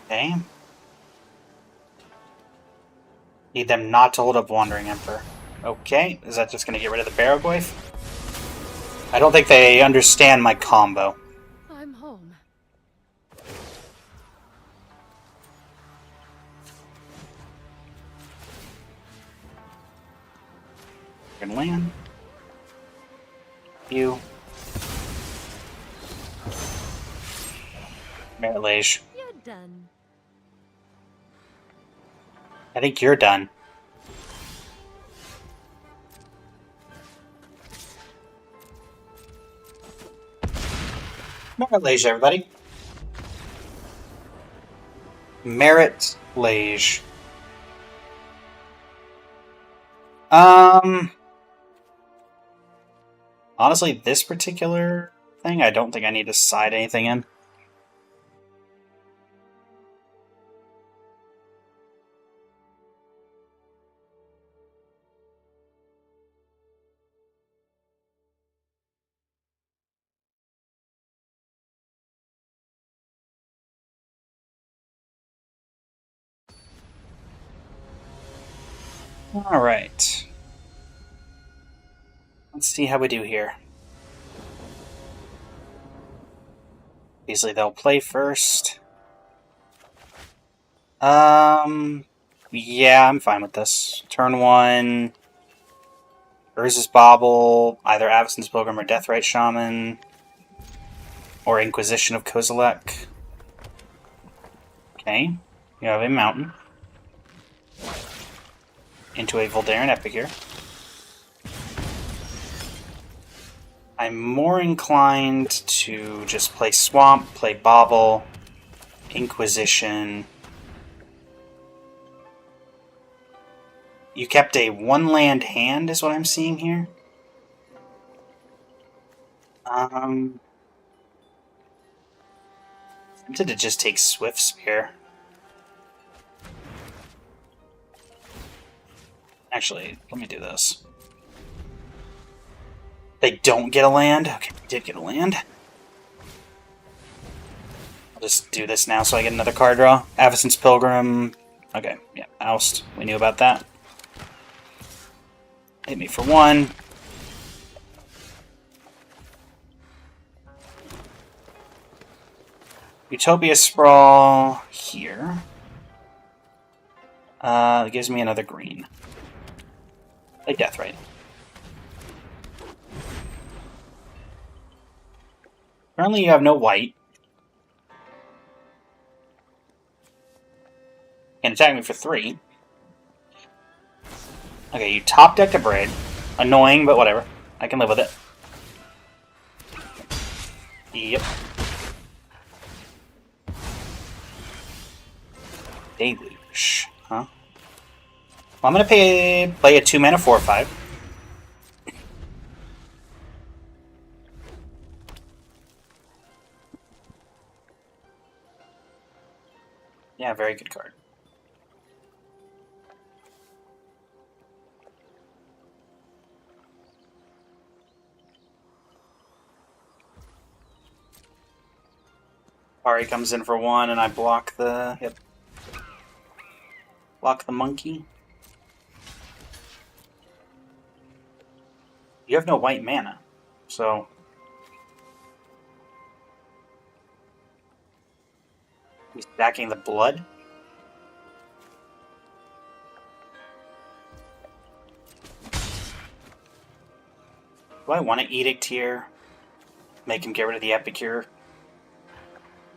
Okay. Need them not to hold up Wandering Emperor. Okay, is that just going to get rid of the Barrogoyf? I don't think they understand my combo. I'm home. We're gonna land. You. Merit Lage. You're done. I think you're done. Merit Lage, everybody. Merit Lage. Honestly, this particular thing, I don't think I need to side anything in. Alright. Let's see how we do here. Obviously, they'll play first. Yeah, I'm fine with this. Turn 1. Urza's Bauble, either Avacyn's Pilgrim or Deathrite Shaman. Or Inquisition of Kozilek. Okay. You have a mountain. Into a Voldaren Epicure. I'm more inclined to just play Swamp, play Bauble, Inquisition. You kept a 1-land hand, is what I'm seeing here. Tempted to just take Swift Spear. Actually, let me do this. They don't get a land? Okay, we did get a land. I'll just do this now so I get another card draw. Avacyn's Pilgrim. Okay, yeah, Oust. We knew about that. Hit me for 1. Utopia Sprawl here. It gives me another green. Play Deathrite. Currently you have no white. You can attack me for 3. Okay, you top decked a Braid. Annoying, but whatever. I can live with it. Yep. Deluge, huh? Well, I'm gonna play a 2-mana 4/5. Yeah, very good card. Ari comes in for 1, and I block the... Yep. Block the monkey. You have no white mana, so... He's stacking the blood? Do I want to Edict here? Make him get rid of the Epicure?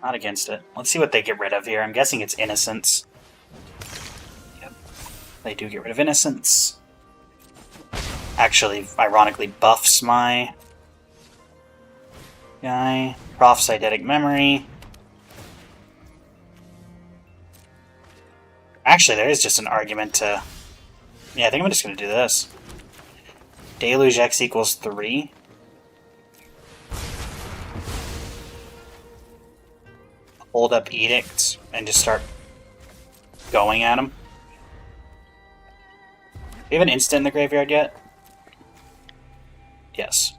Not against it. Let's see what they get rid of here. I'm guessing it's Innocence. Yep. They do get rid of Innocence. Actually, ironically, buffs my guy. Prophecydetic Memory. Actually, there is just an argument to... Yeah, I think I'm just going to do this. Deluge X equals 3. Hold up Edict and just start going at him. Do you have an instant in the graveyard yet? Yes.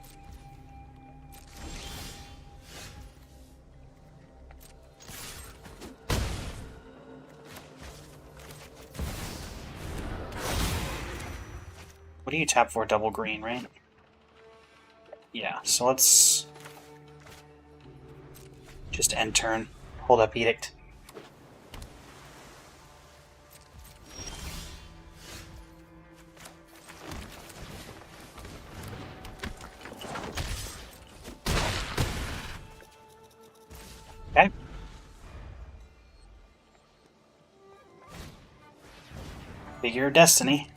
What do you tap for? Double green, right? Yeah, so let's just end turn. Hold up Edict. Okay. Figure of Destiny.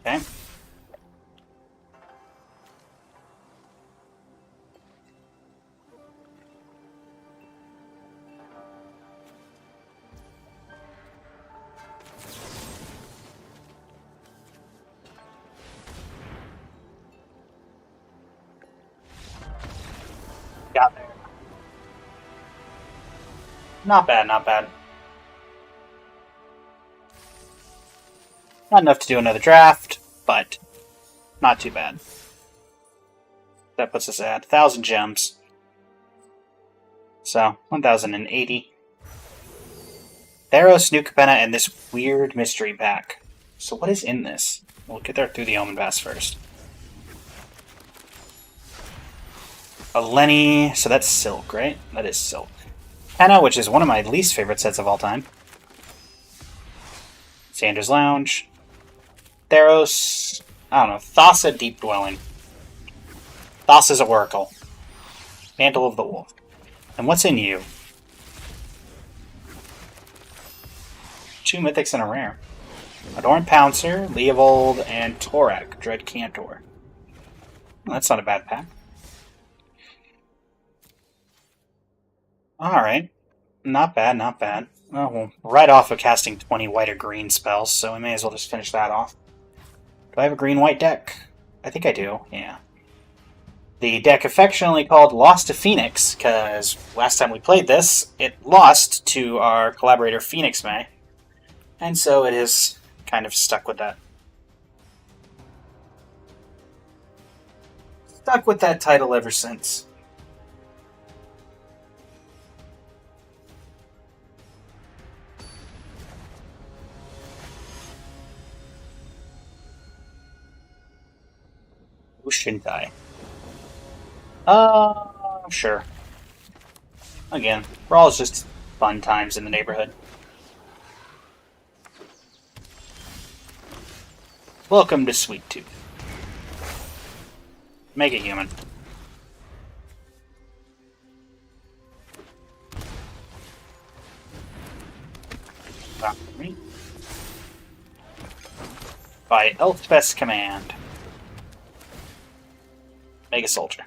Okay. Got there. Not bad, not bad. Not enough to do another draft, but not too bad. That puts us at 1,000 gems. So, 1,080. Theros, New Capenna, and this weird mystery pack. So what is in this? We'll get there through the Omen Pass first. A Lenny, so that's Silk, right? That is Silk. Penna, which is one of my least favorite sets of all time. Sandra's Lounge. Theros, I don't know, Thassa Deep Dwelling. Thassa's Oracle. Mantle of the Wolf. And what's in you? 2 mythics and a rare. Adorned Pouncer, Leovold, and Torak, Dread Cantor. Well, that's not a bad pack. Alright. Not bad, not bad. Oh, well, right off of casting 20 white or green spells, so we may as well just finish that off. Do I have a green-white deck? I think I do, yeah. The deck affectionately called Lost to Phoenix, because last time we played this, it lost to our collaborator Phoenix May. And so it is kind of stuck with that. Stuck with that title ever since. Shintai. Sure. Again, Brawl's just fun times in the neighborhood. Welcome to Sweet Tooth. Mega Human. By Elspeth's command. Mega Soldier.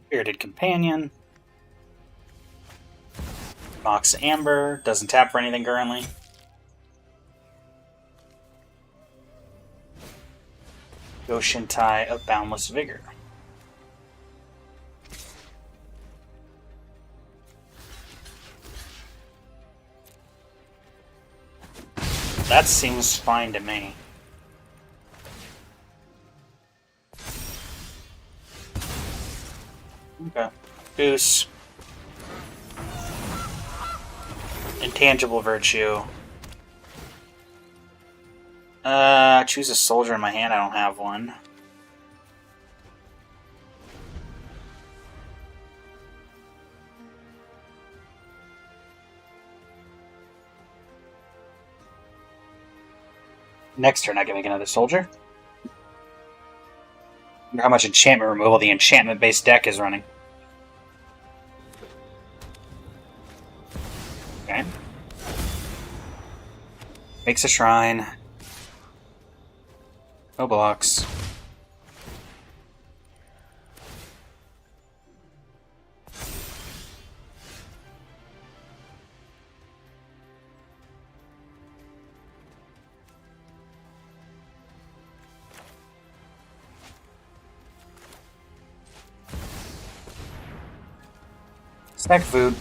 Bearded Companion. Mox Amber. Doesn't tap for anything currently. Goshintai of Boundless Vigor. That seems fine to me. Okay. Goose. Intangible Virtue. Choose a soldier in my hand. I don't have one. Next turn, I can make another soldier. Wonder how much enchantment removal the enchantment-based deck is running. Okay. Makes a shrine. No blocks. Snack food.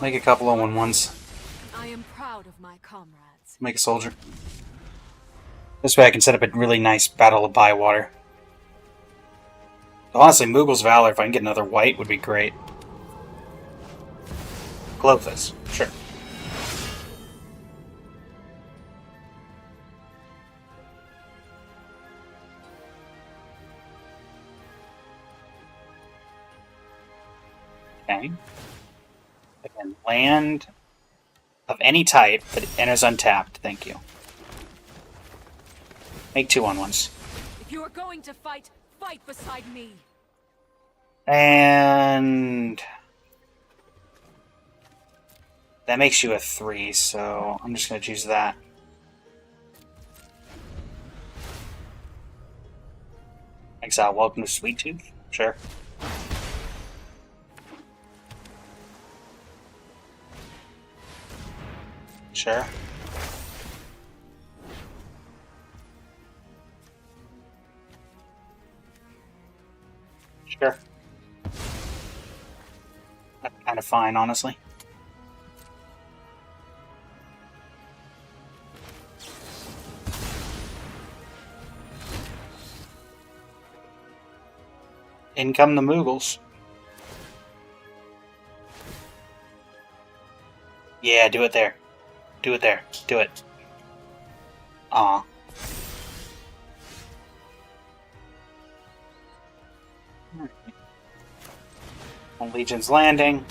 Make a couple of 1/1s. I am proud of my comrades. Make a soldier. This way I can set up a really nice Battle of Bywater. Honestly, Moogle's Valor, if I can get another white, would be great. Clothis, sure. Okay. Again, land of any type that enters untapped. Thank you. Make 2/1s. If you are going to fight, fight beside me. And that makes you a 3, so I'm just going to choose that. Exile, welcome to Sweet Tooth. Sure. Sure. Sure. That's kind of fine, honestly. In come the Moogles. Yeah, do it there. Do it there. Do it. Aw. On Legion's Landing.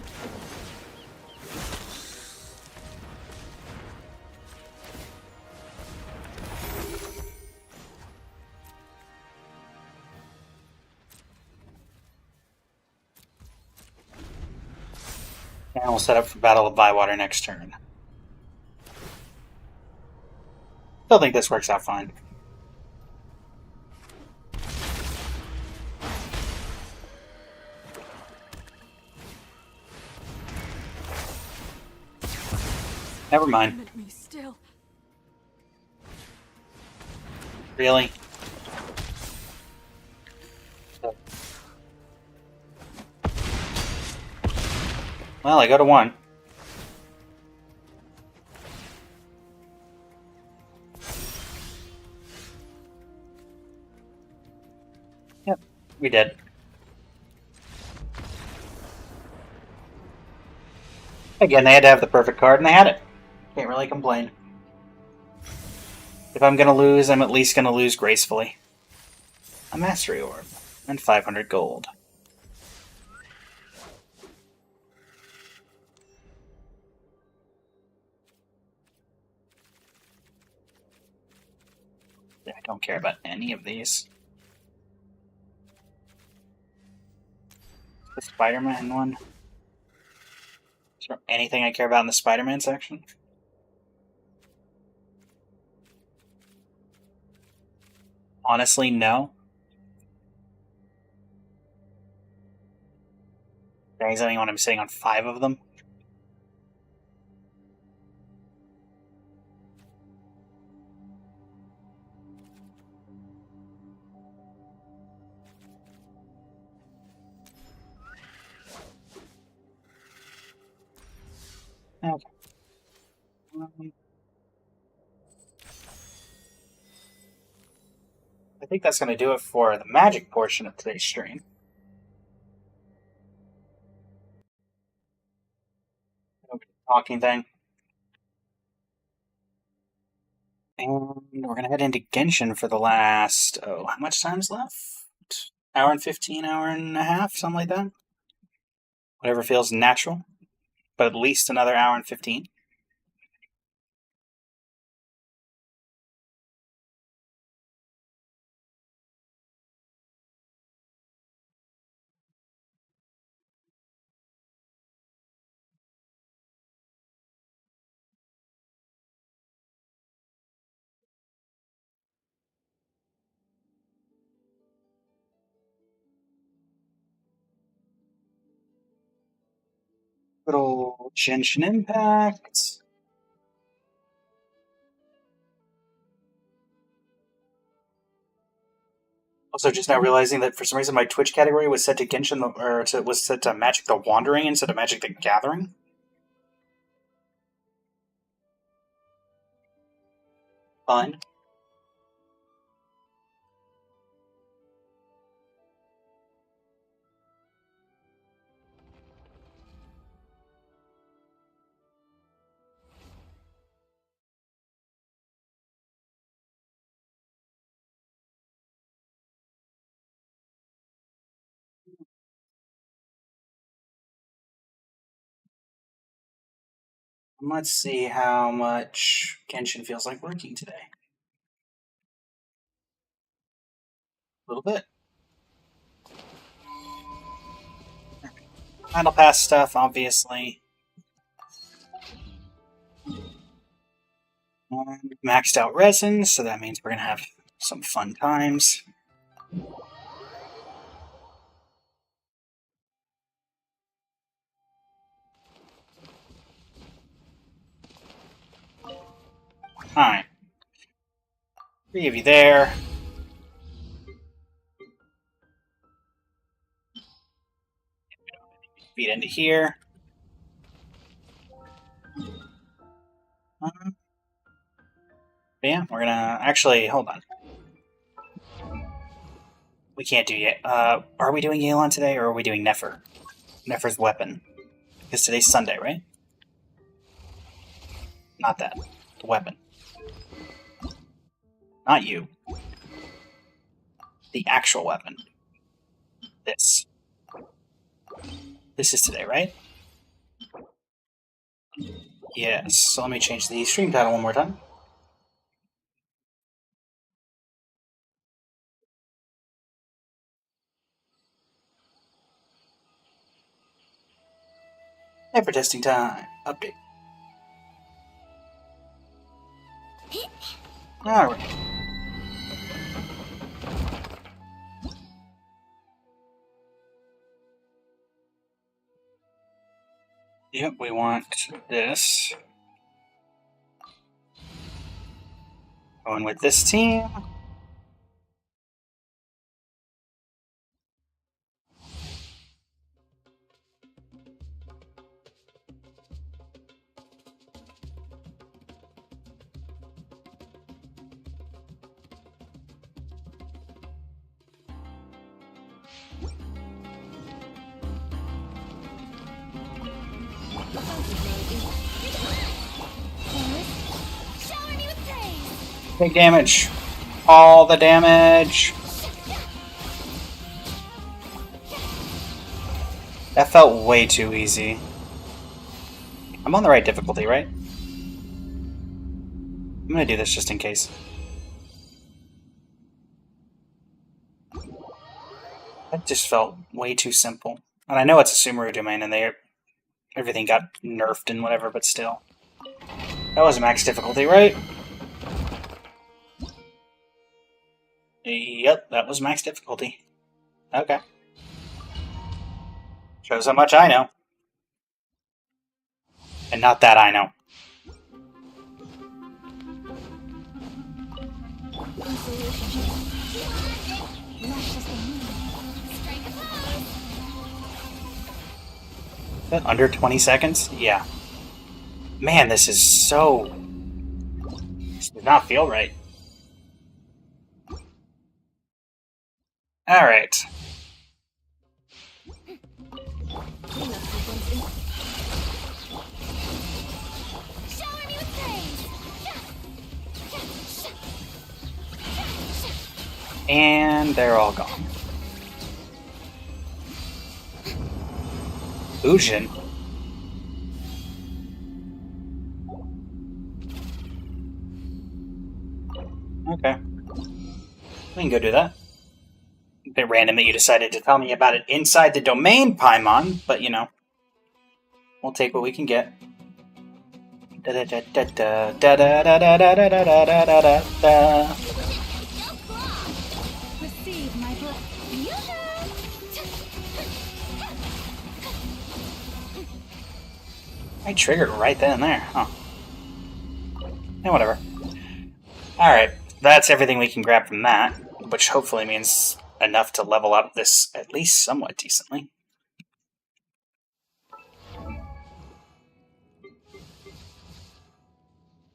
And we'll set up for Battle of Bywater next turn. Still think this works out fine. Never mind. Limit me still. Really? Well, I go to 1. Yep, we did. Again, they had to have the perfect card, and they had it. Can't really complain. If I'm going to lose, I'm at least going to lose gracefully. A Mastery Orb, and 500 gold. I don't care about any of these. The Spider-Man one. Is there anything I care about in the Spider-Man section? Honestly, no. Is there anyone I'm sitting on 5 of them? Okay. I think that's going to do it for the magic portion of today's stream. Talking thing. And we're going to head into Genshin for the last, how much time's left? Hour and 15, hour and a half, something like that. Whatever feels natural, but at least another hour and 15. Little Genshin Impact. Also, just now realizing that for some reason my Twitch category was set to Genshin, was set to Magic the Wandering instead of Magic the Gathering. Fun. Let's see how much Genshin feels like working today. A little bit. Battle Pass stuff, obviously. Maxed out resin, so that means we're gonna have some fun times. Alright. 3 of you there. Feed into here. Yeah, we're gonna actually hold on. We can't do yet. Are we doing Yelan today, or are we doing Nefer? Nefer's weapon. Because today's Sunday, right? Not that. The weapon. Not you. The actual weapon. This. This is today, right? Yes. So let me change the stream title one more time. Nefer testing time. Update. Alright. Yep, we want this. Going with this team. Big damage. All the damage. That felt way too easy. I'm on the right difficulty, right? I'm gonna do this just in case. That just felt way too simple. And I know it's a Sumeru domain and everything got nerfed and whatever, but still. That was max difficulty, right? Yep, that was max difficulty. Okay. Shows how much I know. And not that I know. Is that under 20 seconds? Yeah. Man, this is so... This does not feel right. Alright. And they're all gone. Fusion? Okay. We can go do that. A bit random that you decided to tell me about it inside the domain, Paimon, but you know. We'll take what we can get. Receive my blessing. I triggered right then and there, huh? Yeah, whatever. Alright, that's everything we can grab from that, which hopefully means enough to level up this at least somewhat decently.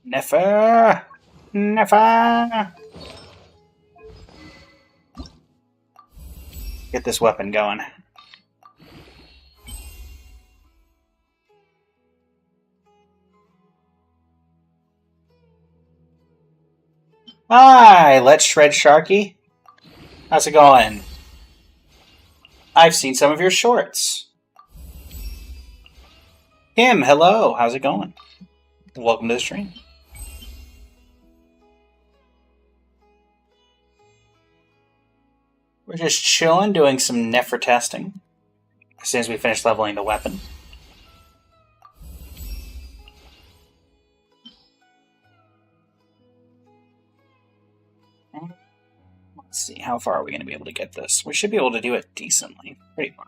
Nefer! Nefer! Get this weapon going. Hi, let's shred Sharky. How's it going? I've seen some of your shorts. Kim, hello. How's it going? Welcome to the stream. We're just chilling, doing some Nefer testing. As soon as we finish leveling the weapon. Let's see, how far are we going to be able to get this? We should be able to do it decently. Pretty far.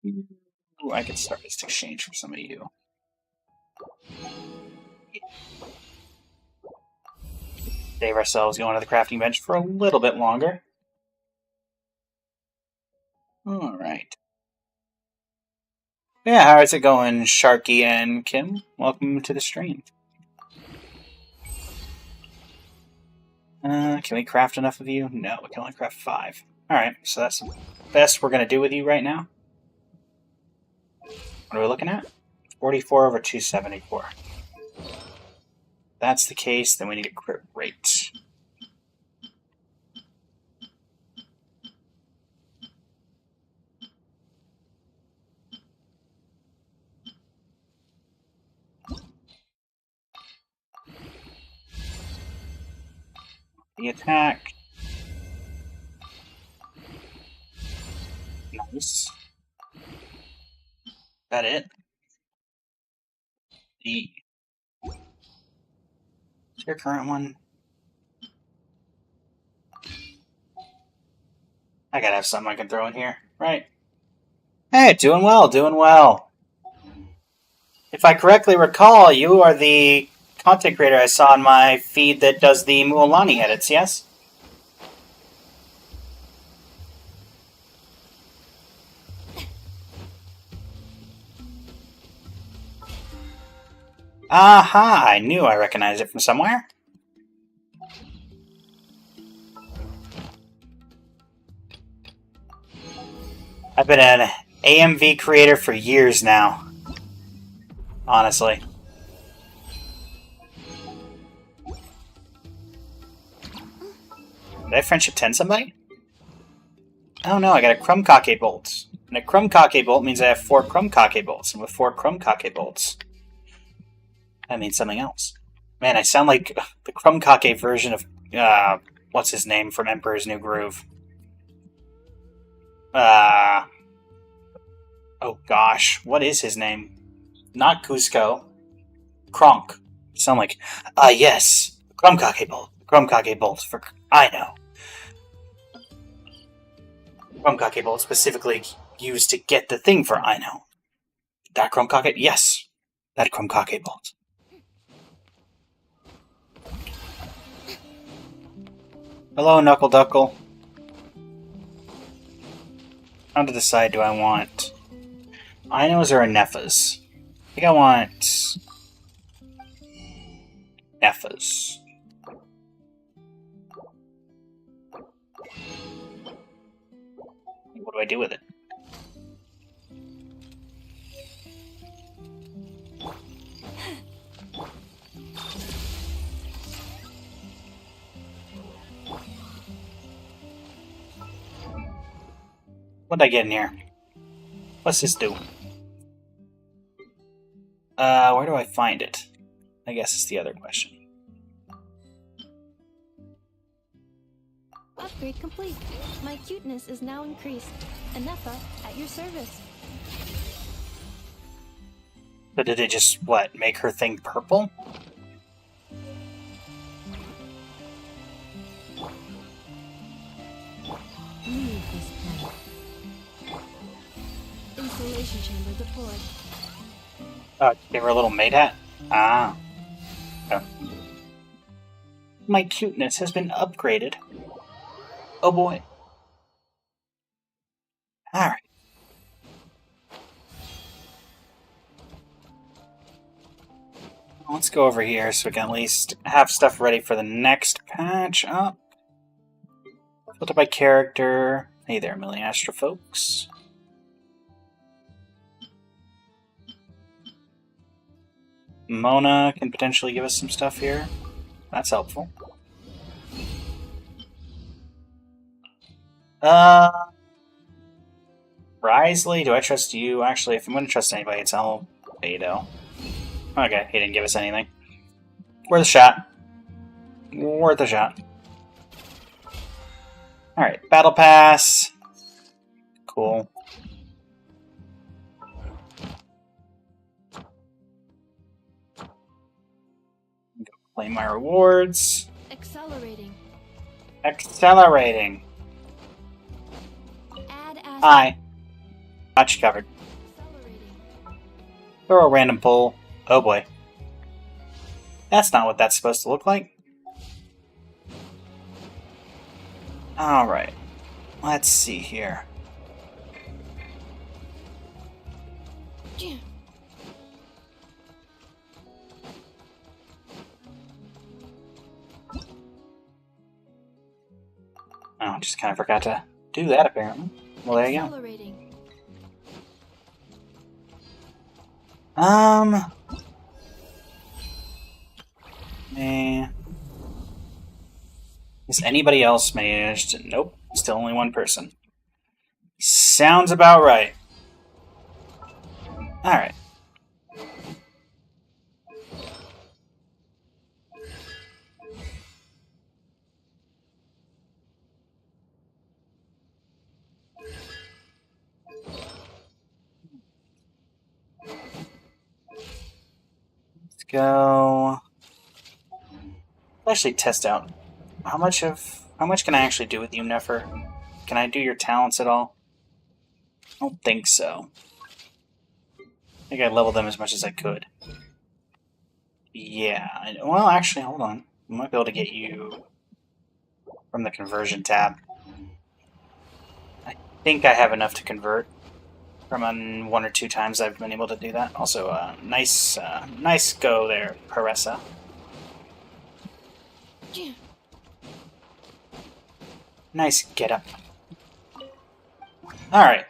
Ooh, I could start this exchange for some of you. Save ourselves going to the crafting bench for a little bit longer. Alright. Yeah, how's it going, Sharky and Kim? Welcome to the stream. Can we craft enough of you? No, we can only craft 5. Alright, so that's the best we're going to do with you right now. What are we looking at? 44 over 274. If that's the case, then we need a crit rate. The attack. Nice. That it? The is your current one? I gotta have something I can throw in here, right? Hey, doing well, doing well. If I correctly recall, you are the content creator I saw on my feed that does the Mualani edits, yes? Aha! I knew I recognized it from somewhere. I've been an AMV creator for years now. Honestly. Did I friendship 10 somebody? Oh no, I got a Krumkake bolt. And a Krumkake bolt means I have 4 Krumkake bolts. And with 4 Krumkake bolts, that means something else. Man, I sound like the Krumkake version of, what's his name from Emperor's New Groove? Oh gosh, what is his name? Not Cusco. Kronk. You sound like, yes, Krumkake bolt. Krumkake bolt for, I know. Krumkake bolt specifically used to get the thing for I know. That Krumkake? Yes, that Krumkake bolt. Hello, Knuckle Duckle. How to decide do I want Inos or Nefas? I think I want Nefas. What do I do with it? What did I get in here? What's this do? Where do I find it? I guess is the other question. Upgrade complete. My cuteness is now increased. Anefa at your service. But did it just, what, make her thing purple? Leave this planet. Insulation chamber deployed. Oh, give her a little maid hat? Ah. Oh. My cuteness has been upgraded. Oh boy. Alright. let's go over here so we can at least have stuff ready for the next patch up. Filter by character. Hey there, Millie Astra folks. Mona can potentially give us some stuff here. That's helpful. Risley, do I trust you? Actually, if I'm going to trust anybody, it's Albedo. Okay, he didn't give us anything. Worth a shot. Worth a shot. Alright, Battle Pass. Cool. Go claim my rewards. Accelerating. Accelerating. Add asset. Hi. Got you covered. Accelerating. Throw a random pull. Oh boy. That's not what that's supposed to look like. Alright. Let's see here. Oh, just kind of forgot to do that apparently. Well, there you go. Accelerating. Eh. Has anybody else managed? Nope. Still only one person. Sounds about right. Alright. Let's go. Actually test out how much can I actually do with you, Nefer? Can I do your talents at all? I don't think so. I think I leveled them as much as I could. Yeah. Well, actually, hold on. I might be able to get you from the conversion tab. I think I have enough to convert from one or two times I've been able to do that. Also, nice go there, Paressa. Nice get up. Alright,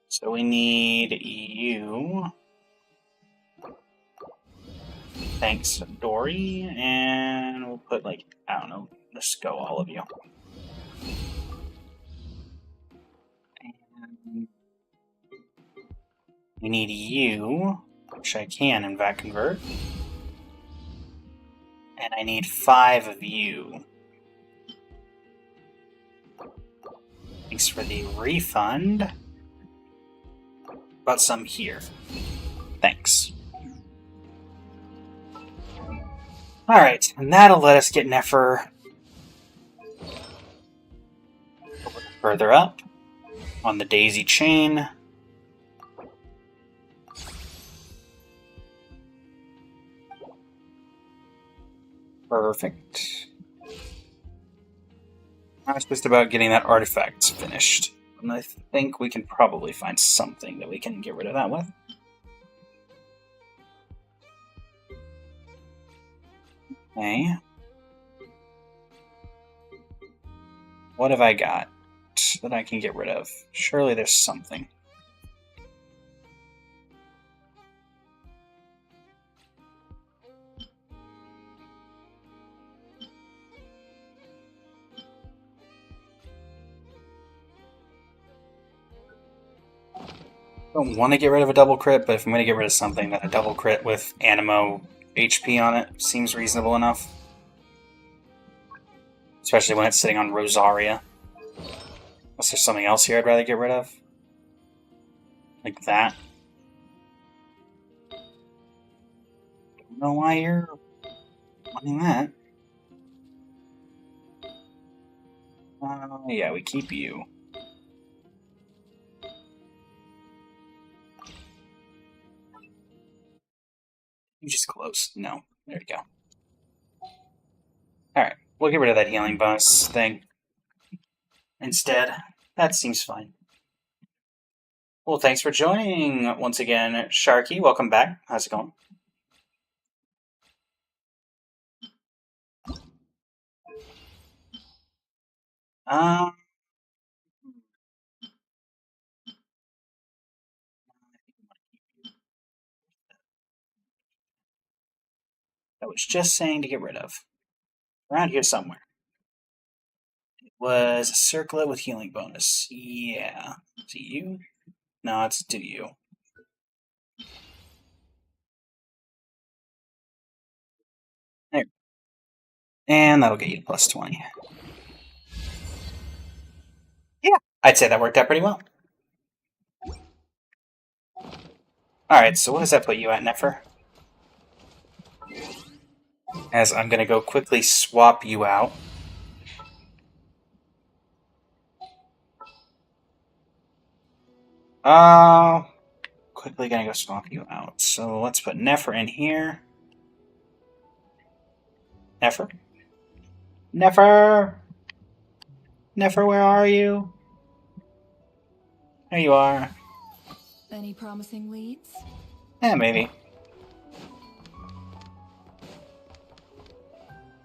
so we need you. Thanks, Dory, and we'll put, like, I don't know, just go all of you. And we need you, which I can, in fact, convert. And I need 5 of you. Thanks for the refund. Got some here. Thanks. Alright, and that'll let us get Nefer further up on the daisy chain. Perfect. I was just about getting that artifact finished. And I think we can probably find something that we can get rid of that with. Okay. What have I got that I can get rid of? Surely there's something. I don't want to get rid of a double crit, but if I'm going to get rid of something, then a double crit with Animo HP on it seems reasonable enough. Especially when it's sitting on Rosaria. Unless there's something else here I'd rather get rid of. Like that. Don't know why you're wanting that. Yeah, we keep you. You just close. No. There you go. Alright, we'll get rid of that healing bonus thing instead. That seems fine. Well, thanks for joining once again, Sharky. Welcome back. How's it going? Um, I was just saying to get rid of. Around here somewhere. It was a circlet with healing bonus. Yeah. Is it you? No, it's do you. There. And that'll get you plus 20. Yeah, I'd say that worked out pretty well. Alright, so what does that put you at, Nefer? As I'm going to go quickly swap you out. Quickly going to go swap you out. So let's put Nefer in here. Nefer? Nefer! Nefer, where are you? There you are. Any promising leads? Yeah, maybe.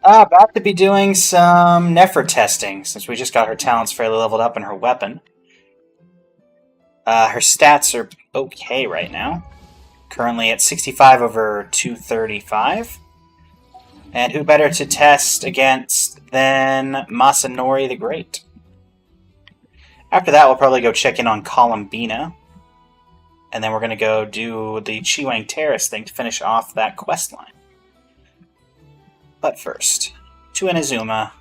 About to be doing some Nefer testing, since we just got her talents fairly leveled up and her weapon. Her stats are okay right now. Currently at 65 over 235. And who better to test against than Masanori the Great? After that, we'll probably go check in on Columbina. And then we're going to go do the Chiwang Terrace thing to finish off that quest line. But first, to Inazuma,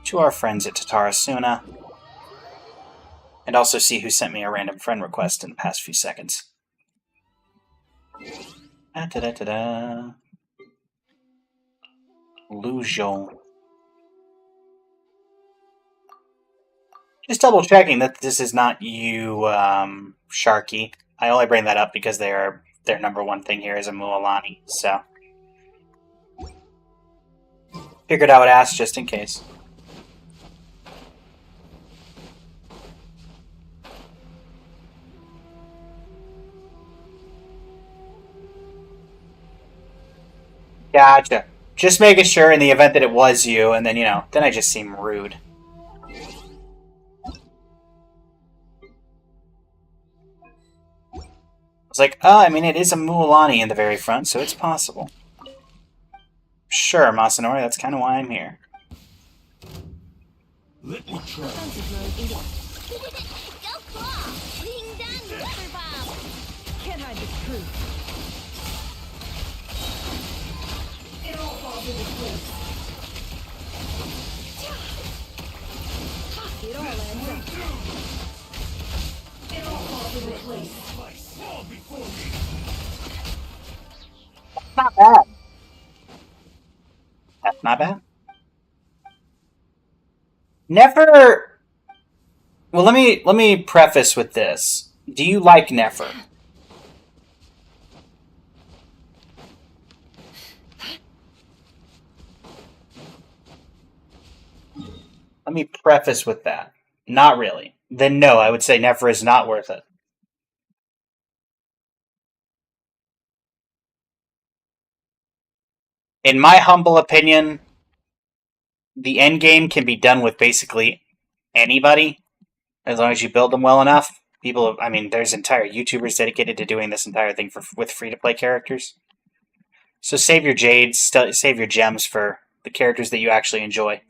to our friends at Tatarasuna, and also see who sent me a random friend request in the past few seconds. Da-da-da-da. Lujo. Just double checking that this is not you, Sharky. I only bring that up because their number one thing here is a Mualani, so figured I would ask just in case. Gotcha. Just making sure in the event that it was you, and then, then I just seem rude. I was like, oh, I mean, it is a Mualani in the very front, so it's possible. Sure, Masanori, that's kind of why I'm here. Let me try. Defensive mode engaged. Go claw! Ding dong weather bomb! Can't hide this truth. It all falls into place. It all ends up. It all falls into place. Fall before me. Not bad. That's not bad. Nefer. Well, let me preface with this. Do you like Nefer? Let me preface with that. Not really. Then no, I would say Nefer is not worth it. In my humble opinion, the end game can be done with basically anybody, as long as you build them well enough. People, I mean, there's entire YouTubers dedicated to doing this entire thing with free-to-play characters. So save your jades, save your gems for the characters that you actually enjoy.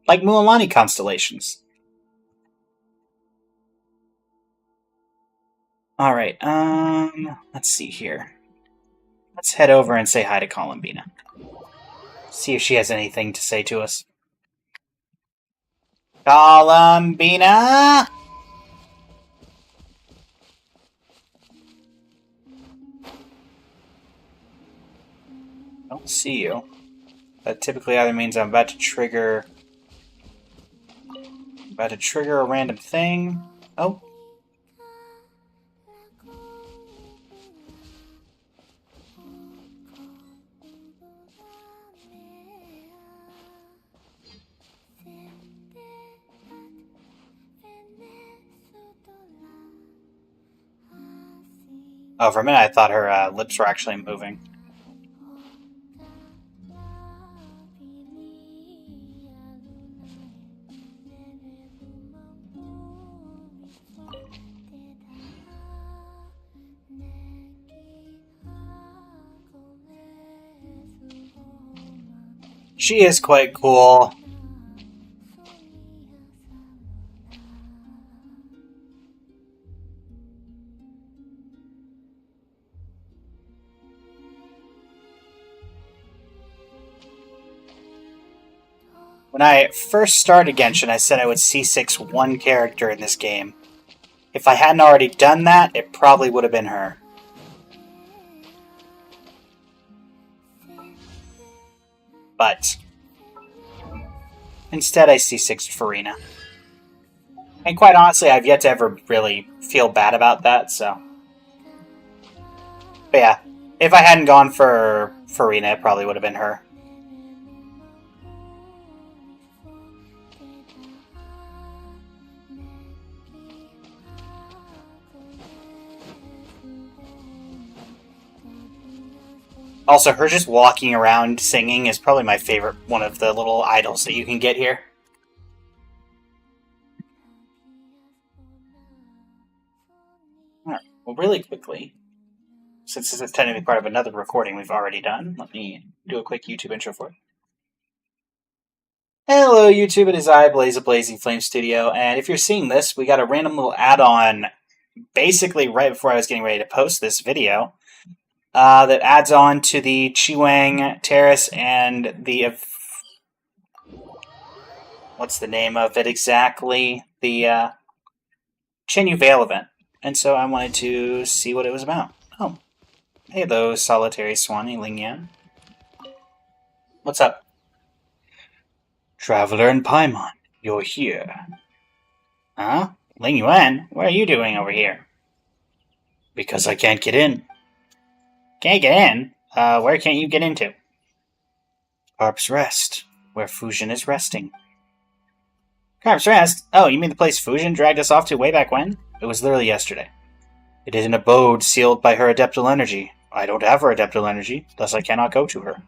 Like Mualani constellations. Alright, let's see here. Let's head over and say hi to Columbina. See if she has anything to say to us. Columbina! Don't see you. That typically either means I'm about to trigger a random thing. Oh. Oh, for a minute I thought her lips were actually moving. She is quite cool. When I first started Genshin, I said I would C6 one character in this game. If I hadn't already done that, it probably would have been her. But instead I C6'd Farina. And quite honestly, I've yet to ever really feel bad about that, so... But yeah, if I hadn't gone for Farina, it probably would have been her. Also, her just walking around singing is probably my favorite one of the little idols that you can get here. Alright, well, really quickly, since this is technically part of another recording we've already done, let me do a quick YouTube intro for it. Hello, YouTube. It is I, Blaze of Blazing Flame Studio, and if you're seeing this, we got a random little add-on basically right before I was getting ready to post this video. That adds on to the Chiwang Terrace and the... what's the name of it exactly? The Chenyu Vale event. And so I wanted to see what it was about. Oh. Hello, Solitary Swanee Lingyan. What's up? Traveler in Paimon, you're here. Huh? Ling Yuan, what are you doing over here? Because I can't get in. Can't get in? Where can't you get into? Carp's Rest, where Fusion is resting. Carp's Rest? Oh, you mean the place Fusion dragged us off to way back when? It was literally yesterday. It is an abode sealed by her adeptal energy. I don't have her adeptal energy, thus I cannot go to her.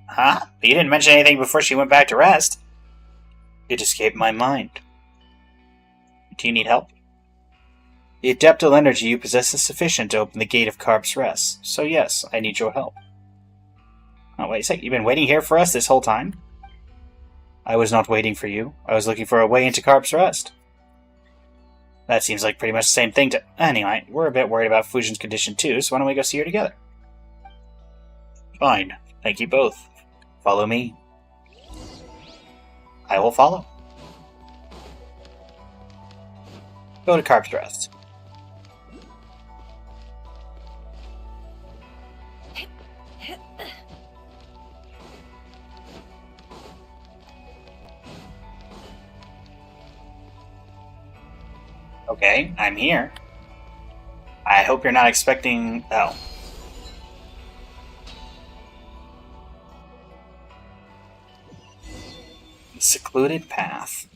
Huh? But you didn't mention anything before she went back to rest. It escaped my mind. Do you need help? The adeptal energy you possess is sufficient to open the gate of Carp's Rest, so yes, I need your help. Oh, wait a sec, you've been waiting here for us this whole time? I was not waiting for you. I was looking for a way into Carp's Rest. That seems like pretty much the same thing to... Anyway, we're a bit worried about Fusion's condition too, so why don't we go see her together? Fine. Thank you both. Follow me. I will follow. Go to Carp's Rest. Okay, I'm here. I hope you're not expecting... Oh. Secluded path.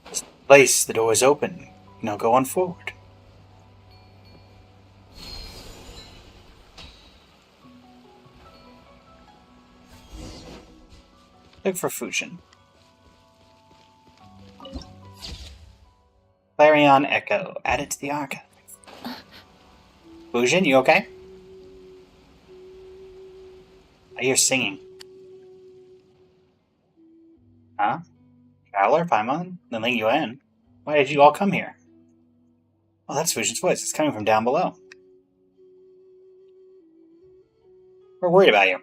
This place, the door is open. Now go on forward. Look for Fusion. Clarion Echo. Add it to the archive. Fusion, you okay? I hear singing. Huh? Traveler, Paimon, then Ling Yuan. Why did you all come here? Oh, that's Fusion's voice. It's coming from down below. We're worried about you.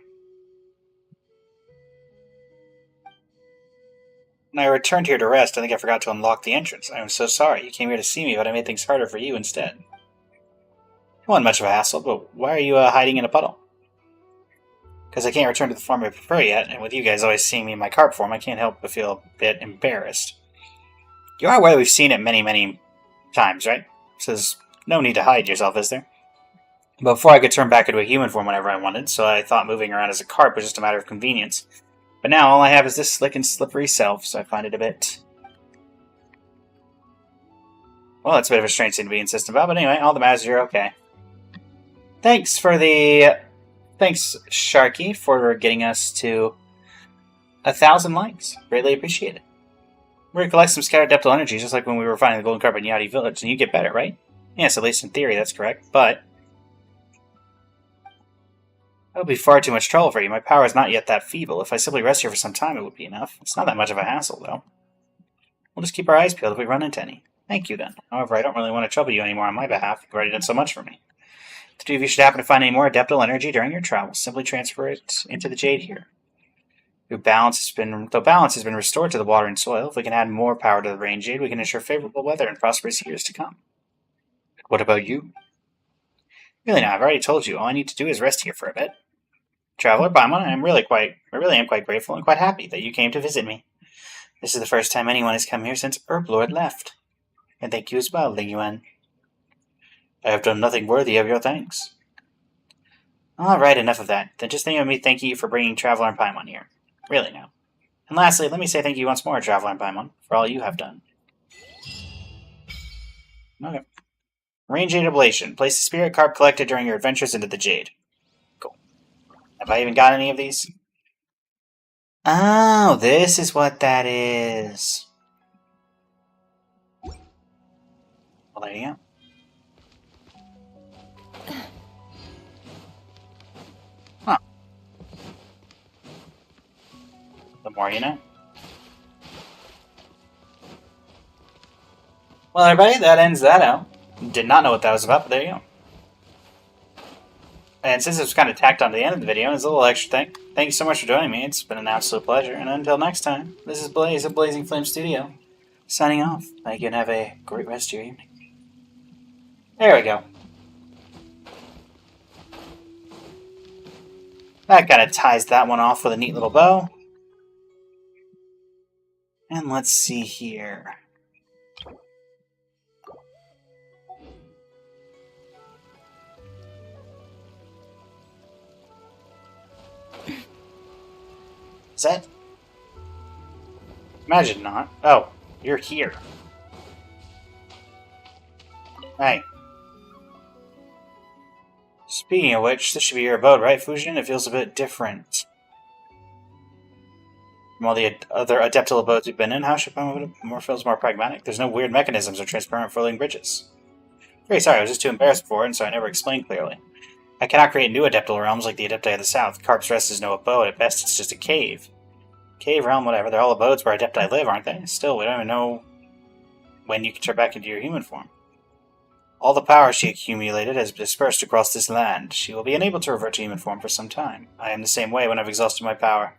When I returned here to rest, I think I forgot to unlock the entrance. I am so sorry. You came here to see me, but I made things harder for you instead. It wasn't much of a hassle, but why are you hiding in a puddle? Because I can't return to the form I prefer yet, and with you guys always seeing me in my carp form, I can't help but feel a bit embarrassed. You are aware we've seen it many, many times, right? So there's no need to hide yourself, is there? But before I could turn back into a human form whenever I wanted, so I thought moving around as a carp was just a matter of convenience. But now all I have is this slick and slippery self, so I find it a bit... Well, it's a bit of a strange thing to be insistent about, but anyway, all that matters is you're okay. Thanks, Sharky, for getting us to 1,000 likes. Greatly appreciate it. We're going to collect some scattered adeptal energy, just like when we were finding the golden carpet in Yadi Village, and you get better, right? Yes, at least in theory, that's correct, but... that would be far too much trouble for you. My power is not yet that feeble. If I simply rest here for some time, it would be enough. It's not that much of a hassle, though. We'll just keep our eyes peeled if we run into any. Thank you, then. However, I don't really want to trouble you anymore on my behalf. You've already done so much for me. If you should happen to find any more adeptal energy during your travels, simply transfer it into the jade here. Though balance has been restored to the water and soil, if we can add more power to the rain jade, we can ensure favorable weather and prosperous years to come. What about you? Really now, I've already told you. All I need to do is rest here for a bit. Traveler Paimon, I really am quite grateful and quite happy that you came to visit me. This is the first time anyone has come here since Herblord left. And thank you as well, Ling Yuan. I have done nothing worthy of your thanks. Alright, enough of that. Then just think of me thanking you for bringing Traveler and Paimon here. Really now. And lastly, let me say thank you once more, Traveler and Paimon, for all you have done. Okay. Rain Jade Ablation. Place the spirit carp collected during your adventures into the Jade. Cool. Have I even got any of these? Oh, this is what that is. Well, there you go. Huh. The more you know. Well, everybody, that ends that out. Did not know what that was about, but there you go. And since it was kind of tacked on to the end of the video, it's a little extra thing. Thank you so much for joining me. It's been an absolute pleasure. And until next time, this is Blaze of Blazing Flame Studio, signing off. Thank you and have a great rest of your evening. There we go. That kind of ties that one off with a neat little bow. And let's see here. Is that? Imagine not. Oh, you're here. Hey. Speaking of which, this should be your abode, right, Fujin? It feels a bit different from all the other adeptal abodes we've been in. How should more feels more pragmatic? There's no weird mechanisms or transparent floating bridges. Very sorry, I was just too embarrassed for it, and so I never explained clearly. I cannot create new adeptal realms like the Adepti of the South. Carp's Rest is no abode. At best, it's just a cave. Cave realm, whatever. They're all abodes where Adepti live, aren't they? Still, we don't even know when you can turn back into your human form. All the power she accumulated has dispersed across this land. She will be unable to revert to human form for some time. I am the same way when I've exhausted my power.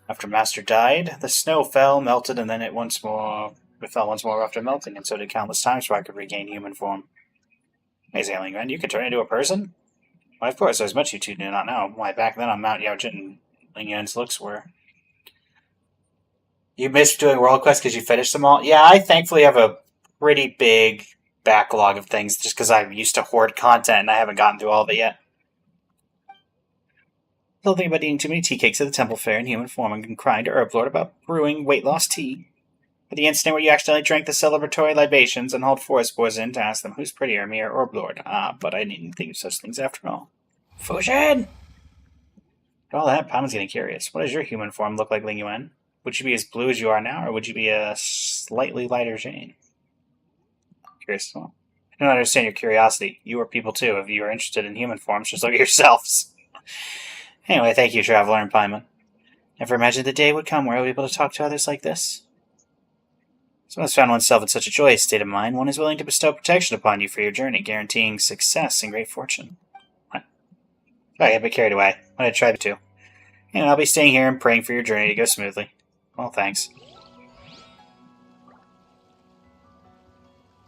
After Master died, the snow fell, melted, and then it fell once more after melting, and so did countless times before I could regain human form. Amazing, Ling Yuan. You can turn into a person? Why, of course, there's much you two do not know. Why, back then on Mount Yaojin, Ling Yuan's looks were... You missed doing World Quest because you finished them all? Yeah, I thankfully have a pretty big backlog of things just because I used to hoard content and I haven't gotten through all of it yet. Still thinking about eating too many tea cakes at the temple fair in human form and crying to Herblord about brewing weight loss tea. At the incident where you accidentally drank the celebratory libations and hauled forest boys in to ask them who's prettier, me or Herblord. But I didn't think of such things after all. Fujin! For all that, Paimon's getting curious. What does your human form look like, Ling Yuan? Would you be as blue as you are now, or would you be a slightly lighter shade? Curious as well. I don't understand your curiosity. You are people too. If you are interested in human forms, just look at yourselves. Anyway, thank you, Traveler and Paimon. Never imagined the day would come where I would be able to talk to others like this. As one has found oneself in such a joyous state of mind, one is willing to bestow protection upon you for your journey, guaranteeing success and great fortune. What? I got a bit carried away. What did I try to? And I'll be staying here and praying for your journey to go smoothly. Well, thanks.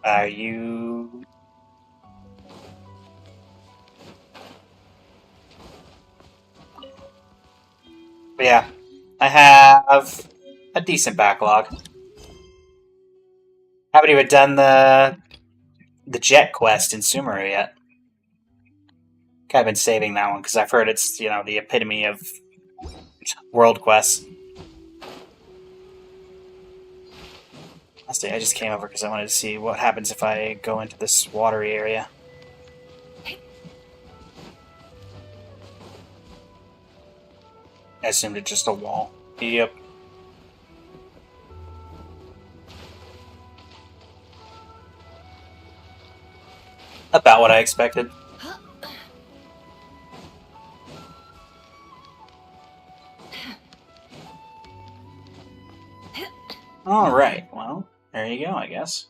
Are you... But yeah, I have a decent backlog. Haven't even done the jet quest in Sumeru yet. Kind of been saving that one because I've heard it's, you know, the epitome of world quests. Honestly, I just came over because I wanted to see what happens if I go into this watery area. I assumed it's just a wall. Yep. About what I expected. Alright, well, there you go, I guess.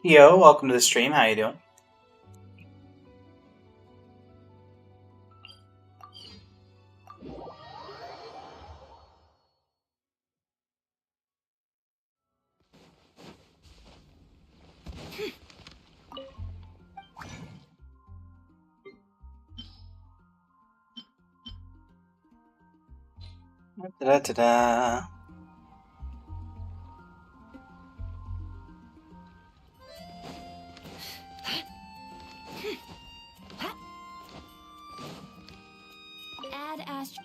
Yo, welcome to the stream. How you doing? Da-da-da-da. Add Astro.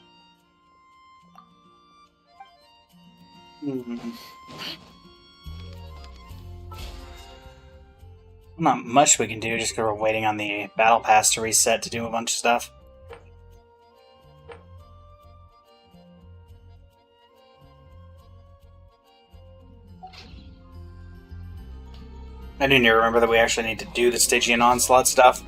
Not much we can do, just because we're waiting on the battle pass to reset to do a bunch of stuff. I do need to remember that we actually need to do the Stygian Onslaught stuff.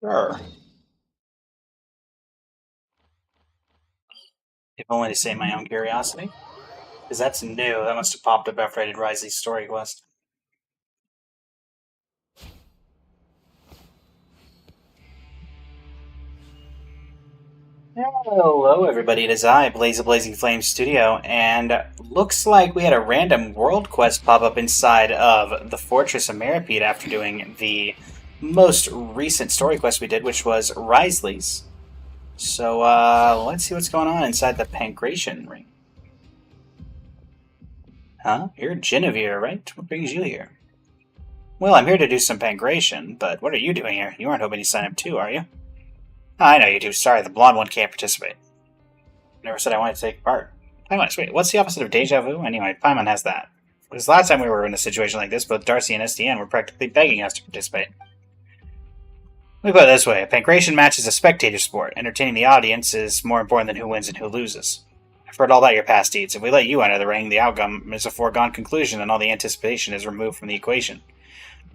Sure. If only to save my own curiosity. Because that's new. That must have popped up after I did Risley's story quest. Hello, everybody. It is I, Blaze of Blazing Flame Studio, and looks like we had a random world quest pop up inside of the Fortress of Meripede after doing the most recent story quest we did, which was Risley's. So, let's see what's going on inside the Pancration Ring. Huh? You're Genevieve, right? What brings you here? Well, I'm here to do some Pancration, but what are you doing here? You aren't hoping to sign up too, are you? I know you do. Sorry, the blonde one can't participate. Never said I wanted to take part. Paimon, wait, what's the opposite of deja vu? Anyway, Paimon has that. Because last time we were in a situation like this, both Darcy and SDN were practically begging us to participate. Let me put it this way, a pancration match is a spectator sport. Entertaining the audience is more important than who wins and who loses. I've heard all about your past deeds. If we let you enter the ring, the outcome is a foregone conclusion and all the anticipation is removed from the equation.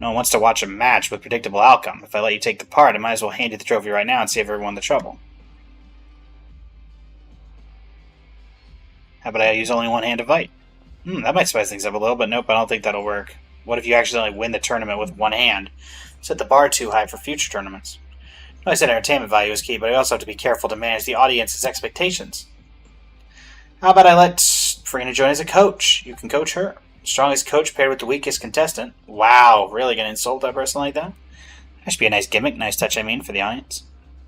No one wants to watch a match with predictable outcome. If I let you take the part, I might as well hand you the trophy right now and save everyone the trouble. How about I use only one hand to fight? That might spice things up a little, but nope, I don't think that'll work. What if you accidentally win the tournament with one hand? Set the bar too high for future tournaments. I said entertainment value is key, but I also have to be careful to manage the audience's expectations. How about I let Farina join as a coach? You can coach her. Strongest coach paired with the weakest contestant. Wow, really gonna insult that person like that? That should be a nice gimmick, nice touch, I mean, for the audience.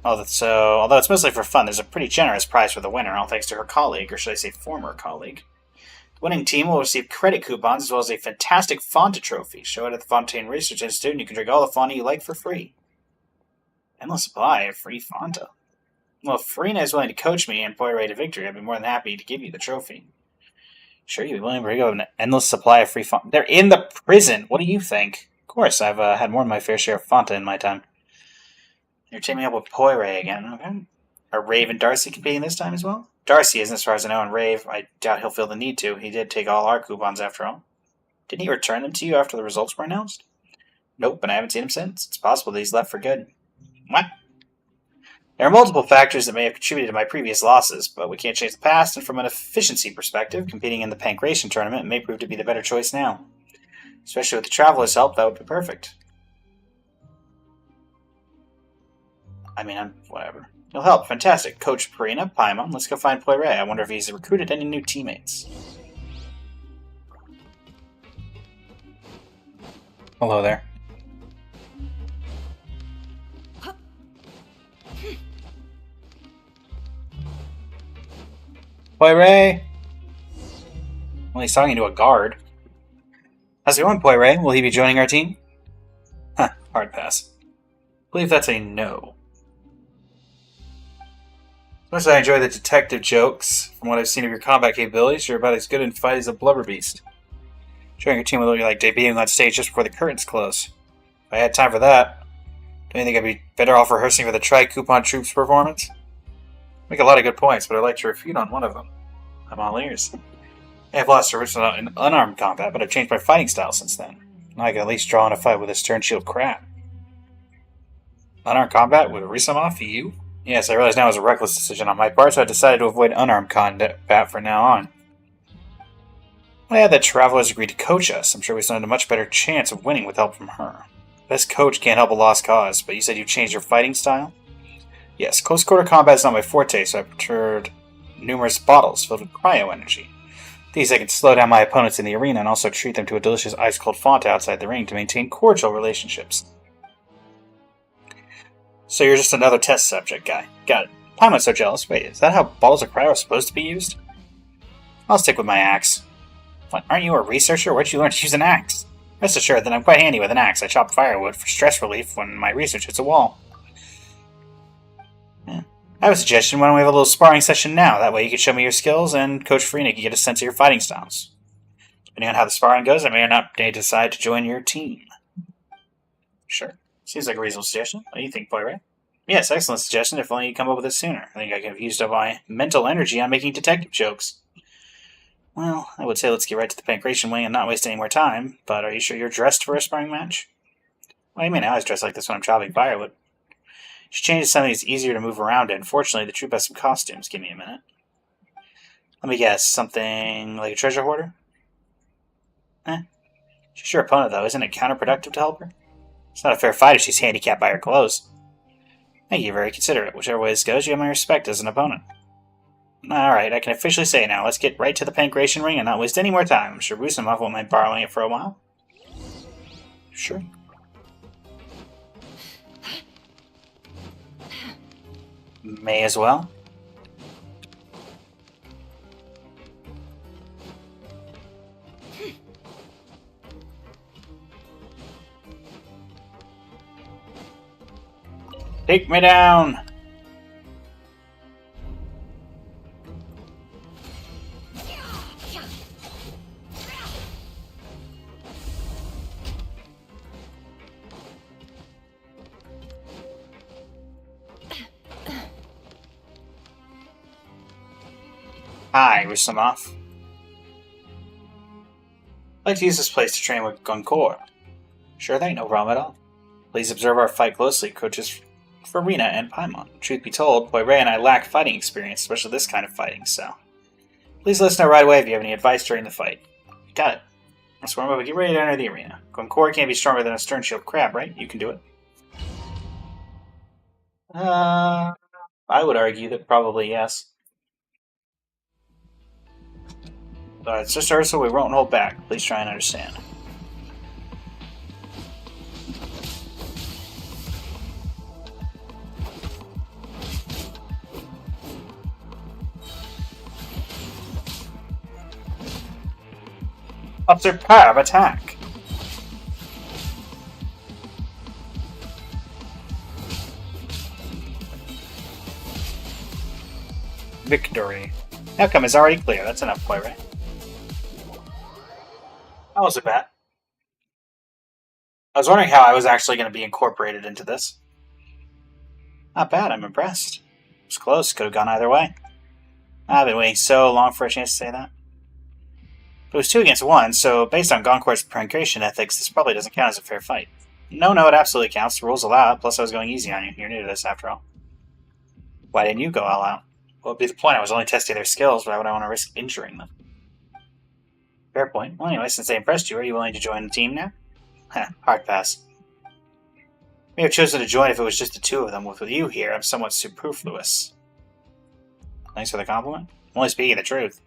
Although it's mostly for fun, there's a pretty generous prize for the winner, all thanks to her colleague, or should I say former colleague. The winning team will receive credit coupons as well as a fantastic Fonta trophy. Show it at the Fontaine Research Institute and you can drink all the Fonta you like for free. Endless supply of free Fonta. Well, if Farina is willing to coach me and point right to victory, I'd be more than happy to give you the trophy. Sure, you'd be willing to bring up an endless supply of free Fonta. They're in the prison! What do you think? Of course, I've had more than my fair share of Fonta in my time. You're teaming up with Poiré again, okay? Are Rave and Darcy competing this time as well? Darcy isn't, as far as I know, and Rave, I doubt he'll feel the need to. He did take all our coupons after all. Didn't he return them to you after the results were announced? Nope, and I haven't seen him since. It's possible that he's left for good. What? There are multiple factors that may have contributed to my previous losses, but we can't change the past, and from an efficiency perspective, competing in the Pancration tournament may prove to be the better choice now. Especially with the Traveler's help, that would be perfect. I mean, whatever. You'll help. Fantastic. Coach Purina, Paimon, let's go find Poiré. I wonder if he's recruited any new teammates. Hello there. Poiré! Well, he's talking to a guard. How's it going, Poiré? Will he be joining our team? Huh, hard pass. I believe that's a no. As much as I enjoy the detective jokes, from what I've seen of your combat capabilities, you're about as good in fight as a blubber beast. Joining your team will look like debuting on stage just before the curtains close. If I had time for that, don't you think I'd be better off rehearsing for the Tri-Coupon Troops performance? Make a lot of good points, but I'd like to refute on one of them. I'm all ears. I have lost original in unarmed combat, but I've changed my fighting style since then. Now I can at least draw in a fight with a stern shield crap. Unarmed combat with Risamov? You? Yes, I realize now it was a reckless decision on my part, so I decided to avoid unarmed combat from now on. I had that Traveler's agreed to coach us. I'm sure we stand a much better chance of winning with help from her. Best coach can't help a lost cause, but you said you changed your fighting style? Yes, close quarter combat is not my forte, so I procured numerous bottles filled with cryo energy. These I can slow down my opponents in the arena and also treat them to a delicious ice-cold Fanta outside the ring to maintain cordial relationships. So you're just another test subject guy. Got it. Paimon's so jealous. Wait, is that how bottles of cryo are supposed to be used? I'll stick with my axe. What, aren't you a researcher? Where'd you learn to use an axe? Rest assured that I'm quite handy with an axe. I chop firewood for stress relief when my research hits a wall. Yeah. I have a suggestion. Why don't we have a little sparring session now? That way you can show me your skills, and Coach Farina can get a sense of your fighting styles. Depending on how the sparring goes, I may or not may decide to join your team. Sure. Seems like a reasonable suggestion. What do you think, Poiré? Yes, excellent suggestion. If only you'd come up with it sooner. I think I could have used up my mental energy on making detective jokes. Well, I would say let's get right to the pancreation wing and not waste any more time, but are you sure you're dressed for a sparring match? What do you mean? I always dress like this when I'm chopping firewood. You should change to something that's easier to move around in. Fortunately, the troop has some costumes. Give me a minute. Let me guess. Something like a treasure hoarder? She's your opponent, though. Isn't it counterproductive to help her? It's not a fair fight if she's handicapped by her clothes. Thank you, very considerate. Whichever way this goes, you have my respect as an opponent. Alright, I can officially say now. Let's get right to the pancreation ring and not waste any more time. I'm sure Rusamov won't mind borrowing it for a while. Sure. May as well. Take me down! Hi, Rusamov. I'd like to use this place to train with Goncourt. Sure thing, no problem at all. Please observe our fight closely, coaches Farina and Paimon. Truth be told, Poiré and I lack fighting experience, especially this kind of fighting, so please let us know right away if you have any advice during the fight. Got it. Let's warm up and get ready to enter the arena. Goncourt can't be stronger than a stern shield crab, right? You can do it. I would argue that probably yes. It's just Ursula, we won't hold back. Please try and understand. A superb attack! Victory. The outcome is already clear. That's enough, Poiré. That wasn't bad. I was wondering how I was actually going to be incorporated into this. Not bad, I'm impressed. It was close, could have gone either way. I've been waiting so long for a chance to say that. But it was 2 against 1, so based on Goncourt's pancreation ethics, this probably doesn't count as a fair fight. No, it absolutely counts. The rules allow it, plus I was going easy on you. You're new to this, after all. Why didn't you go all out? What would be the point? I was only testing their skills. Why would I want to risk injuring them? Fair point. Well, anyway, since they impressed you, are you willing to join the team now? Hard pass. may have chosen to join if it was just the two of them. With you here, I'm somewhat superfluous. Thanks for the compliment. I'm only speaking the truth.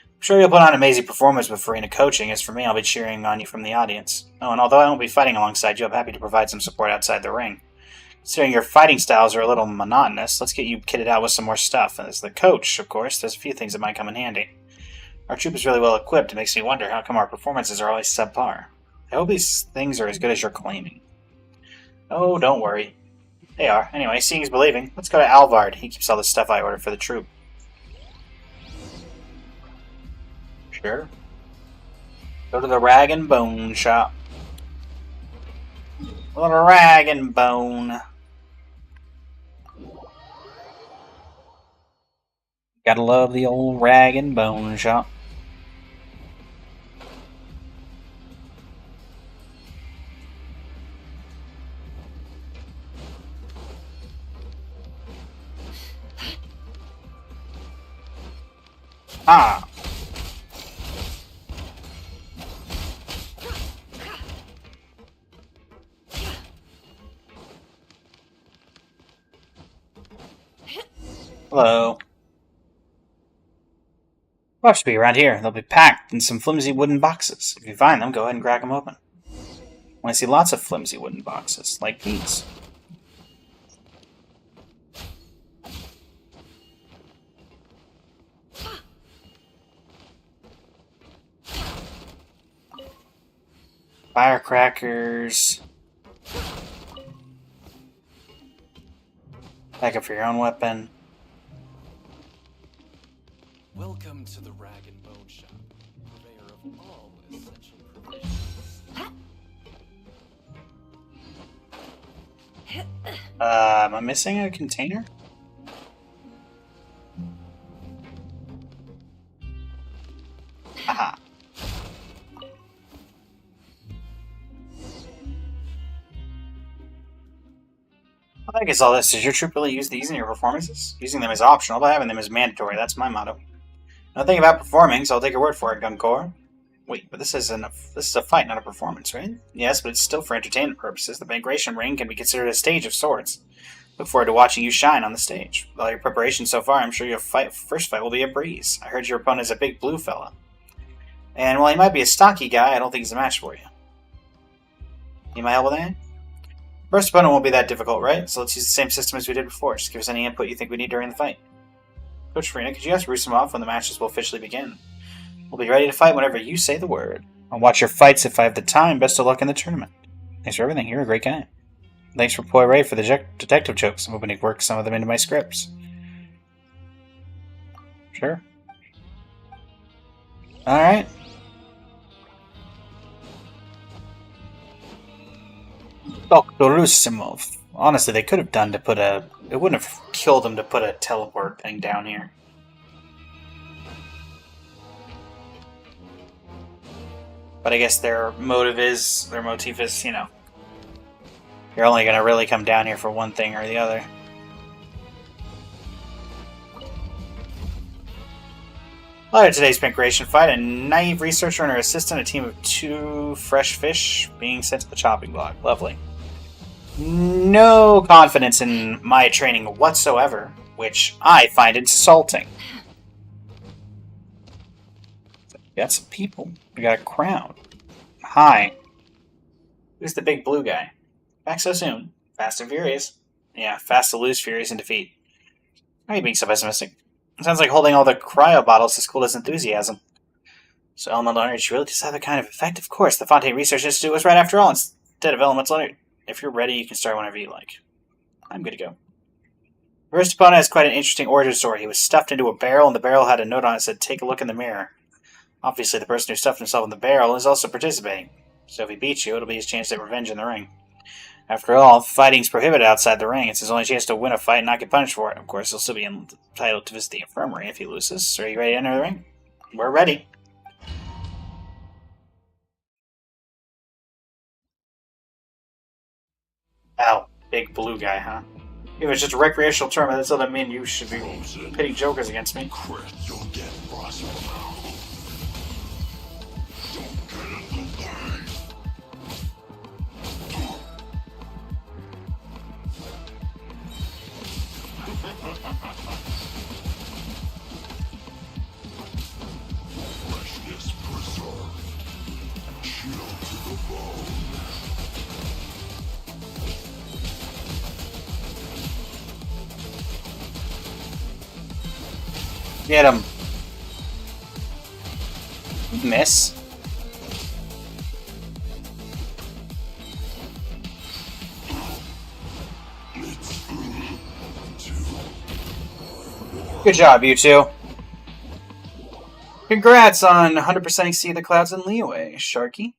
I'm sure you'll put on an amazing performance with Farina coaching. As for me, I'll be cheering on you from the audience. Oh, and although I won't be fighting alongside you, I'm happy to provide some support outside the ring. Considering your fighting styles are a little monotonous, let's get you kitted out with some more stuff. And as the coach, of course, there's a few things that might come in handy. Our troop is really well equipped. It makes me wonder how come our performances are always subpar. I hope these things are as good as you're claiming. Oh, don't worry. They are. Anyway, seeing is believing. Let's go to Alvard. He keeps all the stuff I ordered for the troop. Sure. Go to the Rag and Bone shop. Little Rag and Bone. Gotta love the old Rag and Bone shop. Ah. Hello. Watch should be around here. They'll be packed in some flimsy wooden boxes. If you find them, go ahead and crack them open. I see lots of flimsy wooden boxes, like these. Firecrackers. Backup for your own weapon. Welcome to the Rag and Bone Shop, purveyor of all essential provisions. Am I missing a container? Aha. Well, I guess all this. Does your troop really use these in your performances? Using them is optional, but having them is mandatory. That's my motto. Nothing about performing, so I'll take your word for it, Guncor. Wait, but this is a fight, not a performance, right? Yes, but it's still for entertainment purposes. The migration ring can be considered a stage of sorts. Look forward to watching you shine on the stage. With all your preparation so far, I'm sure your first fight will be a breeze. I heard your opponent is a big blue fella. And while he might be a stocky guy, I don't think he's a match for you. Need my help with that? First opponent won't be that difficult, right? So let's use the same system as we did before. Just give us any input you think we need during the fight. Coach Farina, could you ask Rusumov when the matches will officially begin? We'll be ready to fight whenever you say the word. I'll watch your fights if I have the time. Best of luck in the tournament. Thanks for everything. You're a great guy. Thanks for Poi Ray for the detective jokes. I'm hoping to work some of them into my scripts. Sure. Alright. Dr. Rusumov. Honestly, they could have done to put a... It wouldn't have killed them to put a teleport thing down here. But I guess their motive is... Their motif is, you know... You're only going to really come down here for one thing or the other. Later today's migration fight, a naive researcher and her assistant, a team of 2 fresh fish being sent to the chopping block. Lovely. No confidence in my training whatsoever, which I find insulting. We got some people. We got a crowd. Hi. Who's the big blue guy? Back so soon. Fast and furious. Yeah, fast to lose, furious in defeat. Why are you being so pessimistic? It sounds like holding all the cryo bottles to school is enthusiasm. So elemental energy really does have that kind of effect? Of course, the Fontaine Research Institute was right after all, instead of elemental energy. If you're ready, you can start whenever you like. I'm good to go. First opponent has quite an interesting origin story. He was stuffed into a barrel, and the barrel had a note on it that said, "Take a look in the mirror." Obviously, the person who stuffed himself in the barrel is also participating. So if he beats you, it'll be his chance to get revenge in the ring. After all, fighting's prohibited outside the ring. It's his only chance to win a fight and not get punished for it. Of course, he'll still be entitled to visit the infirmary if he loses. So are you ready to enter the ring? We're ready. Oh, big blue guy, huh? If it's just a recreational tournament, that doesn't mean you should be pitting jokers against me. Freshness preserved. Chill to the bone. Get him. Miss. Good job, you two. Congrats on 100% See the Clouds in Leeway, Sharky.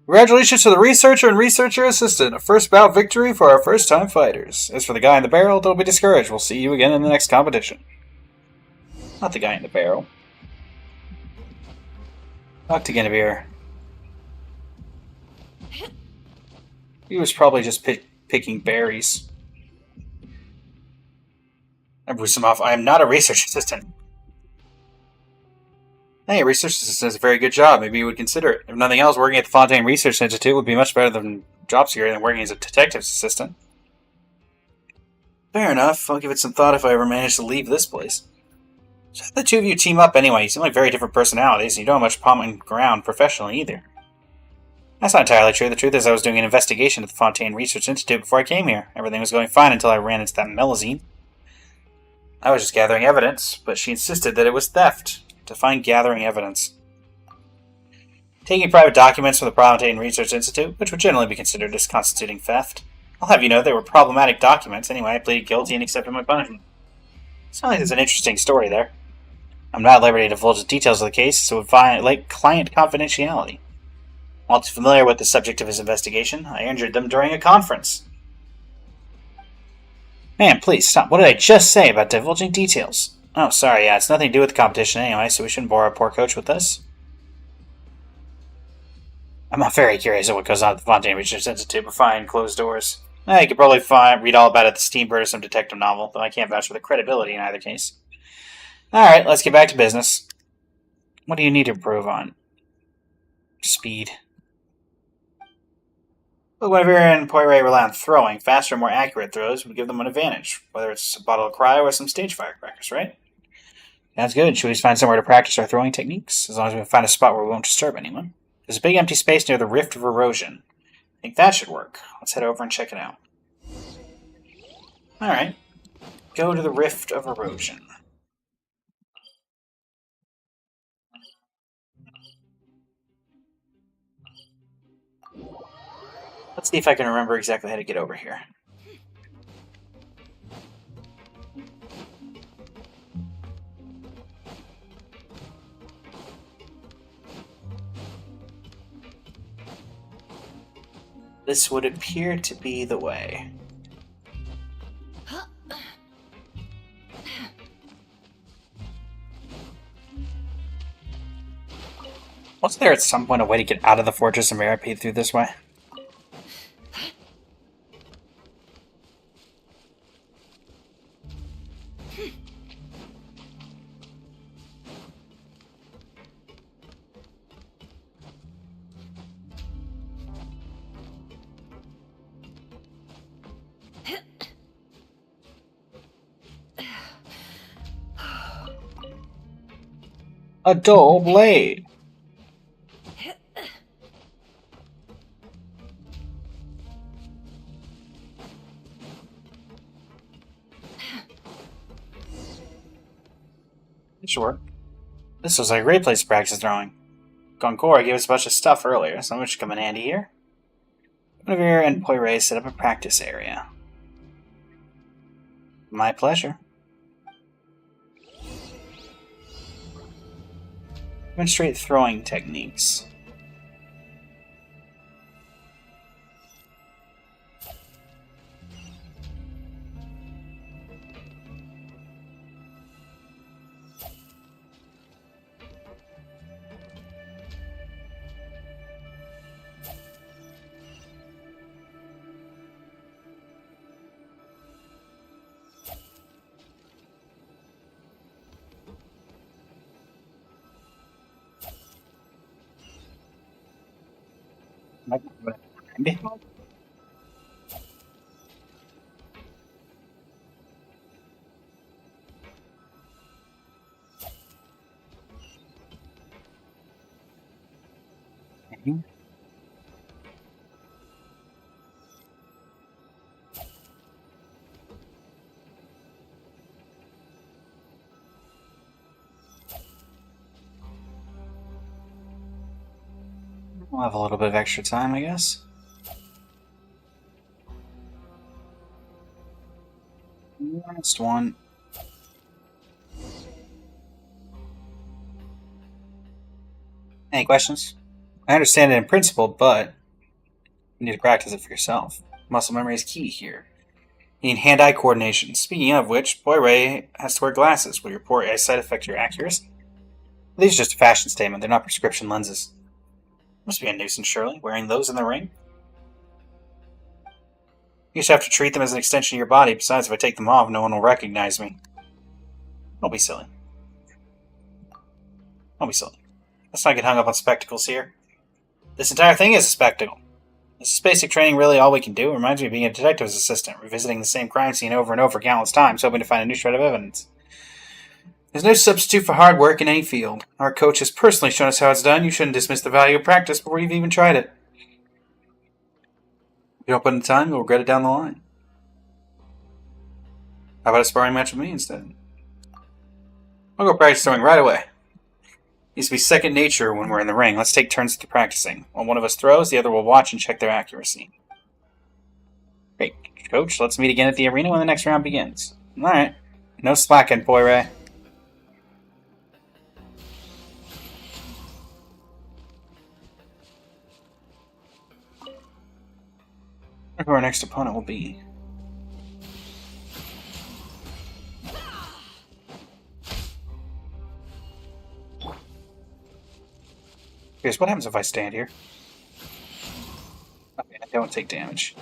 Congratulations to the researcher and researcher assistant. A first bout victory for our first-time fighters. As for the guy in the barrel, don't be discouraged. We'll see you again in the next competition. Not the guy in the barrel. Talk to Guinevere. He was probably just picking berries. I bruised him off. I am not a research assistant. Hey, a research assistant does a very good job. Maybe you would consider it. If nothing else, working at the Fontaine Research Institute would be much better than job security than working as a detective's assistant. Fair enough. I'll give it some thought if I ever manage to leave this place. So how the two of you team up anyway? You seem like very different personalities, and you don't have much common ground professionally either. That's not entirely true. The truth is I was doing an investigation at the Fontaine Research Institute before I came here. Everything was going fine until I ran into that Melusine. I was just gathering evidence, but she insisted that it was theft. Define gathering evidence. Taking private documents from the Fontaine Research Institute, which would generally be considered as constituting theft. I'll have you know they were problematic documents. Anyway, I pleaded guilty and accepted my punishment. Sounds like there's an interesting story there. I'm not at liberty to divulge the details of the case, so it would violate client confidentiality. While familiar with the subject of his investigation, I injured them during a conference. Man, please stop. What did I just say about divulging details? Oh, sorry, yeah, it's nothing to do with the competition anyway, so we shouldn't bore our poor coach with this. I'm not very curious at what goes on at the Fontaine Research Institute behind closed doors. You could probably read all about it at the Steambird or some detective novel, though I can't vouch for the credibility in either case. Alright, let's get back to business. What do you need to improve on? Speed. But whenever and Poiré rely on throwing, faster and more accurate throws would give them an advantage, whether it's a bottle of cryo or some stage firecrackers, right? Sounds good. Should we find somewhere to practice our throwing techniques? As long as we can find a spot where we won't disturb anyone. There's a big empty space near the Rift of Erosion. I think that should work. Let's head over and check it out. Alright. Go to the Rift of Erosion. Let's see if I can remember exactly how to get over here. This would appear to be the way. Wasn't there at some point a way to get out of the Fortress of Meripede through this way? A dull blade. Sure. This looks like a great place to practice throwing. Goncourt gave us a bunch of stuff earlier, some of which come in handy here. Guinevere and Poiré set up a practice area. My pleasure. Demonstrate throwing techniques. have a little bit of extra time, I guess. Last one. Any questions? I understand it in principle, but you need to practice it for yourself. Muscle memory is key here. You need hand-eye coordination. Speaking of which, Boy Ray has to wear glasses. Will your poor eyesight affect your accuracy? These are just a fashion statement. They're not prescription lenses. Must be a nuisance, surely, wearing those in the ring. You just have to treat them as an extension of your body. Besides, if I take them off, no one will recognize me. Don't be silly. Don't be silly. Let's not get hung up on spectacles here. This entire thing is a spectacle. This is basic training really all we can do. It reminds me of being a detective's assistant, revisiting the same crime scene over and over countless times, hoping to find a new shred of evidence. There's no substitute for hard work in any field. Our coach has personally shown us how it's done. You shouldn't dismiss the value of practice before you've even tried it. If you don't put in time, you'll regret it down the line. How about a sparring match with me instead? I'll go practice throwing right away. It needs to be second nature when we're in the ring. Let's take turns at practicing. While one of us throws, the other will watch and check their accuracy. Great. Coach, let's meet again at the arena when the next round begins. Alright. No slacking, Boy Ray. Who our next opponent will be. Here's what happens if I stand here. Okay, I don't take damage.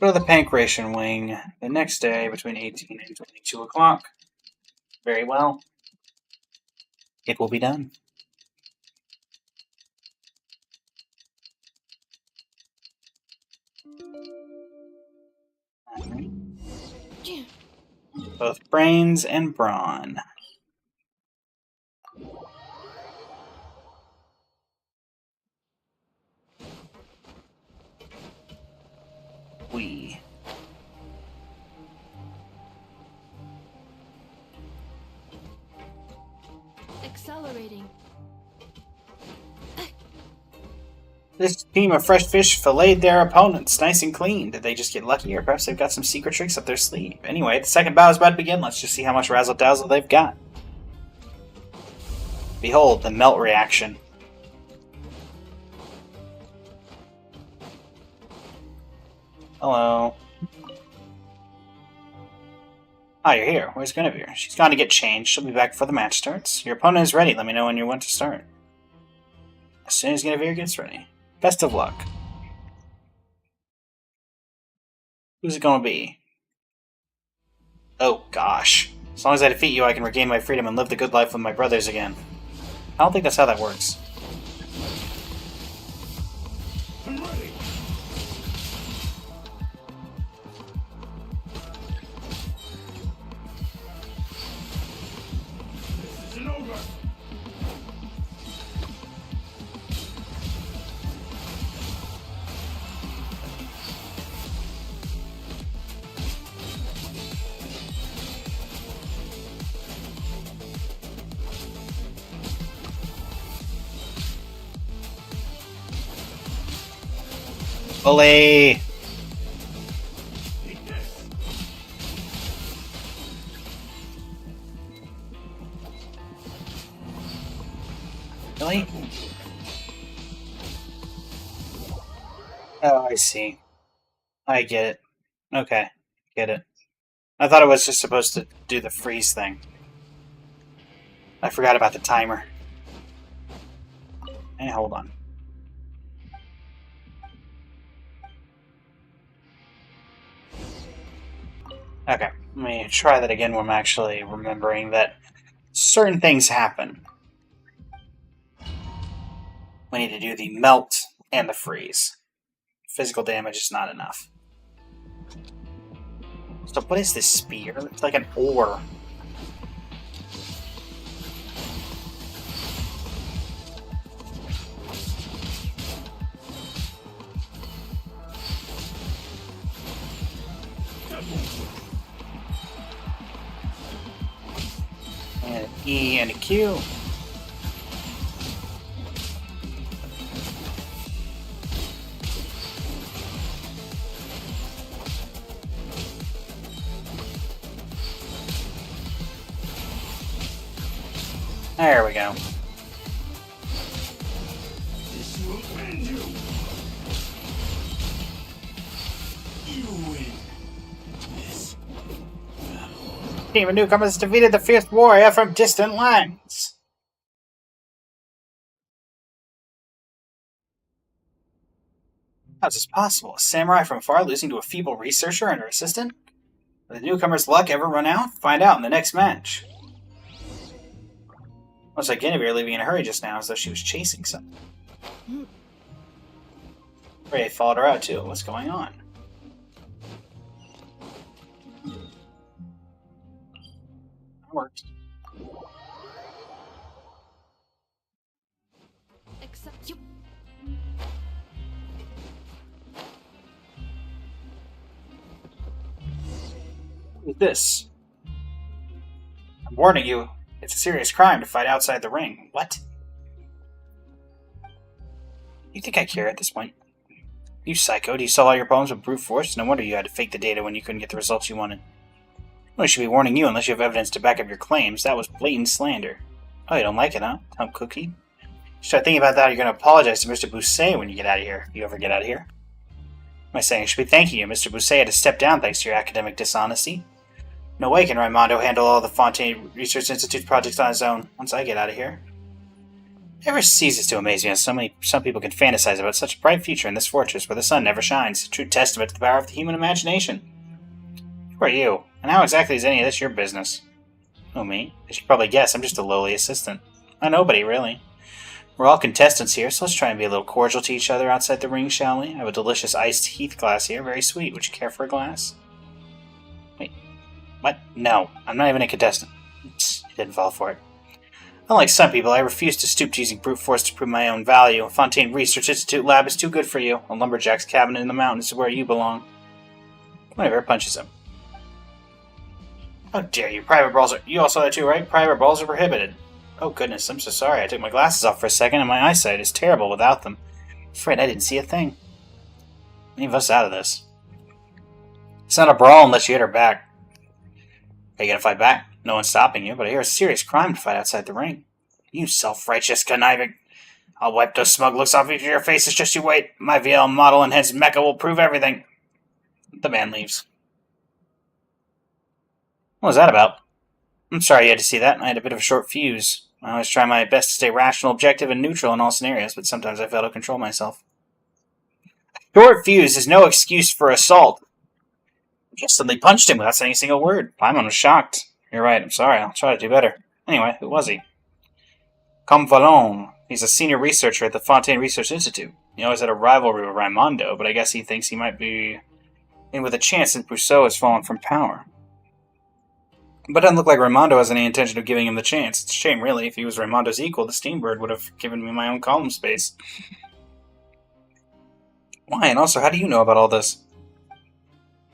Go to the Pancration Wing the next day between 18 and 22 o'clock. Very well. It will be done. Both brains and brawn. We. Accelerating. This team of fresh fish filleted their opponents nice and clean. Did they just get lucky, or perhaps they've got some secret tricks up their sleeve? Anyway, the second bout is about to begin. Let's just see how much razzle-dazzle they've got. Behold, the melt reaction. Hello. Ah, you're here. Where's Guinevere? She's gone to get changed. She'll be back before the match starts. Your opponent is ready. Let me know when you want to start. As soon as Guinevere gets ready. Best of luck. Who's it gonna be? Oh, gosh. As long as I defeat you, I can regain my freedom and live the good life with my brothers again. I don't think that's how that works. I'm ready. This isn't over. Bully! Take this. Really? Oh, I see. I get it. Okay, get it. I thought it was just supposed to do the freeze thing. I forgot about the timer. Hey, hold on. Okay, let me try that again when I'm actually remembering that certain things happen. We need to do the melt and the freeze. Physical damage is not enough. So what is this spear? It's like an ore. And an E and a Q. There we go. This will end you. You win. This Team of newcomers defeated the fierce warrior from distant lands. How's this possible? A samurai from far losing to a feeble researcher and her assistant? Will the newcomer's luck ever run out? Find out in the next match. Looks like Guinevere leaving in a hurry just now, as though she was chasing something. Ray followed her out too. What's going on? That works. Except you. Who's this? I'm warning you, it's a serious crime to fight outside the ring. What? You think I care at this point? You psycho, do you solve all your problems with brute force? No wonder you had to fake the data when you couldn't get the results you wanted. Well, I should be warning you unless you have evidence to back up your claims. That was blatant slander. Oh, you don't like it, huh? Hump cookie? Start thinking about that, you're going to apologize to Mr. Bousset when you get out of here. If you ever get out of here. Am I saying I should be thanking you? Mr. Bousset had to step down thanks to your academic dishonesty. No way can Raimondo handle all the Fontaine Research Institute projects on his own once I get out of here. It never ceases to amaze me how some people can fantasize about such a bright future in this fortress where the sun never shines. A true testament to the power of the human imagination. Who are you? And how exactly is any of this your business? Oh, me? I should probably guess I'm just a lowly assistant. A nobody, really. We're all contestants here, so let's try and be a little cordial to each other outside the ring, shall we? I have a delicious iced Heath glass here, very sweet. Would you care for a glass? Wait. What? No, I'm not even a contestant. It didn't fall for it. Unlike some people, I refuse to stoop to using brute force to prove my own value. A Fontaine Research Institute lab is too good for you. A lumberjack's cabin in the mountains is where you belong. Whatever, punches him. How dare you? Private brawls are... You all saw that too, right? Private brawls are prohibited. Oh goodness, I'm so sorry. I took my glasses off for a second and my eyesight is terrible without them. I'm afraid I didn't see a thing. Leave us out of this. It's not a brawl unless you hit her back. Are you gonna fight back? No one's stopping you, but I hear a serious crime to fight outside the ring. You self-righteous conniving. I'll wipe those smug looks off of your faces, just you wait. My VL model and hence mecha will prove everything. The man leaves. What was that about? I'm sorry you had to see that. I had a bit of a short fuse. I always try my best to stay rational, objective, and neutral in all scenarios, but sometimes I fail to control myself. A short fuse is no excuse for assault. I just suddenly punched him without saying a single word. Paimon was shocked. You're right, I'm sorry. I'll try to do better. Anyway, who was he? Comme Vallon. He's a senior researcher at the Fontaine Research Institute. He always had a rivalry with Raimondo, but I guess he thinks he might be in with a chance since Brousseau has fallen from power. But it doesn't look like Raimondo has any intention of giving him the chance. It's a shame, really. If he was Raimondo's equal, the Steambird would have given me my own column space. Why? And also, how do you know about all this?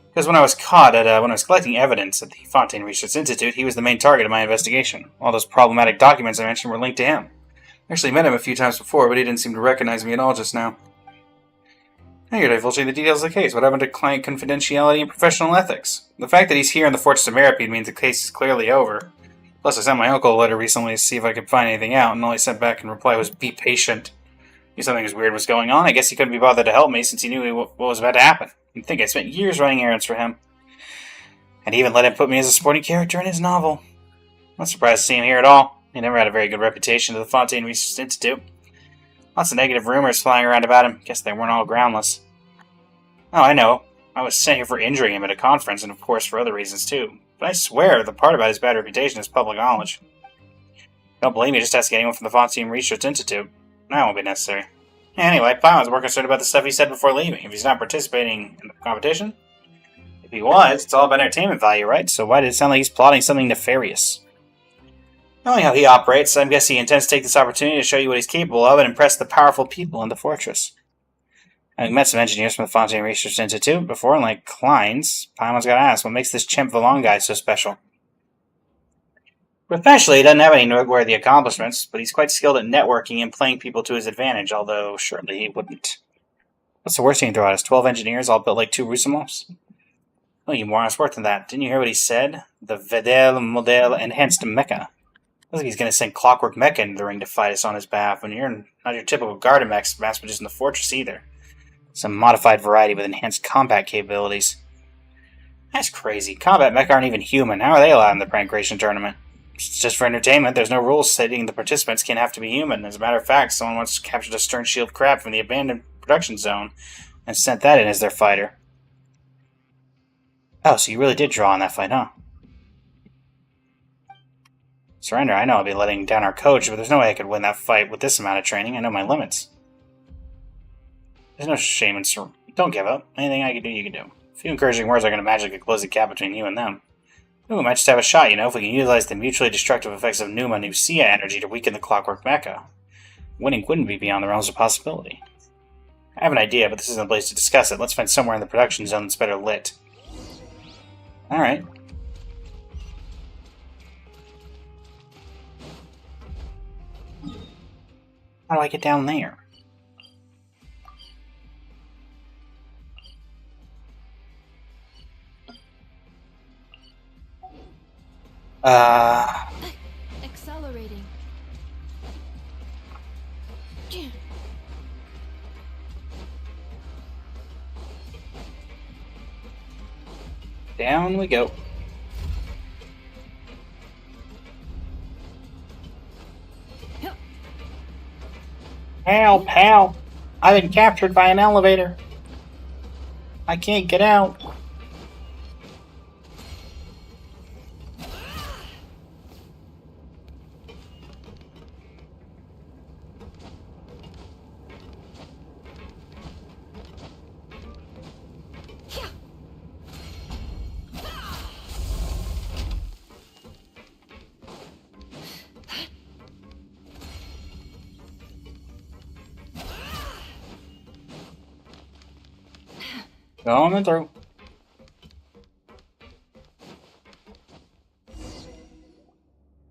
Because when I was caught when I was collecting evidence at the Fontaine Research Institute, he was the main target of my investigation. All those problematic documents I mentioned were linked to him. I actually met him a few times before, but he didn't seem to recognize me at all just now. Now you're divulging the details of the case. What happened to client confidentiality and professional ethics? The fact that he's here in the Fortress of Meripede means the case is clearly over. Plus, I sent my uncle a letter recently to see if I could find anything out, and all he sent back in reply was, "Be patient." Knew something was weird was going on. I guess he couldn't be bothered to help me since he knew what was about to happen. You'd think I spent years running errands for him. And he even let him put me as a supporting character in his novel. I'm not surprised to see him here at all. He never had a very good reputation at the Fontaine Research Institute. Lots of negative rumors flying around about him. Guess they weren't all groundless. Oh, I know. I was sent here for injuring him at a conference, and of course for other reasons too. But I swear the part about his bad reputation is public knowledge. If you don't believe me, just ask anyone from the Fontaine Research Institute. That won't be necessary. Anyway, Paimon's more concerned about the stuff he said before leaving. If he's not participating in the competition? If he was, it's all about entertainment value, right? So why did it sound like he's plotting something nefarious? Knowing how he operates, I'm guessing he intends to take this opportunity to show you what he's capable of and impress the powerful people in the fortress. I've met some engineers from the Fontaine Research Institute before, and like Klein's, Paimon's got to ask, what makes this Chimp Vallon guy so special? Professionally, he doesn't have any noteworthy accomplishments, but he's quite skilled at networking and playing people to his advantage, although surely he wouldn't. What's the worst he can throw at us? 12 engineers all built like two Russimoffs? Oh, you moron, it's worse than that. Didn't you hear what he said? The Vedel Model Enhanced Mecha. Looks like he's going to send Clockwork Mecha into the ring to fight us on his behalf, and you're not your typical Garden mass produced in the Fortress either. Some modified variety with enhanced combat capabilities. That's crazy. Combat Mecha aren't even human. How are they allowed in the Prank Creation Tournament? It's just for entertainment. There's no rules stating the participants can't have to be human. As a matter of fact, someone once captured a stern shield crab from the abandoned production zone and sent that in as their fighter. Oh, so you really did draw on that fight, huh? Surrender, I know I'll be letting down our coach, but there's no way I could win that fight with this amount of training. I know my limits. There's no shame in surrender. Don't give up. Anything I can do, you can do. A few encouraging words are going to magically close the gap between you and them. Ooh, we might just have a shot, if we can utilize the mutually destructive effects of Numa Nucia energy to weaken the Clockwork Mecha. Winning wouldn't be beyond the realms of possibility. I have an idea, but this isn't the place to discuss it. Let's find somewhere in the production zone that's better lit. Alright. How do I get down there? Accelerating. Down we go. Help, help! I've been captured by an elevator. I can't get out. Going through.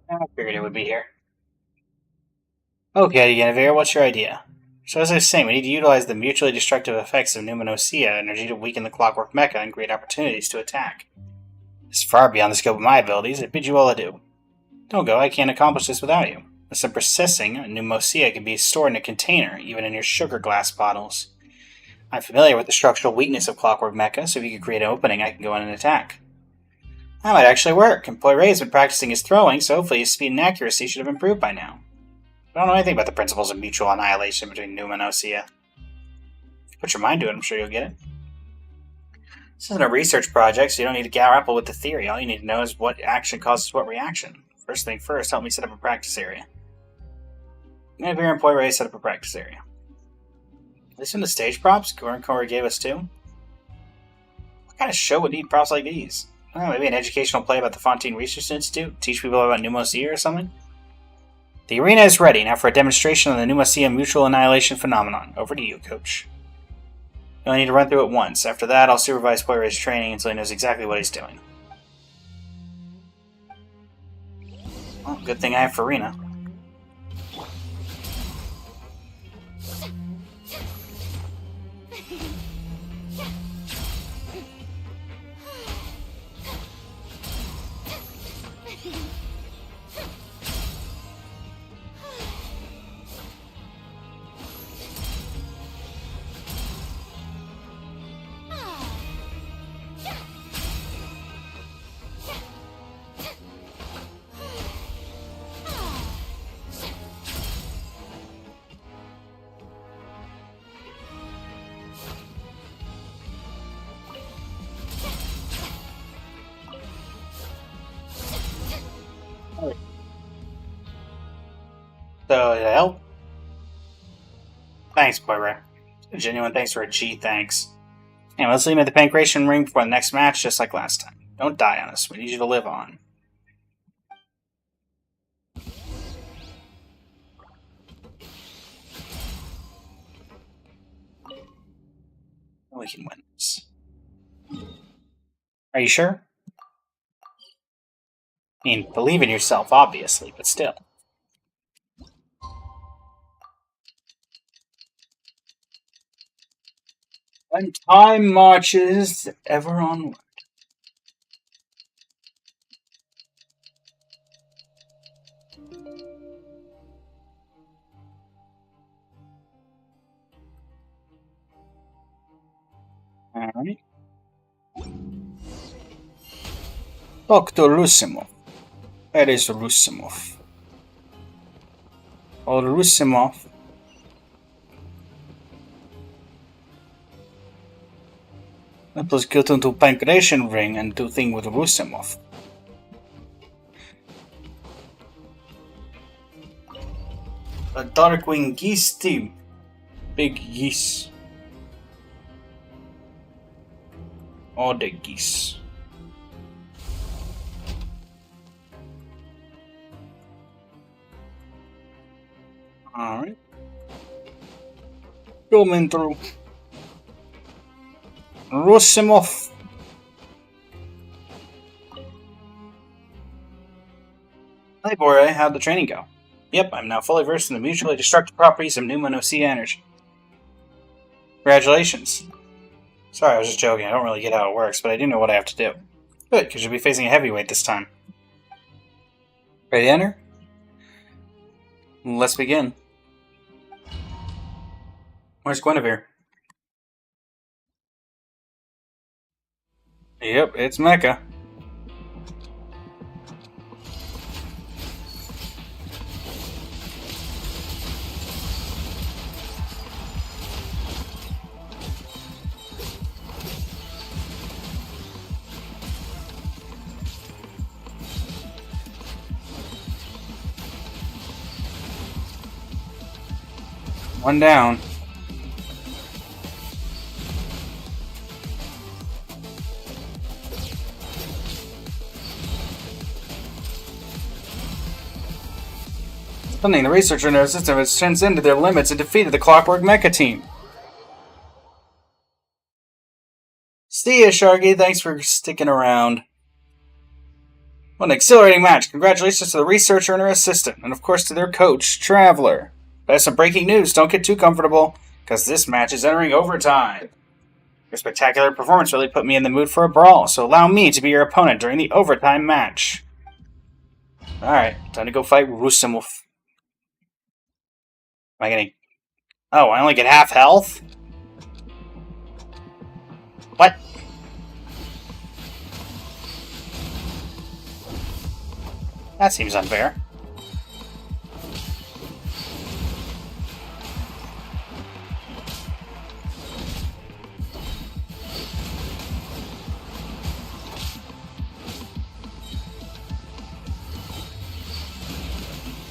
I figured it would be here. Okay, Yennefer, what's your idea? So as I was saying, we need to utilize the mutually destructive effects of Numanosia energy to weaken the Clockwork Mecha and create opportunities to attack. This is far beyond the scope of my abilities. I bid you all adieu. Don't go, I can't accomplish this without you. With some processing, Pneumosia can be stored in a container, even in your sugar glass bottles. I'm familiar with the structural weakness of Clockwork Mecha, so if you could create an opening, I can go in and attack. That might actually work, and Poiré has been practicing his throwing, so hopefully his speed and accuracy should have improved by now. I don't know anything about the principles of mutual annihilation between Numa and Osea. If you put your mind to it, I'm sure you'll get it. This isn't a research project, so you don't need to grapple with the theory. All you need to know is what action causes what reaction. First thing first, help me set up a practice area. Nefer and Poiré set up a practice area. This in the stage props Corey gave us too? What kind of show would need props like these? I don't know, maybe an educational play about the Fontaine Research Institute? Teach people about Pneumosia or something? The arena is ready now for a demonstration of the Pneumosia mutual annihilation phenomenon. Over to you, Coach. You only need to run through it once. After that, I'll supervise Poiré's training until he knows exactly what he's doing. Well, good thing I have Farina. So, to help? Thanks, Poiré. A genuine thanks for a G thanks. Anyway, let's leave him at the Pancration Ring for the next match, just like last time. Don't die on us. We need you to live on. We can win this. Are you sure? I mean, believe in yourself, obviously, but still. When time marches ever onward. Alright. Dr. Rusimov. Where is Rusimov? Oh, Rusimov. Let us get into Pancration Ring and do thing with Rusimov. A Darkwing Geese team. Big geese. All the geese. Alright. Coming through. Rusimov. Hey boy, how'd the training go? Yep, I'm now fully versed in the mutually destructive properties of pneumonocia energy. Congratulations. Sorry, I was just joking. I don't really get how it works, but I do know what I have to do. Good, because you'll be facing a heavyweight this time. Ready to enter? Let's begin. Where's Guinevere? Yep, it's Mecha. One down. Stunning, the researcher in our system has transcended their limits and defeated the Clockwork Mecha team. See ya, Sharky. Thanks for sticking around. What an exhilarating match. Congratulations to the researcher and her assistant, and of course to their coach, Traveler. But I have some breaking news. Don't get too comfortable, because this match is entering overtime. Your spectacular performance really put me in the mood for a brawl, so allow me to be your opponent during the overtime match. Alright, time to go fight Rusimov. Am I getting... Oh, I only get half health? What? That seems unfair.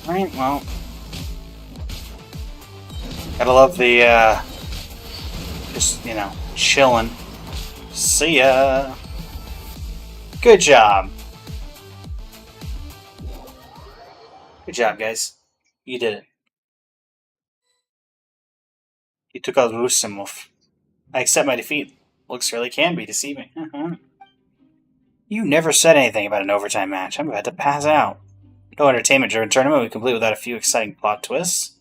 Alright, well... Gotta love the, just, you know, chillin'. See ya! Good job! Good job, guys. You did it. You took out Rusimov. I accept my defeat. Looks really can be deceiving. You never said anything about an overtime match. I'm about to pass out. No entertainment-driven tournament we complete without a few exciting plot twists.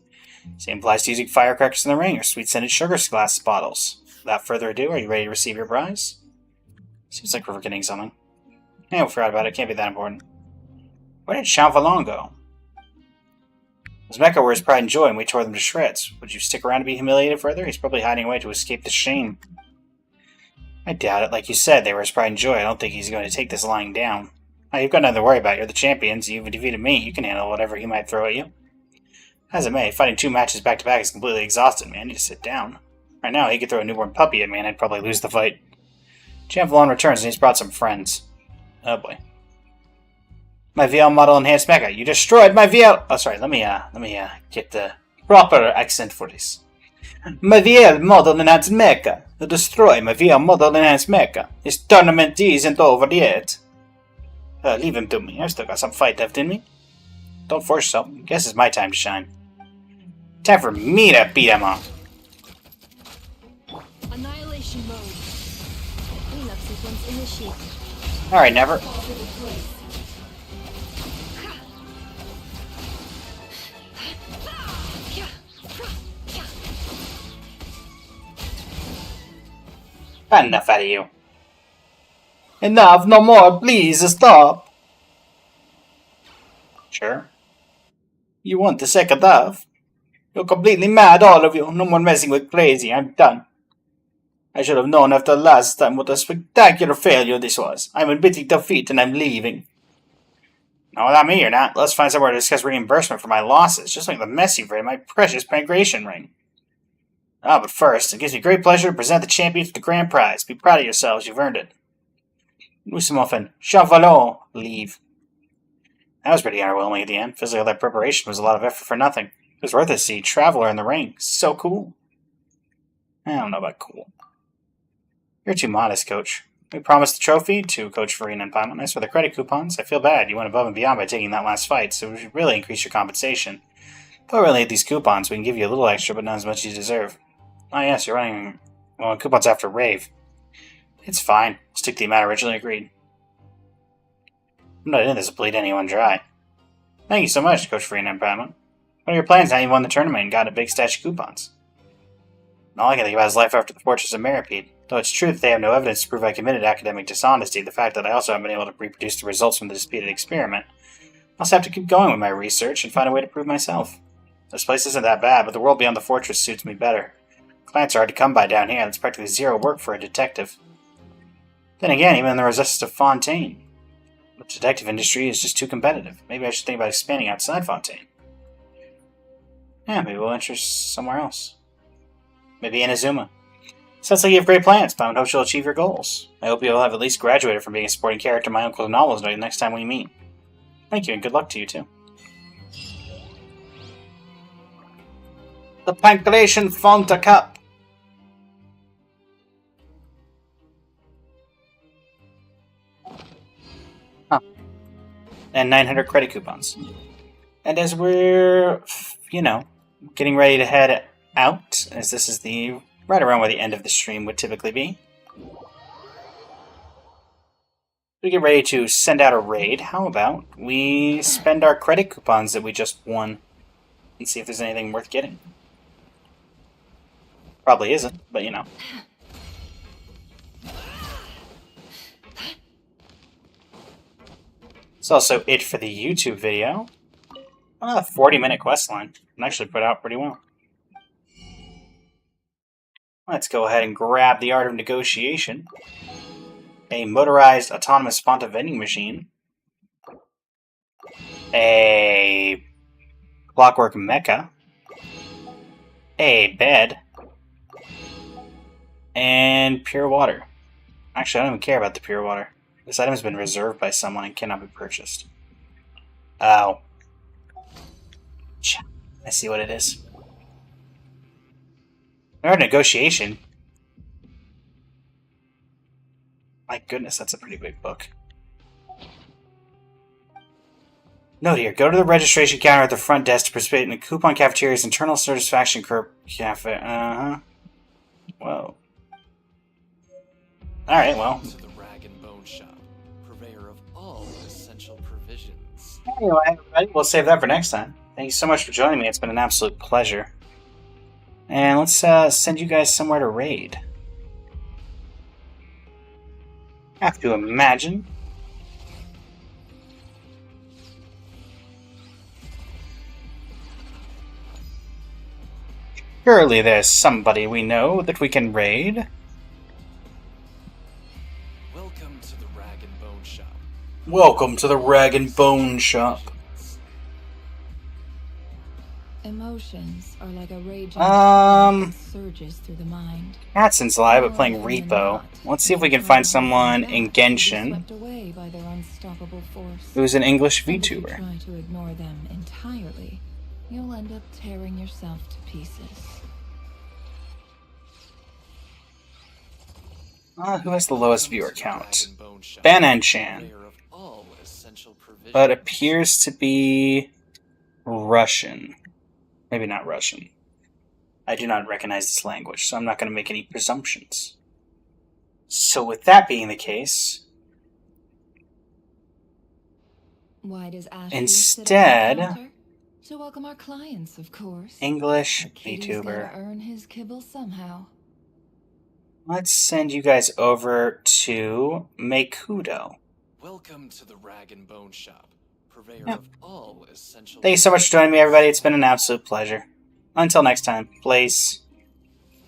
Same applies to using firecrackers in the ring or sweet-scented sugar glass bottles. Without further ado, are you ready to receive your prize? Seems like we're forgetting something. I forgot about it. Can't be that important. Where did Chamvalon go? His mecha were his pride and joy, and we tore them to shreds. Would you stick around to be humiliated further? He's probably hiding away to escape the shame. I doubt it. Like you said, they were his pride and joy. I don't think he's going to take this lying down. Now, you've got nothing to worry about. You're the champions. You've defeated me. You can handle whatever he might throw at you. As it may, fighting 2 matches back-to-back is completely exhausted, man. You just sit down. Right now, he could throw a newborn puppy at me, and I'd probably lose the fight. Chamvalon returns, and he's brought some friends. Oh, boy. My VL model enhanced mecha. You destroyed my VL... Oh, sorry. Let me get the proper accent for this. My VL model enhanced mecha. You destroy my VL model enhanced mecha. This tournament isn't over yet. Leave him to me. I've still got some fight left in me. Don't force yourself. Guess it's my time to shine. Time for me to beat him up. Annihilation mode. Cleanup sequence initiated. Alright, Never. Enough out of you. Enough, no more, please stop. Sure. You want the second half? You're completely mad, all of you. No more messing with crazy, I'm done. I should have known after last time what a spectacular failure this was. I'm admitting defeat and I'm leaving. Not without me, you're not. Let's find somewhere to discuss reimbursement for my losses, just like the mess you've my precious pancration ring. Ah, but first, it gives me great pleasure to present the champions with the grand prize. Be proud of yourselves, you've earned it. Musamuffin, Chavalot, leave. That was pretty underwhelming at the end. Feels like all that preparation was a lot of effort for nothing. It was worth it to see Traveler in the ring. So cool. I don't know about cool. You're too modest, Coach. We promised the trophy to Coach Farina and Paimon. As for the credit coupons, I feel bad. You went above and beyond by taking that last fight, so we should really increase your compensation. But really, these coupons, we can give you a little extra, but not as much as you deserve. Oh yes, you're running coupons after Rave. It's fine. We'll stick to the amount originally agreed. I'm not in this to bleed anyone dry. Thank you so much, Coach Farina and Paimon. What are your plans now you won the tournament and got a big stash of coupons? All I can think about is life after the Fortress of Meripede. Though it's true that they have no evidence to prove I committed academic dishonesty, the fact that I also haven't been able to reproduce the results from the disputed experiment, I'll just have to keep going with my research and find a way to prove myself. This place isn't that bad, but the world beyond the fortress suits me better. Clients are hard to come by down here, and it's practically zero work for a detective. Then again, even in the resistance of Fontaine, the detective industry is just too competitive. Maybe I should think about expanding outside Fontaine. Yeah, maybe we'll interest somewhere else. Maybe Inazuma. Sounds like you have great plans, but I hope you'll achieve your goals. I hope you'll have at least graduated from being a supporting character in my uncle's novels the next time we meet. Thank you, and good luck to you, too. The Pancration Fonta Cup! Huh. And 900 credit coupons. And as we're, getting ready to head out, as this is the right around where the end of the stream would typically be, we get ready to send out a raid. How about we spend our credit coupons that we just won and see if there's anything worth getting? Probably isn't, but It's also it for the YouTube video. 40-minute questline. And actually put out pretty well. Let's go ahead and grab the Art of Negotiation. A motorized autonomous Fonta vending machine. A clockwork mecha. A bed. And pure water. Actually, I don't even care about the pure water. This item has been reserved by someone and cannot be purchased. Oh. I see what it is. Our negotiation. My goodness, that's a pretty big book. Note here, go to the registration counter at the front desk to participate in the Coupon Cafeteria's internal satisfaction cafe. Whoa. Alright, well. To the Rag and Bone Shop, purveyor of all essential provisions. Anyway, everybody, we'll save that for next time. Thank you so much for joining me. It's been an absolute pleasure. And let's send you guys somewhere to raid. I have to imagine. Surely there's somebody we know that we can raid. Welcome to the Rag and Bone Shop. Welcome to the Rag and Bone Shop. Emotions are like a raging Um, that surges through the mind. Hatson's live but playing Repo. Let's see if we can find someone in Genshin Swept away by their unstoppable force. who's an English And if you VTuber. try to ignore them entirely, you'll end up tearing yourself to pieces. Who has the lowest viewer count? Rag and Bone Shop, Bananchan. purveyor of all essential provisions. But appears to be Russian. Maybe not Russian. I do not recognize this language, so I'm not going to make any presumptions. So with that being the case, Why does Ash Instead- to welcome our clients, of course. English Kitty's gotta VTuber. earn his kibble somehow. Let's send you guys over to Makudo. Welcome to the Rag and Bone Shop, purveyor Yeah. of all essential. Thank you so much for joining me, everybody. It's been an absolute pleasure. Until next time, Blaze.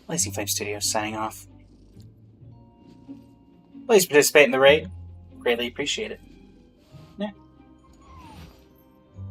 Blazing Flame Studios signing off. Please participate in the raid. Greatly appreciate it. Yeah.